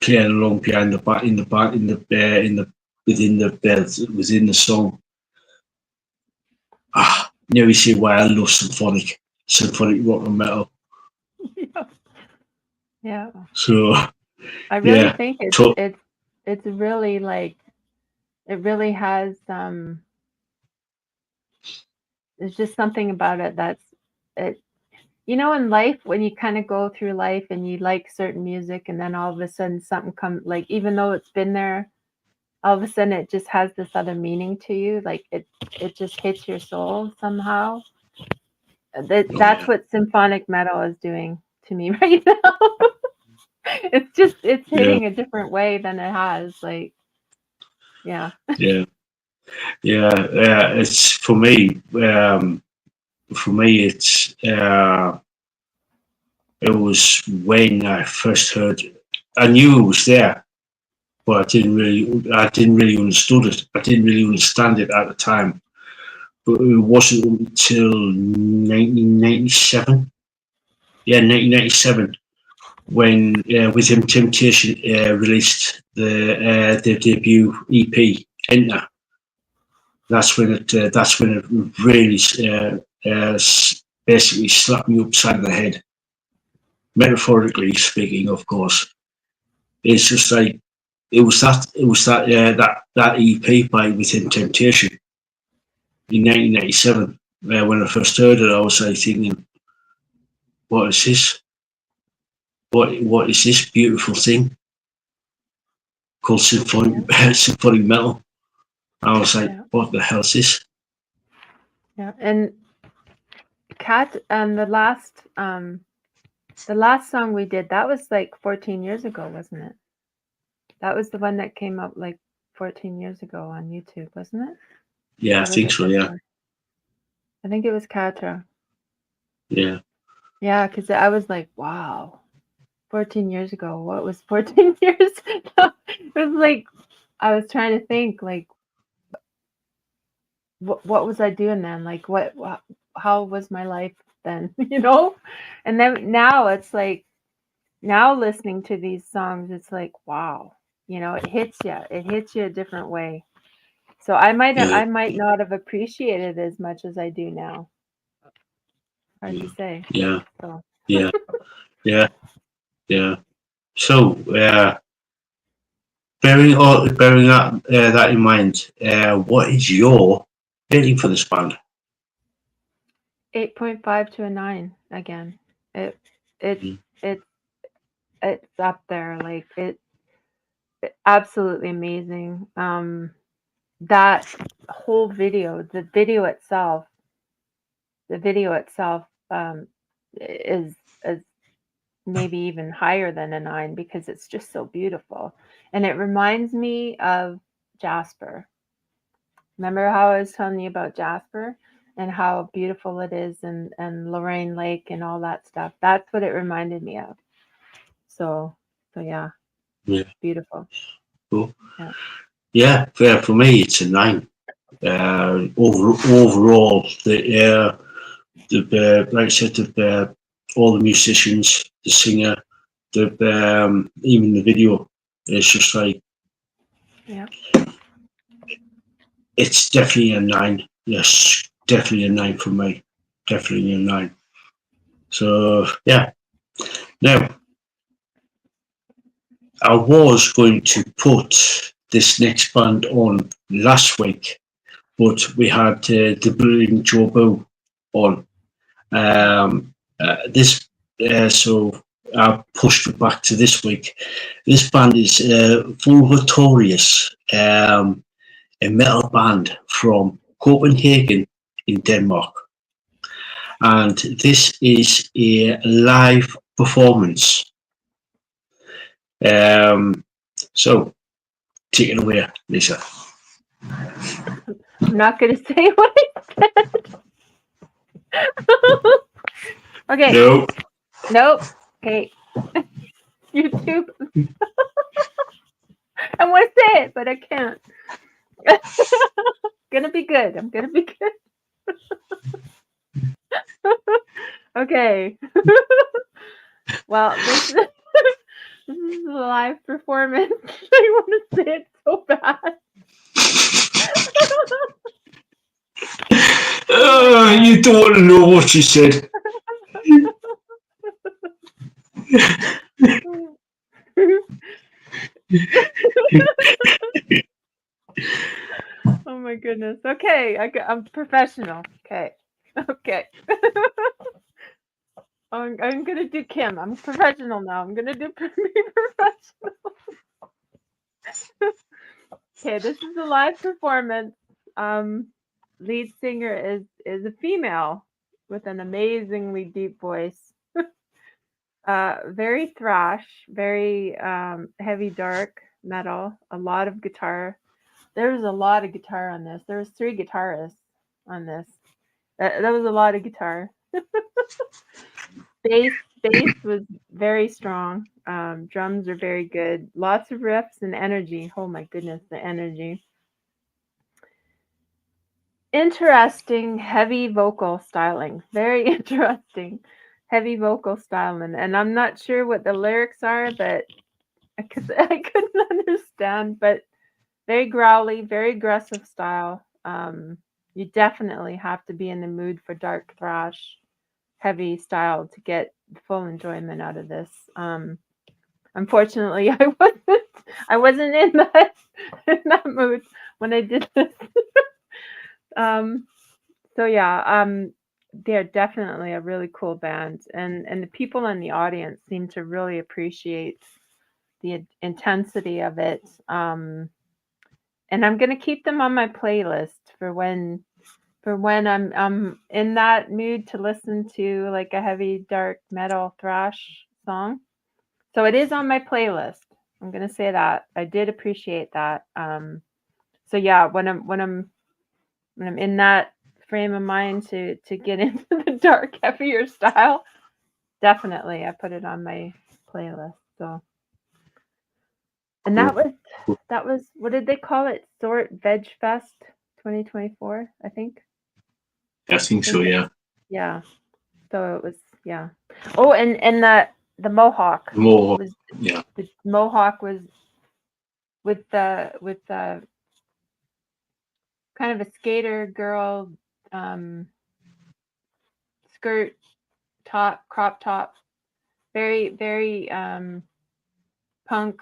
playing along behind the back in the back in the within the song. Now you see why I love symphonic rock and metal. Yeah. So I really yeah, think it's really like it really has there's just something about it that's it in life when you kind of go through life and you like certain music and then all of a sudden something comes like even though it's been there all of a sudden it just has this other meaning to you like it just hits your soul somehow. That's what symphonic metal is doing to me right now. It's yeah, hitting a different way than it has like yeah. yeah, yeah. It's for me. It's it was when I first heard. I knew it was there, but I didn't really understood it. I didn't really understand it at the time. But it wasn't until 1997. Yeah, 1997 when with him Temptation released their debut EP Enter. That's when it really basically slapped me upside the head, metaphorically speaking, of course. It's just like that EP by Within Temptation in 1997. When I first heard it, I was like thinking, "What is this? What is this beautiful thing called symphonic metal?" I was like, Yeah. "What the hell is this?" Yeah. And Cat and the last song we did, that was like 14 years ago, wasn't it? That was the one that came up like 14 years ago on YouTube, wasn't it? Yeah, I Or was think it so. this Yeah, one? I think it was Katra. yeah, Yeah, because I was like, wow, 14 years ago. What was 14 years ago? It was like, I was trying to think, like, what was I doing then? Like, how was my life then? And then now it's like, now listening to these songs, it's like, wow, it hits you. It hits you a different way. So I yeah, might not have appreciated it as much as I do now. Hard to say. yeah, So yeah, yeah, yeah. So, bearing that in mind, what is your rating for this band? 8.5 to a 9 again. It it Mm. it it's up there. Like absolutely amazing. That whole video, the video itself is maybe even higher than a 9 because it's just so beautiful. And it reminds me of Jasper. Remember how I was telling you about Jasper and how beautiful it is and Lorraine Lake and all that stuff? That's what it reminded me of. So yeah, Yeah, beautiful. cool. Yeah. Yeah, for me, it's a 9. Overall, like I said, all the musicians, the singer, even the video, it's just like Yeah. it's definitely a 9. Yes, definitely a 9 for me. Definitely a 9. So yeah. Now I was going to put this next band on last week, but we had the Brilliant Joe Boo on. This so I pushed it back to this week. This band is Vulvatorious, a metal band from Copenhagen in Denmark, and this is a live performance So take it away, Lisa. I'm not going to say what I said. Okay. No. Nope. Okay. YouTube. I want to say it, but I can't. Gonna be good. I'm gonna be good. Okay. Well, this is a live performance. I want to say it so bad. You don't want to know what she said. Oh my goodness. Okay, I'm professional. Okay. Okay. I'm gonna do Kim. I'm professional now. I'm gonna do professional. Okay, this is a live performance. Lead singer is a female with an amazingly deep voice. Very thrash, very heavy dark metal, a lot of guitar. There was a lot of guitar on this. There was 3 guitarists on this. That was a lot of guitar. Bass was very strong. Drums are very good. Lots of riffs and energy. Oh my goodness, the energy. Interesting, heavy vocal styling. Very interesting, heavy vocal styling. And I'm not sure what the lyrics are, but I couldn't understand. But very growly, very aggressive style. You definitely have to be in the mood for dark thrash, heavy style to get full enjoyment out of this. Unfortunately, I wasn't in that mood when I did this. So yeah, they're definitely a really cool band, and the people in the audience seem to really appreciate the intensity of it. And I'm gonna keep them on my playlist for when I'm in that mood to listen to like a heavy dark metal thrash song. So it is on my playlist. I'm gonna say that. I did appreciate that. So yeah, when I'm in that frame of mind to get into the dark, heavier style, definitely I put it on my playlist. So, and that was what did they call it? Sort Veg Fest 2024, I think. I think so, yeah. Yeah. So it was, yeah. Oh, and the Mohawk. More, Was, yeah. the Mohawk was with the kind of a skater girl skirt top, crop top, very punk,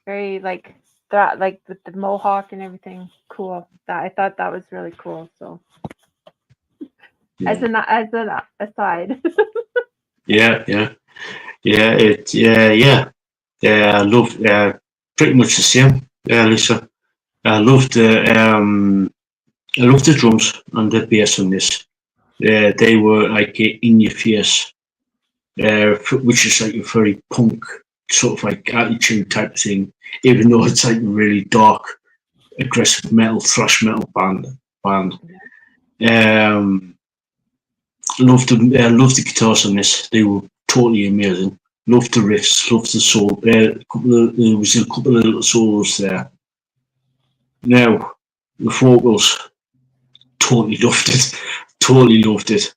very like that, like with the mohawk and everything. Cool. That I thought that was really cool. So as an aside. Yeah. I love pretty much the same, Lisa. I love the drums and the bass on this. They were like in your face, which is like a very punk sort of like attitude type of thing, even though it's like a really dark, aggressive metal, thrash metal band. Love the guitars on this. They were totally amazing. Love the riffs. Love the soul. There was a couple of little solos there. Now the vocals, totally loved it. Totally loved it.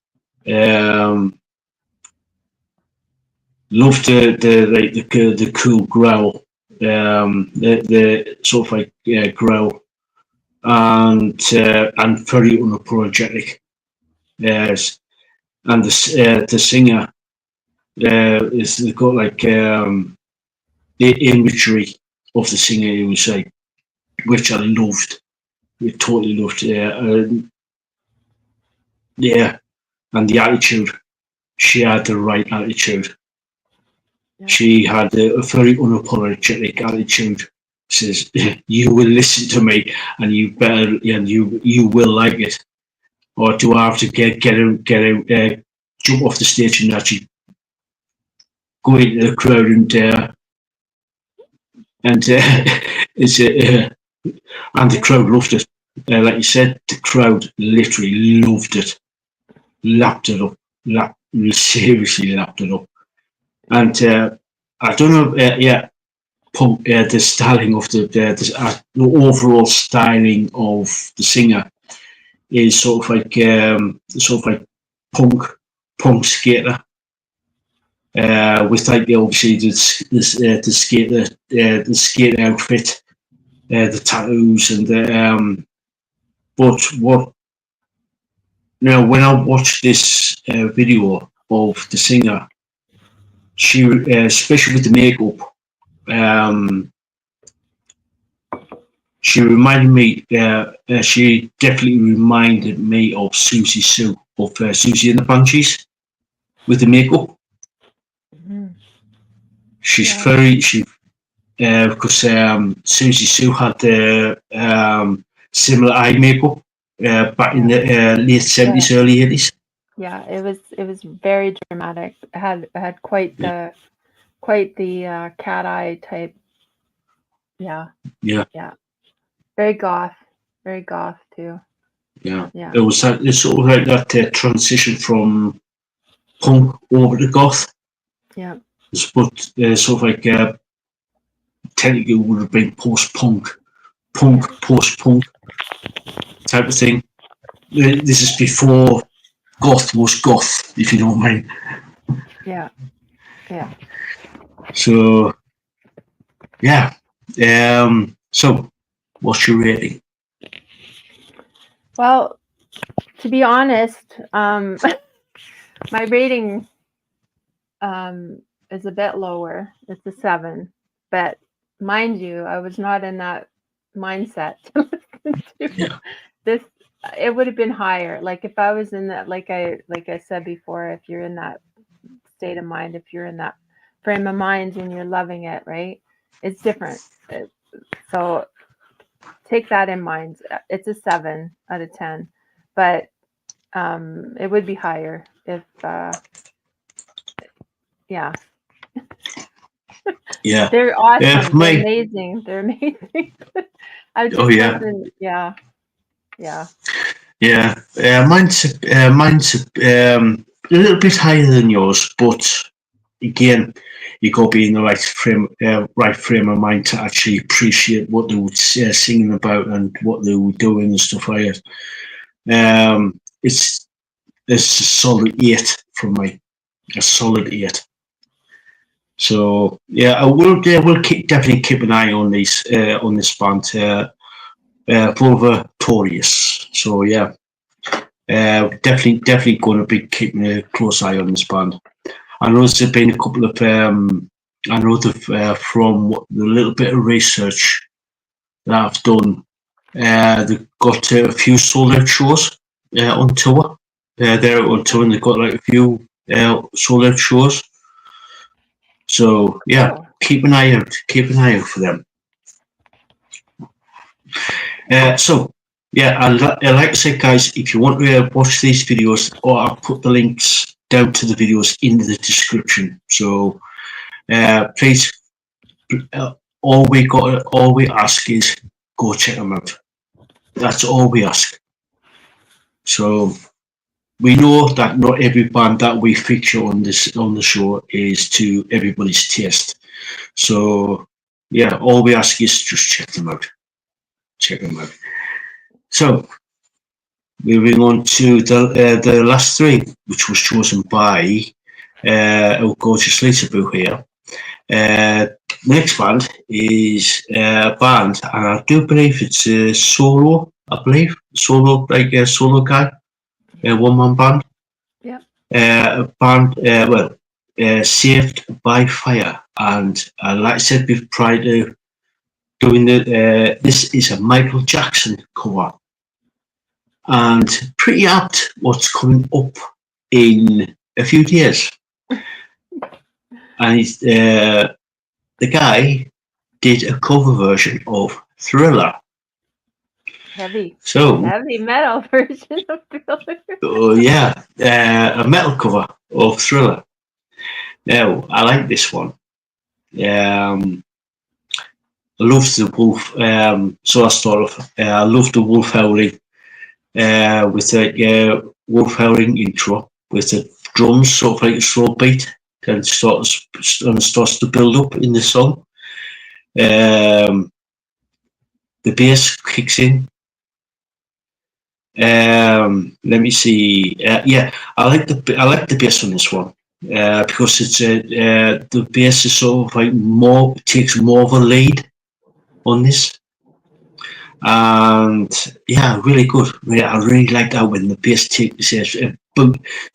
Loved the cool growl. The sort of like growl, and very unapologetic. Yes, and the singer is got like the imagery of the singer. It was like, which I loved. We totally loved. Yeah, and the attitude. She had the right attitude. Yeah. She had a very unapologetic attitude. Says, "You will listen to me, and you better, and you will like it." Or do I have to get out, jump off the stage and actually go into the crowd and and it's and the crowd loved it. Like you said, the crowd literally loved it, lapped it up, seriously lapped it up. And I don't know, the styling of the overall styling of the singer is sort of like punk skater. With like obviously the skate outfit, the tattoos, and the but what now when I watched this video of the singer, she especially with the makeup, she reminded me. She definitely reminded me of Susie Sue of Susie and the Banshees with the makeup. She's very because Susie Sue had the similar eye makeup back in the late 70s, early 80s. Yeah, it was very dramatic. It had quite the cat eye type. Yeah. Very goth too. Yeah. It was it's sort of like that transition from punk over to goth. Yeah. But sort of like technically would have been post-punk, post-punk type of thing. This is before goth was goth, if you know what I mean. Yeah. So, yeah. So, what's your rating? Well, to be honest, my rating is a bit lower. It's a 7, but mind you, I was not in that mindset to listen to this. It would have been higher. Like if I was in that, like I said before, if you're in that state of mind, if you're in that frame of mind and you're loving it, right? It's different. So take that in mind. It's a 7 out of 10, but it would be higher if yeah. They're awesome. They're amazing. They're amazing. I just wasn't. Mine's a little bit higher than yours, but again, you got to be in the right frame of mind to actually appreciate what they were singing about and what they were doing and stuff like that. It's a solid 8 from me, a solid 8. So yeah, I will definitely keep an eye on these on this band, Vulvatorious. So yeah, definitely going to be keeping a close eye on this band. I know there's been a couple of I know from the little bit of research that I've done, they've got a few sold out shows on tour. They're on tour and they've got like a few sold out shows. So yeah, keep an eye out for them. So yeah, I like to say, guys, if you want to watch these videos, or I'll put the links down to the videos in the description. So please, all we ask is go check them out. That's all we ask. So we know that not every band that we feature on the show is to everybody's taste. So yeah, all we ask is just check them out. So moving on to the last 3, which was chosen by our gorgeous Lisaboo here. Next band is a band, and I do believe it's a solo. I believe solo, like a solo guy, a one-man band. Saved by Fire, and like I said prior to doing this is a Michael Jackson cover, and pretty apt what's coming up in a few days. And the guy did a cover version of Thriller. Heavy metal version of Thriller. Oh yeah, a metal cover of Thriller. Now I like this one. love the wolf. So I started off. I love the wolf howling. With the wolf howling intro with the drums, sort of like a slow beat, then starts to build up in the song. The bass kicks in. Let me see. Yeah, I like the bass on this one because it's the bass is sort of like more takes more of a lead on this, and yeah, really good. I really like that when the bass takes the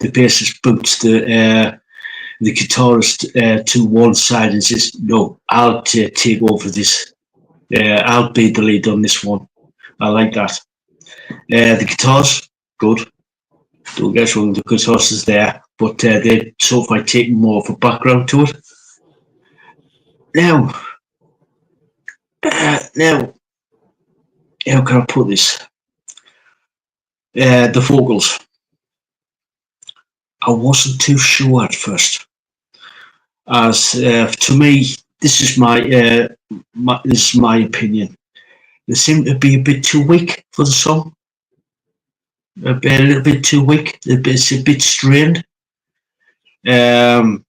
bassist boots the guitarist to one side and says, "No, I'll take over this. I'll be the lead on this one." I like that. The guitars, good. Don't get us wrong, the guitars is there, but they sort of like take more of a background to it. Now, now, how can I put this? The vocals. I wasn't too sure at first, as to me, this is my opinion. They seem to be a bit too weak for the song. A little bit too weak. It's a bit strained. But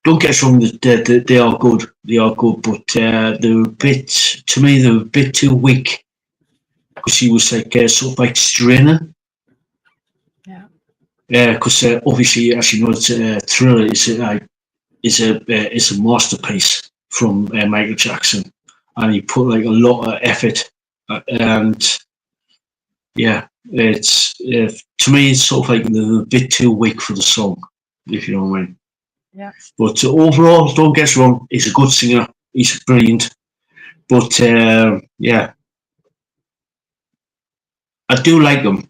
don't get us wrong, they are good. They are good, but they're a bit, to me, they're a bit too weak because he was like sort of like straining. Yeah. Because obviously, as you know, Thriller is a masterpiece from Michael Jackson, and he put like a lot of effort, and yeah, it's to me, it's sort of like they're a bit too weak for the song, if you know what I mean. Yeah. But overall, don't get us wrong, he's a good singer. He's brilliant. But yeah, I do like him,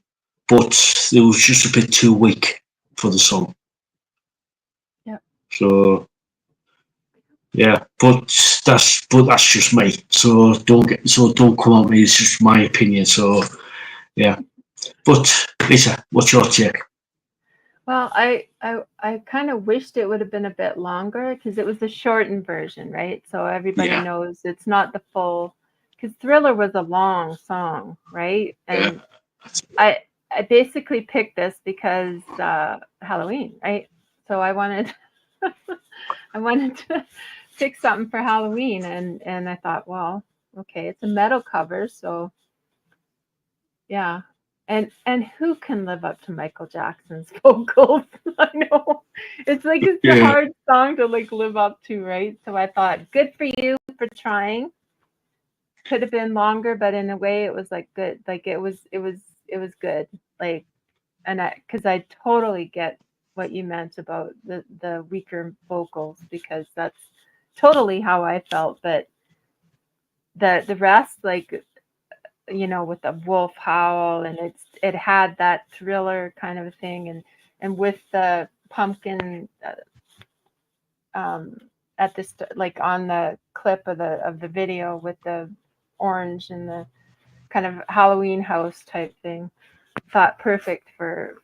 but it was just a bit too weak for the song. Yeah. So yeah, but that's just me. So don't come at me. It's just my opinion. So yeah. But Lisa, what's your take? Well, I kind of wished it would have been a bit longer because it was the shortened version, right? So everybody Yeah. knows it's not the full. Because Thriller was a long song, right? And I basically picked this because Halloween, right? So I wanted I wanted to pick something for Halloween, and I thought, well, okay, it's a metal cover, so yeah. And who can live up to Michael Jackson's vocals? I know. It's like it's a Yeah. hard song to like live up to, right? So I thought, good for you for trying. Could have been longer, but in a way it was like good. Like it was good. Like and I because I totally get what you meant about the weaker vocals because that's totally how I felt. But the rest, like with the wolf howl and it had that thriller kind of a thing and with the pumpkin um at this like on the clip of the video with the orange and the kind of Halloween house type thing. Thought perfect for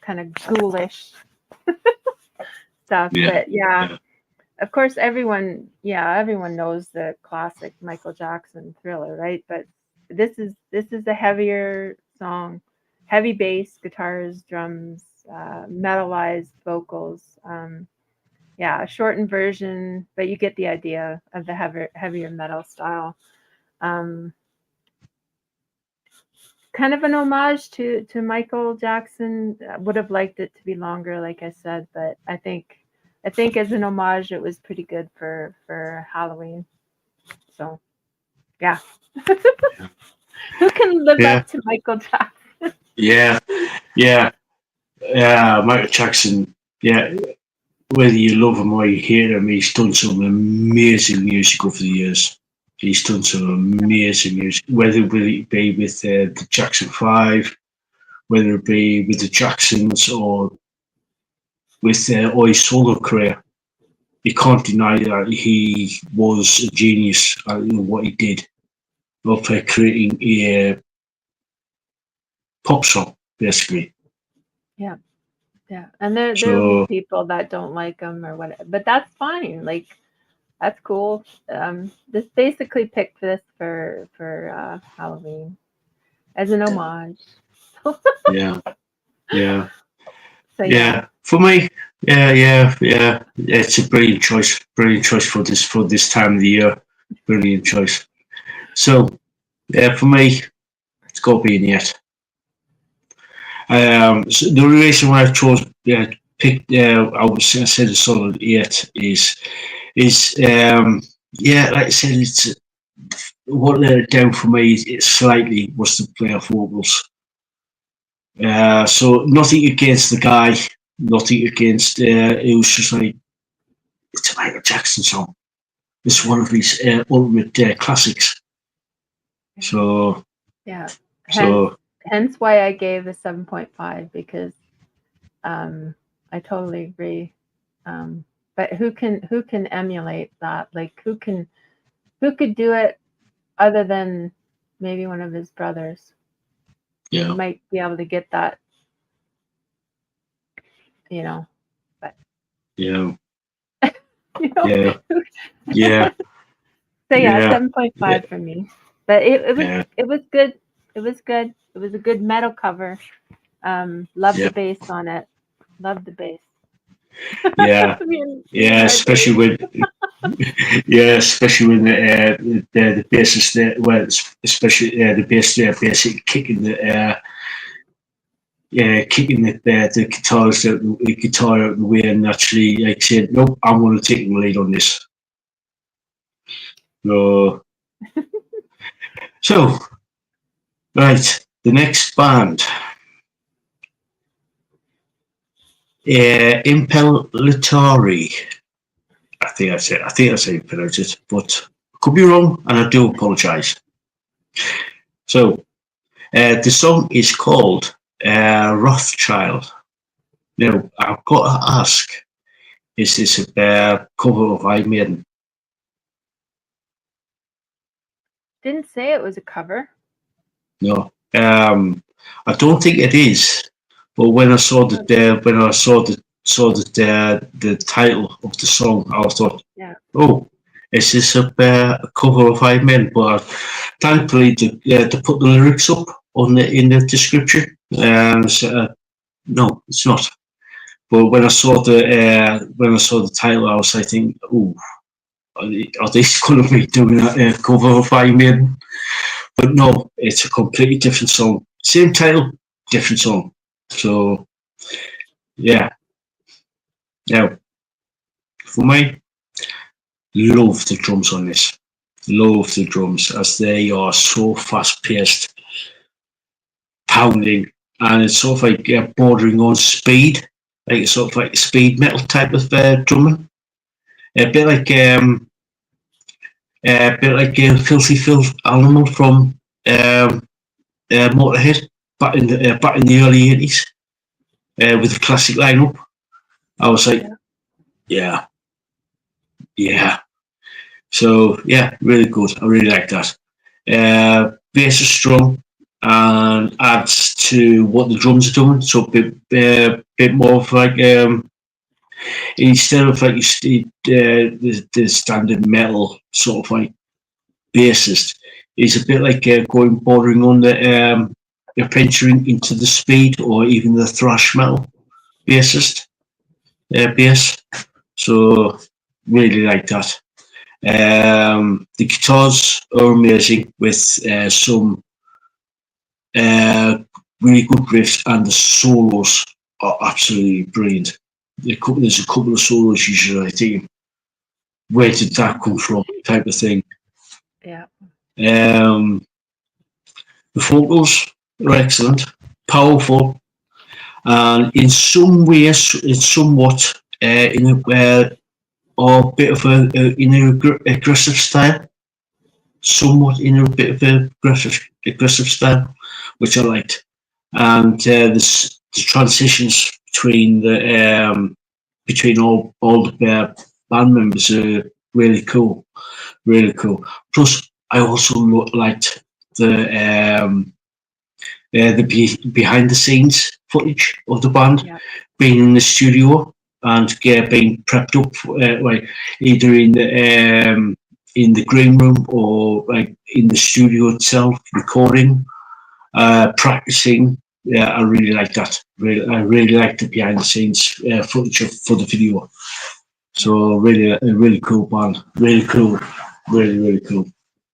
kind of ghoulish stuff. Yeah. But yeah, Yeah. of course everyone knows the classic Michael Jackson Thriller, right? But this is a heavier song, heavy bass, guitars, drums, metalized vocals. Yeah, a shortened version, but you get the idea of the heavier metal style. Um, Kind of an homage to Michael Jackson. I would have liked it to be longer, like I said, but I think as an homage, it was pretty good for Halloween. So yeah, who can live Yeah. up to Michael Jackson? Yeah. Yeah. Michael Jackson. Yeah. Whether you love him or you hate him, he's done some amazing music over the years. He's done some amazing music, whether it be with the Jackson 5, whether it be with the Jacksons or with his solo career. You can't deny that he was a genius at what he did of creating a pop song, basically. Yeah, yeah, and there'll be So, people that don't like him or whatever, but that's fine. Like That's cool. This basically picked this for Halloween as an homage. Yeah, yeah, So yeah. For me, yeah. It's a brilliant choice. Brilliant choice for this time of the year. Brilliant choice. So, for me, it's got to be in yet. So the reason why I chose picked I said a solid 8 is yeah, like I said, it's what let it down for me slightly was the player vocals. So nothing against the guy, nothing against. It was just like it's a Michael Jackson song. It's one of his ultimate classics. So yeah. so Hence why I gave a 7.5 because I totally agree. But who can emulate that? Like who could do it other than maybe one of his brothers? yeah, He might be able to get that, but yeah, you know. yeah, yeah, So yeah, yeah, 7.5 for me. But it was yeah, it was good. It was good. It was a good metal cover. Love yeah, the bass on it. Love the bass. yeah. Me and Yeah, my especially bass. when especially when the bassist well, especially the bass basically kicking the guitars out the guitar out the way and actually like saying, nope, I'm going to take the lead on this. No. So right, the next band, Impellitteri. I think that's how you pronounce it, but could be wrong, and I do apologise. So the song is called Rothschild. Now, I've got to ask, is this a cover of Iron Maiden? Didn't say it was a cover. No. I don't think it is. But when I saw the title of the song, I thought, Yeah. oh, is this a cover of Iron Maiden? But thankfully, they put the lyrics up in the description. So, no, it's not. But when I saw the title, I was thinking, "Oh, are they going to be doing a cover of Iron Maiden?" But no, it's a completely different song. Same title, different song. So yeah, now for me, love the drums on this. Love the drums as they are so fast paced, pounding, and it's sort of like bordering on speed, like sort of like speed metal type of drumming. A bit like Filthy Phil Animal from Motorhead back in the early 80s with the classic lineup. I was like, yeah, yeah. So yeah, really good. I really like that. Bass is strong and adds to what the drums are doing. So a bit more of like instead of like the standard metal sort of like bassist, is a bit like going bordering on the venturing into the speed or even the thrash metal bassist bass. So really like that. The guitars are amazing with some really good riffs, and the solos are absolutely brilliant. There's a couple of solos usually I think, where did that come from type of thing. Yeah. The vocals are excellent, powerful, and in some ways it's somewhat in a or a bit of in an aggressive style, somewhat in a bit of an aggressive style, which I liked. And the transitions between all the band members are really cool, really cool. Plus, I also liked the behind the scenes footage of the band Yeah. being in the studio. and being prepped up, like either in the green room or like in the studio itself, recording, practicing. Yeah, I really like that. I really like the behind the scenes footage for the video. So really, a really cool band. Really cool. Really cool.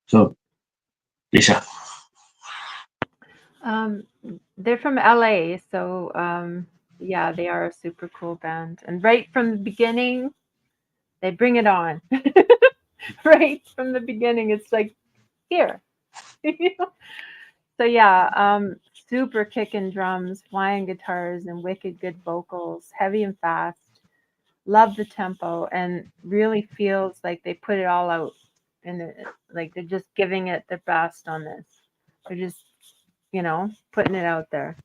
So, Lisa. They're from LA, so yeah, they are a super cool band. And right from the beginning, they bring it on. Right from the beginning, it's like here. So yeah, super kicking drums, flying guitars, and wicked good vocals, heavy and fast. Love the tempo, and really feels like they put it all out, and like they're just giving it their best on this. They're just, putting it out there.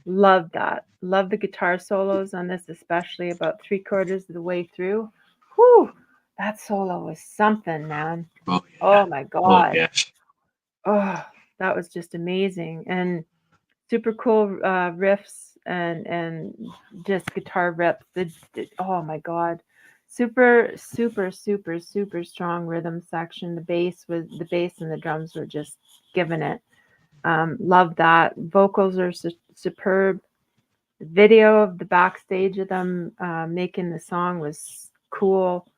Love that. Love the guitar solos on this, especially about 3/4 of the way through. Whew, that solo was something, man. Oh, yeah. Oh my Oh, God. yes. Oh, that was just amazing. And super cool riffs and just guitar rips. Oh my God. Super strong rhythm section. The bass and the drums were just giving it. Love that. Vocals are superb. The video of the backstage of them making the song was cool.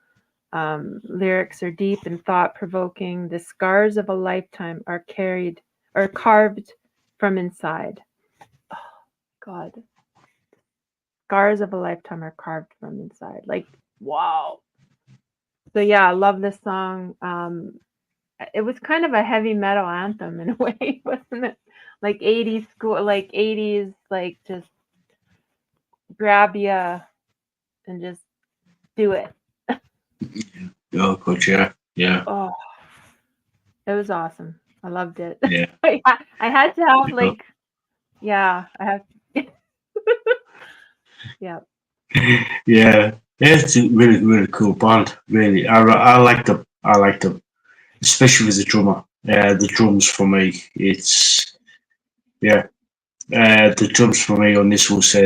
Lyrics are deep and thought provoking. The scars of a lifetime are carved from inside. Oh, God. Scars of a lifetime are carved from inside. Like, wow. So yeah, I love this song. It was kind of a heavy metal anthem in a way, wasn't it? Like 80s school, like 80s, like just grab you and just do it. Oh, good, yeah. Yeah. Oh, it was awesome. I loved it. Yeah. I had to have You know. like, yeah, I have, yeah. Yeah. It's a really cool band. Really, I like them. I like them, especially with the drummer. The drums for me, it's yeah. The drums for me on this was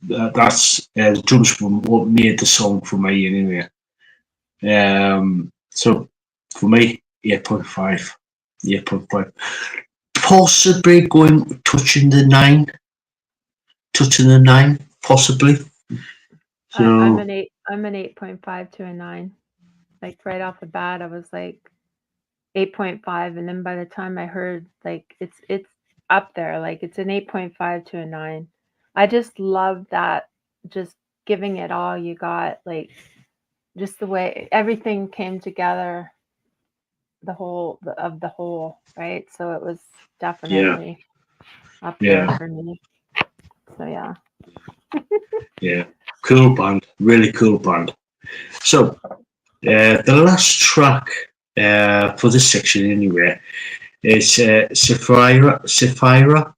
that's the drums from what made the song for me anyway. So for me, 8.5, 8.5, possibly touching the 9, possibly. I'm So an 8. I'm an 8.5 to a 9. Like right off the bat, I was like 8.5, and then by the time I heard like it's up there, like it's an 8.5 to a 9. I just love that, just giving it all you got, like just the way everything came together, of the whole, right? So it was yeah, definitely up there yeah, for me. So yeah. yeah, cool band, really cool band. So the last track for this section anyway is Zephyra,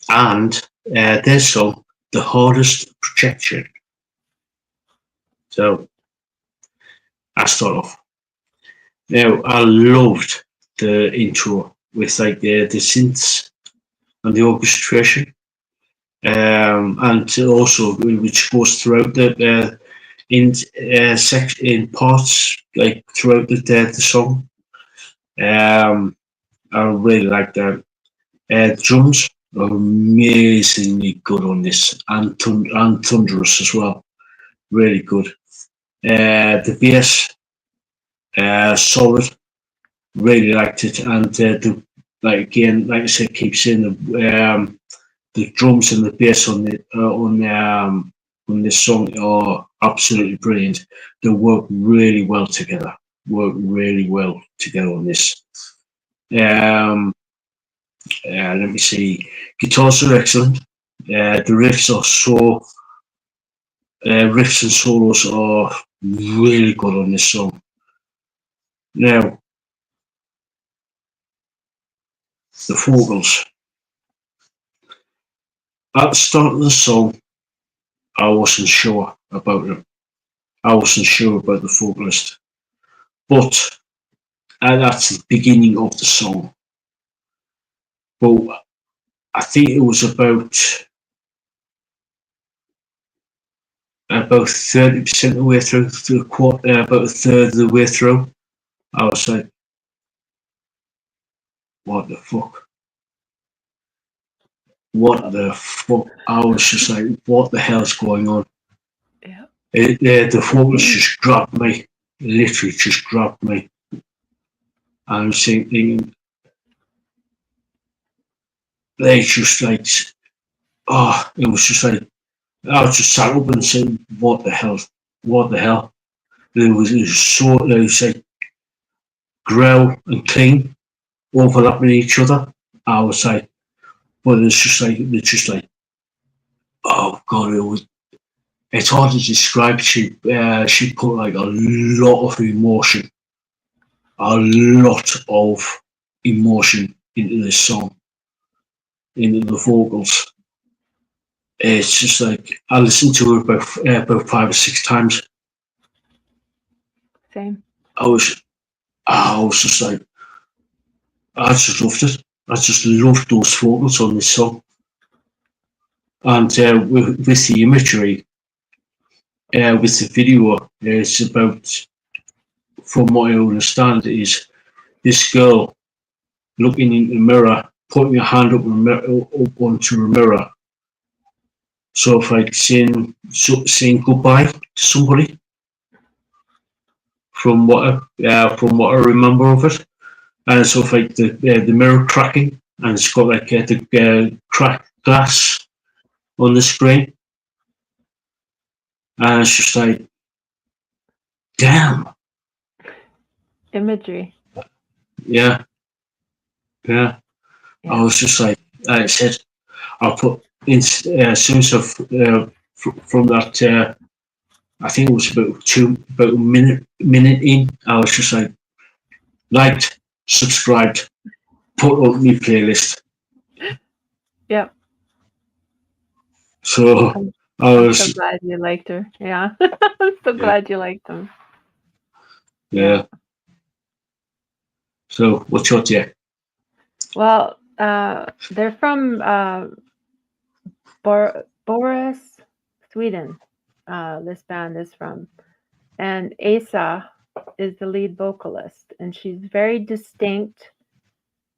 and their song "The Hardest Projection." So I start off. Now I loved the intro with like the synths and the orchestration, and also which goes throughout the in parts like throughout the song. I really like that. Drums are amazingly good on this, and thunderous as well. Really good. The bass, solid. Really liked it, and like again, like I said, keep saying the drums and the bass on this song are absolutely brilliant. They work really well together. Work really well together on this. Let me see. Guitars are excellent. The riffs and solos are really good on this song. Now, the vocals. At the start of the song, I wasn't sure about them. I wasn't sure about the vocalist. But that's the beginning of the song. But I think it was about about 30% of the way through, about a third of the way through, I was like, what the fuck? What the fuck? I was just like, what the hell's going on? Yeah. The focus just grabbed me, literally just grabbed me. I was thinking, they just like, oh, it was just like, I was just sat up and said, what the hell? What the hell? It was like growl and clean overlapping each other. I was like, but it's just like, oh god, it's hard to describe. She put like a lot of emotion into this song, into the vocals. It's just like I listened to it about 5 or 6 times. Same. I was just like, I just loved it. I just loved those vocals on this song, and with the imagery, with the video, it's about, from what I understand, is this girl looking in the mirror, putting her hand up onto a mirror, sort of like saying goodbye to somebody. From what I remember of it, and it's sort of like the mirror cracking, and it's got like the cracked glass on the screen, and it's just like, damn, Imagery. yeah. I was just like, I said, I'll put in as soon as from that. I think it was about a minute in. I was just like, liked, subscribed, put on my playlist. Yep. So I'm so glad you liked her. Yeah. I'm so glad you liked them. Yeah. So what's your take? Well, they're from Boris, Sweden. This band is from, and Asa is the lead vocalist, and she's very distinct,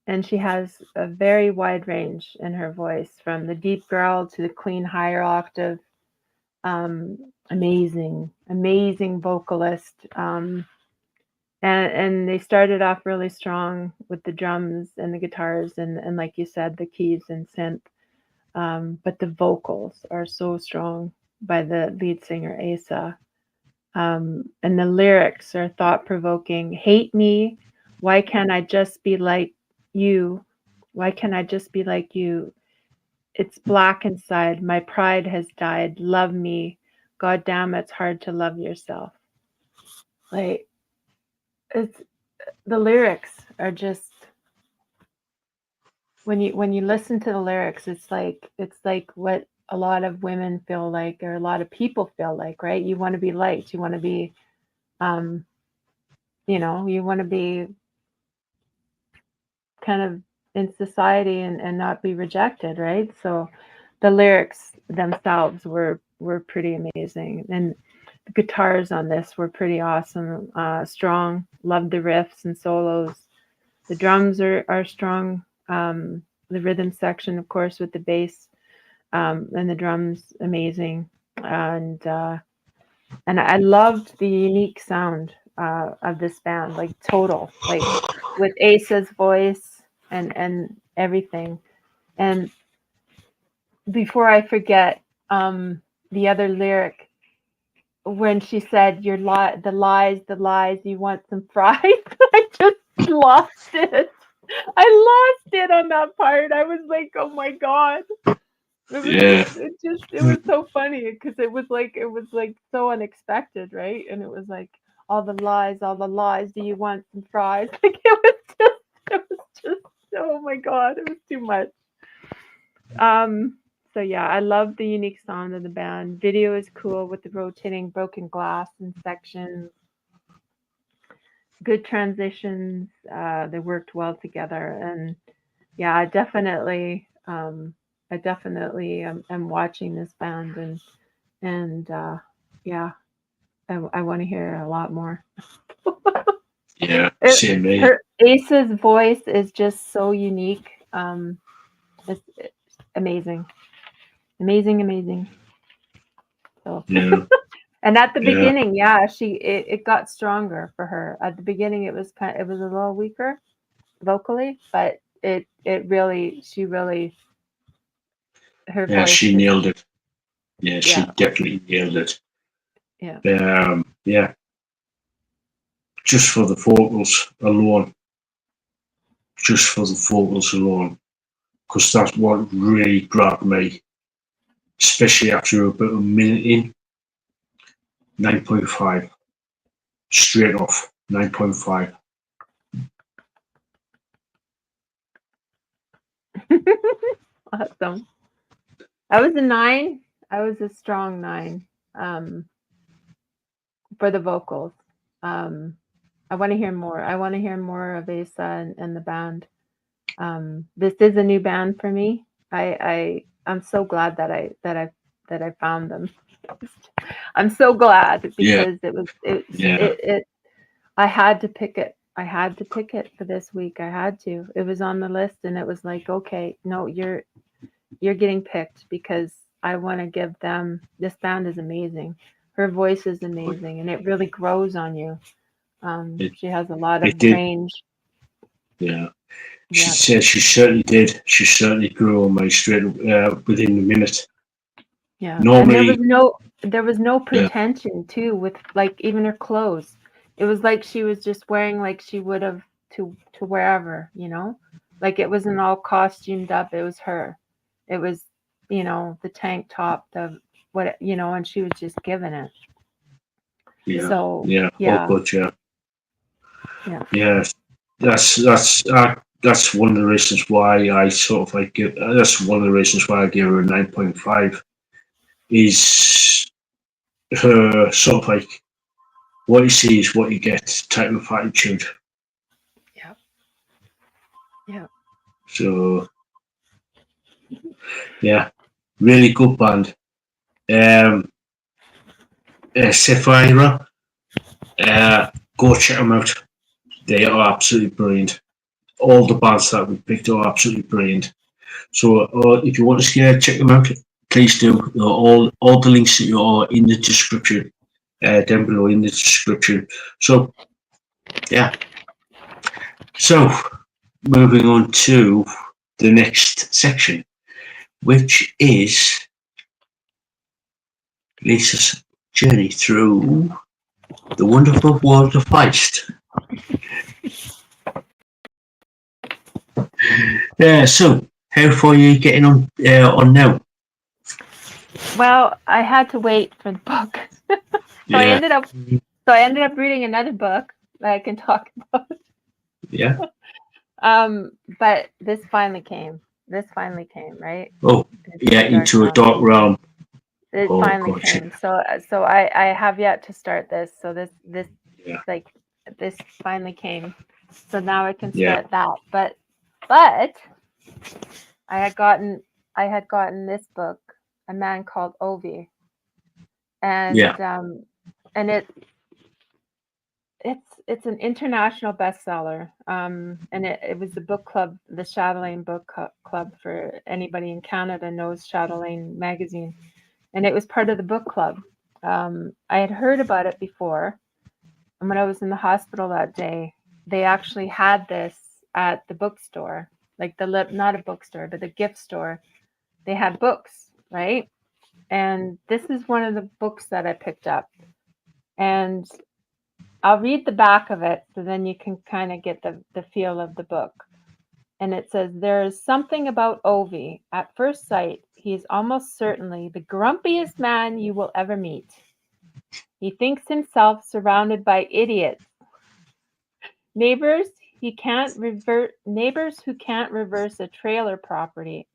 and she has a very wide range in her voice, from the deep growl to the clean higher octave. Amazing vocalist. And they started off really strong with the drums and the guitars and like you said, the keys and synth. But the vocals are so strong by the lead singer Asa. And the lyrics are thought-provoking. Hate me. Why can't I just be like you? Why can't I just be like you? It's black inside. My pride has died. Love me. God damn, it's hard to love yourself. Like, it's, the lyrics are just, when you listen to the lyrics, it's like what a lot of women feel like, or a lot of people feel like, right? You want to be liked. You want to be, you want to be kind of in society and not be rejected, right? So the lyrics themselves were pretty amazing, and the guitars on this were pretty awesome, strong. Loved the riffs and solos. The drums are strong. The rhythm section, of course, with the bass, and the drums, amazing. And I loved the unique sound of this band, like total, like with Asa's voice and everything. And before I forget, the other lyric, when she said, the lies, you want some fries." I just lost it. I lost it on that part. I was like, oh my god. It was so funny because it was like so unexpected, right? And it was like, all the lies, do you want some fries? Like, it was just, oh my god, it was too much. So yeah, I love the unique sound of the band. Video is cool with the rotating broken glass and sections. Good transitions. They worked well together, and yeah, I definitely am watching this band, and yeah, I want to hear a lot more. Yeah, It, same me. her Ace's voice is just so unique. It's amazing, amazing. So, Yeah, and at the yeah, beginning, yeah, it got stronger for her. At the beginning, it was a little weaker vocally, but she really her yeah. voice She just nailed it. Yeah, she yeah definitely nailed it. yeah Yeah, just for the vocals alone, because that's what really grabbed me, especially after about a minute in. 9.5, straight off. 9.5. awesome. I was a 9. I was a strong 9 for the vocals. Um, I want to hear more. I want to hear more of Asa and the band. This is a new band for me. I'm so glad that I found them. I'm so glad Yeah, because yeah, it I had to pick it. I had to pick it for this week. I had to. It was on the list and it was like, okay, no, you're getting picked because I want to give them this band is amazing. Her voice is amazing and it really grows on you. it, She has a lot it of did. range. Yeah. She Yeah. said she certainly did. She certainly grew on me straight within a minute. Yeah. And Normally, there was no yeah, pretension too with like even her clothes. It was like she was just wearing like she would have to wherever, you know? Like it wasn't all costumed up. It was her. It was, the tank top, the what, and she was just giving it. yeah, So, yeah, all yeah. good, yeah. Yeah. Yeah, that's one of the reasons why I sort of like give. That's one of the reasons why I give her a 9.5. Is her sort of like what you see is what you get type of attitude. Yeah. Yeah. So yeah, really good band. Um, Zephyra, go check them out. They are absolutely brilliant. All the bands that we picked are absolutely brilliant. So if you want to check them out, please do. All the links are in the description, down below in the description. So yeah. So moving on to the next section, which is Lisa's journey through the wonderful world of Feist. Yeah. So how far are you getting on now? Well, I had to wait for the book. So I Yeah. ended up so I ended up reading another book that I can talk about. Yeah. But this finally came. Right? Oh, Into yeah. the dark Into a realm. dark realm. It Oh, finally gotcha. came. So I have yet to start this. So this Yeah. like this finally came. So now I can Yeah. start that. But I had gotten this book, A Man Called Ovi, Yeah. and it's an international bestseller. And it was the book club, the Chatelaine Club for anybody in Canada knows Chatelaine magazine, and it was part of the book club. I had heard about it before, and when I was in the hospital that day, they actually had this at the bookstore, like not a bookstore, but the gift store. They had books, right? And this is one of the books that I picked up. And I'll read the back of it so then you can kind of get the feel of the book. And it says, there is something about Ovi. At first sight, he is almost certainly the grumpiest man you will ever meet. He thinks himself surrounded by idiots. Neighbors neighbors who can't reverse a trailer properly,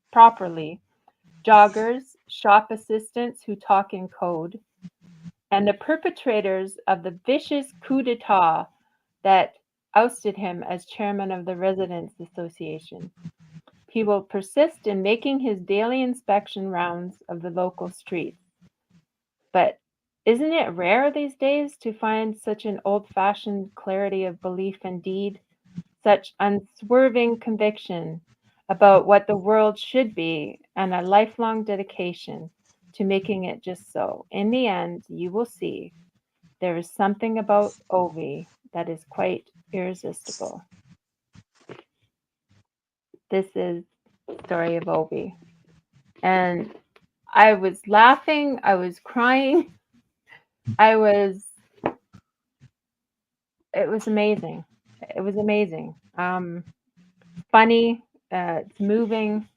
joggers, shop assistants who talk in code, and the perpetrators of the vicious coup d'etat that ousted him as chairman of the Residents Association. He will persist in making his daily inspection rounds of the local streets. But Isn't it rare these days to find such an old-fashioned clarity of belief and deed, such unswerving conviction about what the world should be, and a lifelong dedication to making it just so? In the end, you will see there is something about Ovi that is quite irresistible. This is the story of Ovi. And I was laughing, I was crying, it was amazing. It was amazing. Funny, it's moving.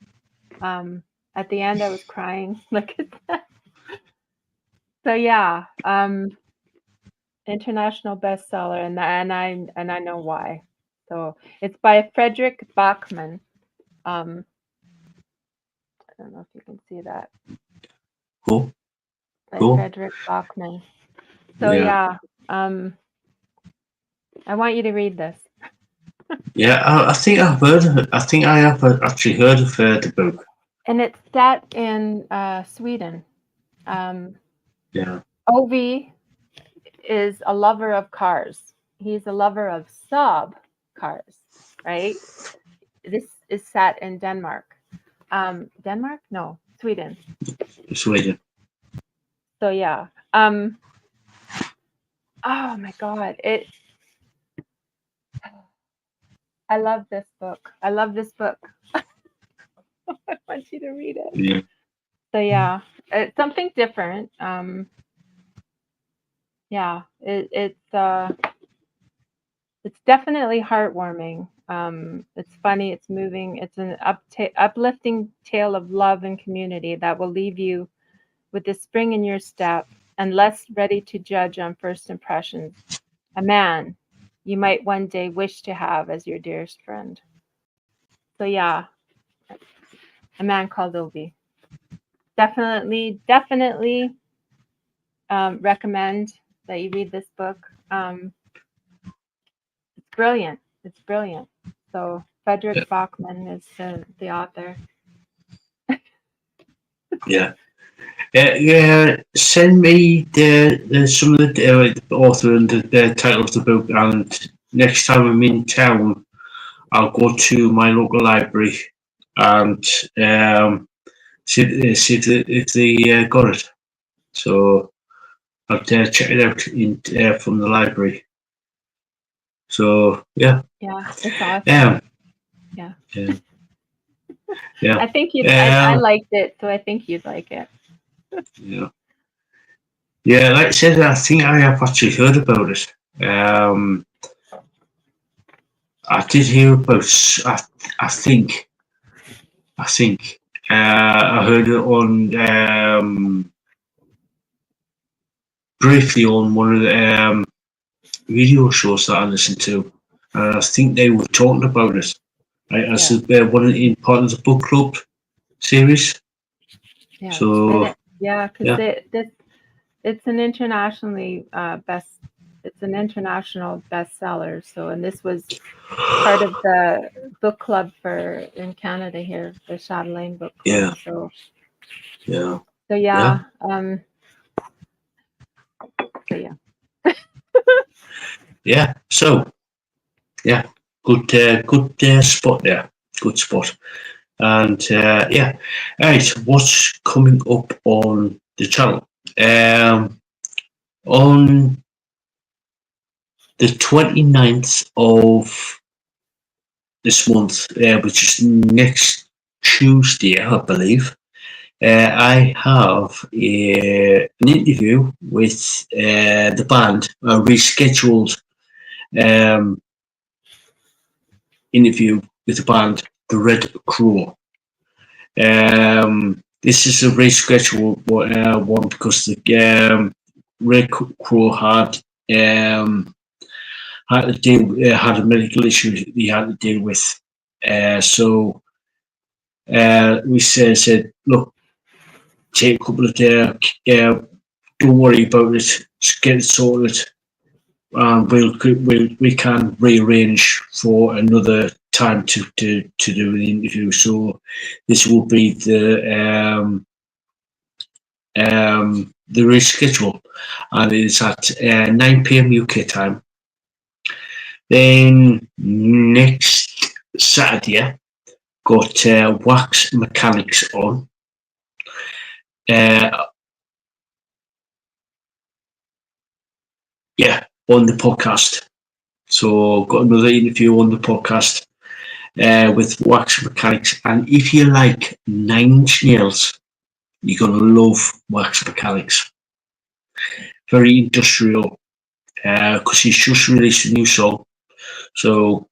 At the end, I was crying. Look at that. So yeah, international bestseller, and I know why. So it's by Frederick Bachman. I don't know if you can see that. Cool. By Cool. Frederick Bachman. So yeah, I want you to read this. Yeah, I think I've heard of it. I think I have actually heard of the book. And it's set in Sweden. Yeah. Ovi is a lover of cars. He's a lover of Saab cars, right? This is set in Denmark. Denmark? No, Sweden. Sweden. So yeah. Oh my God. I love this book. I love this book. I want you to read it. Yeah. So yeah, it's something different. Yeah, it's definitely heartwarming. It's funny, it's moving, it's an uplifting tale of love and community that will leave you with the spring in your step and less ready to judge on first impressions. A man you might one day wish to have as your dearest friend. So yeah, A Man Called Ovi. Definitely recommend that you read this book. It's brilliant. It's brilliant. So Frederick Bachman is the author. Yeah. Yeah. Send me some of the author and the title of the book, and next time I'm in town, I'll go to my local library and see if they got it. So I'll check it out from the library. So yeah. Yeah, it's awesome. Yeah. I think I liked it, so I think you'd like it. Yeah. Yeah, like I said, I think I have actually heard about it. I did hear about. I think. I heard it on briefly on one of the radio shows that I listened to, and I think they were talking about it. As one in part of the book club series. Yeah. So because it's an internationally it's an international bestseller. So, and this was part of the book club in Canada here, the Chatelaine book club. Yeah. So yeah. So yeah. Yeah. So yeah, good spot there. Good spot. And yeah, right. What's coming up on the channel? On the 29th of this month, which is next Tuesday, I believe, I have an interview with the band, a rescheduled interview with the band, The Red Crow. This is a rescheduled one because the Red Crow had had a medical issue he had to deal with. So we said, look, take a couple of days, don't worry about it, just get it sorted. We can rearrange for another time to do the interview. So this will be the the race schedule, and it's at 9 p.m. UK time. Then next Saturday, got Wax Mechanics on. On the podcast. So got another interview on the podcast with Wax Mechanics. And if you like Nine Inch Nails, you're going to love Wax Mechanics. Very industrial, because he's just released a new song. So,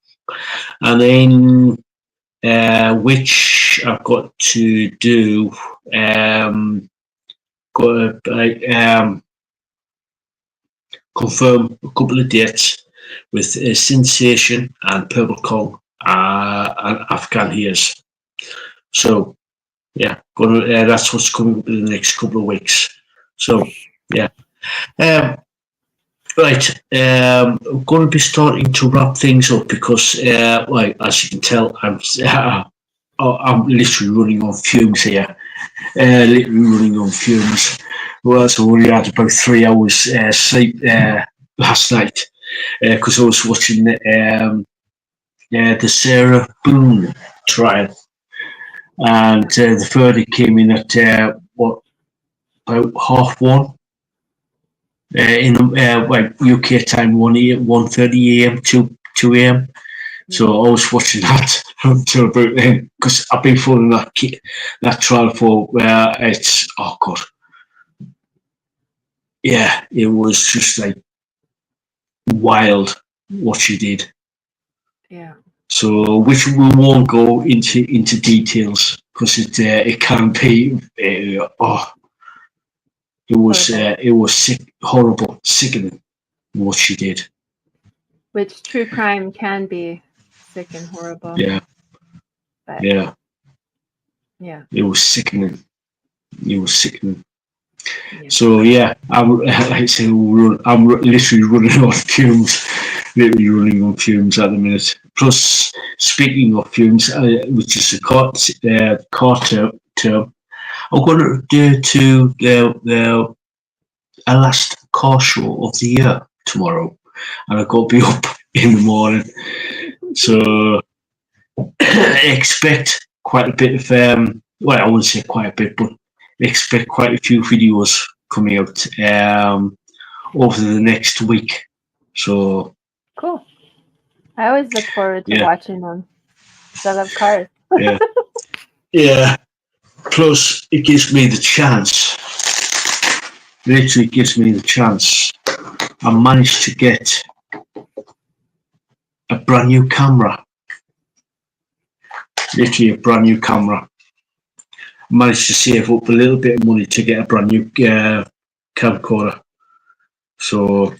and then which I've got to do, got to confirm a couple of dates with Sensation and Purple Kong and Afghan Hears. So, yeah, that's what's coming up in the next couple of weeks. So, yeah. Right, I'm going to be starting to wrap things up because, as you can tell, I'm literally running on fumes here. Well, so I only had about 3 hours sleep last night because I was watching the Sarah Boone trial, and the verdict came in at about 1:30 in UK time, 1:30 a.m. 2 a.m. So I was watching that until about then because I've been following that trial for it's God. Yeah, it was just like wild what she did. Yeah. So, which we won't go into details because it can be. It was sick, horrible, sickening what she did. Which true crime can be sick and horrible. Yeah. But, yeah. It was sickening. Yeah. So I'm literally running on fumes. Literally running on fumes at the minute. Plus, speaking of fumes, which is a Katra term, I'm going to do the last car show of the year tomorrow, and I've got to be up in the morning. So expect quite a bit of I wouldn't say quite a bit, but expect quite a few videos coming out over the next week. So cool. I always look forward to watching them. I love cars. Yeah. Plus, it gives me the chance. Literally gives me the chance. I managed to get a brand new camera. Literally a brand new camera. Managed to save up a little bit of money to get a brand new camcorder. So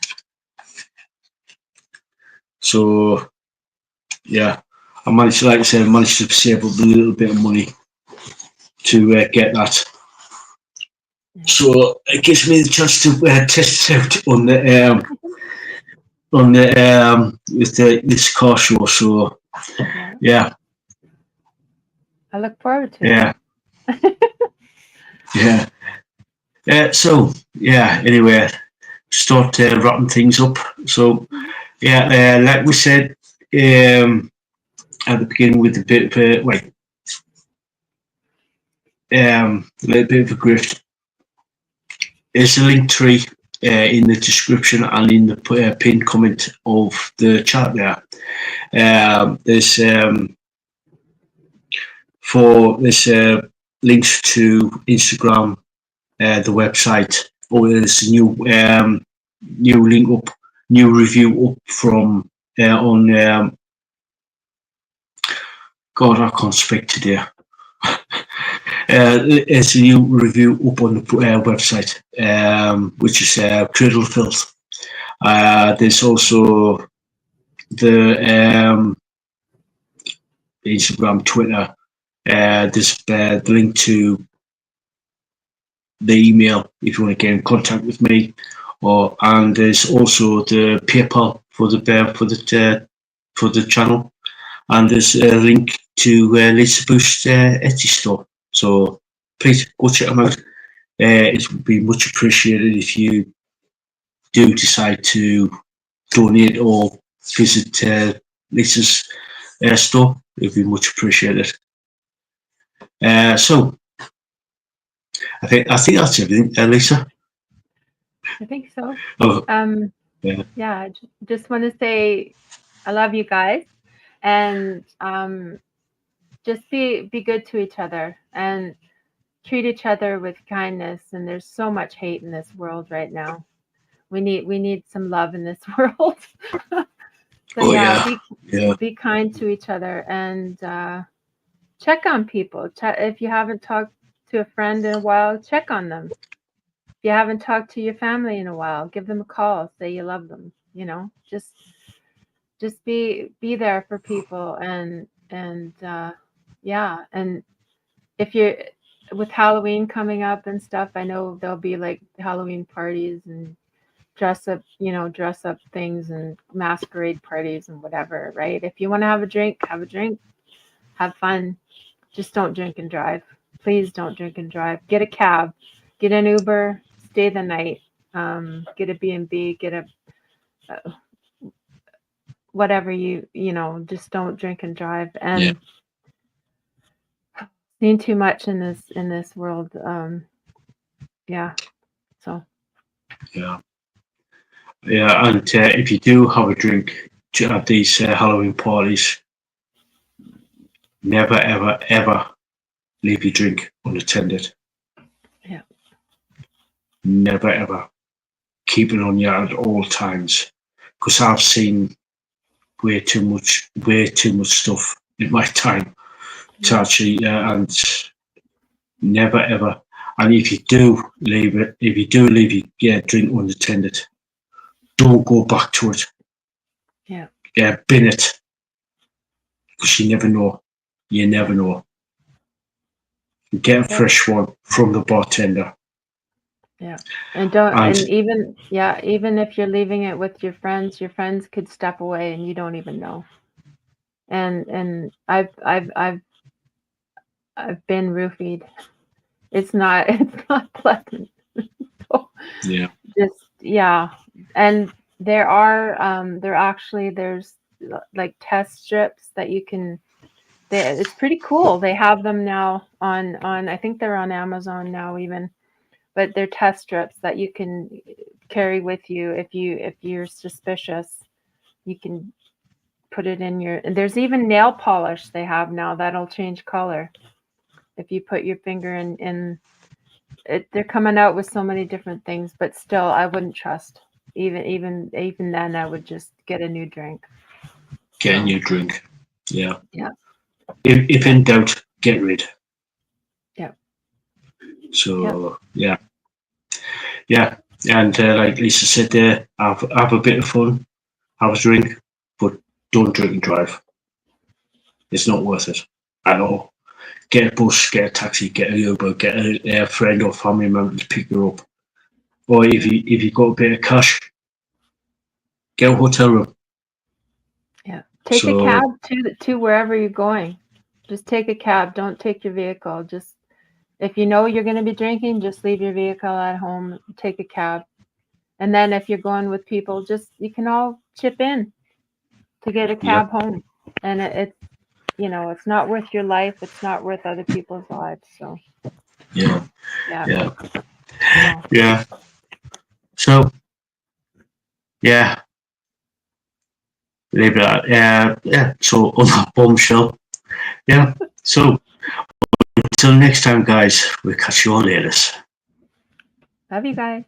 yeah, I managed to save up a little bit of money to get that. So it gives me the chance to test it out on the with this car show. So yeah. I look forward to it. So anyway, start wrapping things up. So like we said at the beginning with a bit of a little bit of a grift. There's a link tree in the description and in the pinned comment of the chat there. There's links to Instagram, the website, or there's a new link up, new review up from on. God, I can't speak today. There's a new review up on the website, which is Cradle Filth. There's also the Instagram, Twitter. There's the link to the email if you want to get in contact with me, and there's also the PayPal for the channel, and there's a link to Lisaboo's Etsy store. So please go check them out. it would be much appreciated if you do decide to donate or visit Lisa's store. It would be much appreciated. So I think that's everything, Lisa. I think so. Oh, Yeah, I just want to say I love you guys, and just be good to each other and treat each other with kindness. And there's so much hate in this world right now. We need some love in this world. So be kind to each other and check on people. If you haven't talked to a friend in a while, check on them. If you haven't talked to your family in a while, give them a call. Say you love them. You know, just be there for people and yeah. And if you're with Halloween coming up and stuff, I know there'll be like Halloween parties and dress up things and masquerade parties and whatever, right? If you want to have a drink, have fun. Just don't drink and drive. Please don't drink and drive. Get a cab, get an Uber, stay the night, get a B&B, get a whatever you know, just don't drink and drive. And seen too much in this world. Yeah. So. Yeah, and if you do have a drink at these Halloween parties, never, ever, ever leave your drink unattended. Yeah. Never, ever. Keep it on you at all times. Because I've seen way too much stuff in my time to actually, and never, ever. And if you do leave your drink unattended, don't go back to it. Yeah, bin it. Because you never know. You never know. Get a fresh one from the bartender. Yeah. And even if you're leaving it with your friends could step away and you don't even know. And I've been roofied. It's not pleasant. So and there's like test strips that you can. It's pretty cool. They have them now on. I think they're on Amazon now even, but they're test strips that you can carry with you if you're suspicious. You can put it in your. And there's even nail polish they have now that'll change color if you put your finger in. They're coming out with so many different things, but still, I wouldn't trust. Even then, I would just get a new drink. Get a new drink. Yeah. Yeah. If in doubt, get rid. Yeah. So yeah. And like Lisa said there, have a bit of fun, have a drink, but don't drink and drive. It's not worth it at all. Get a bus, get a taxi, get a Uber, get a friend or family member to pick you up. Or if you got a bit of cash, get a hotel room. Yeah. Take a cab to wherever you're going. Just take a cab. Don't take your vehicle. Just if you know you're going to be drinking, just leave your vehicle at home. Take a cab. And then if you're going with people, you can all chip in to get a cab home. And it's not worth your life. It's not worth other people's lives. So. Yeah. Yeah. So. Yeah. Leave it at So on that bombshell. Yeah. So until next time, guys. We'll catch you all later. Love you guys.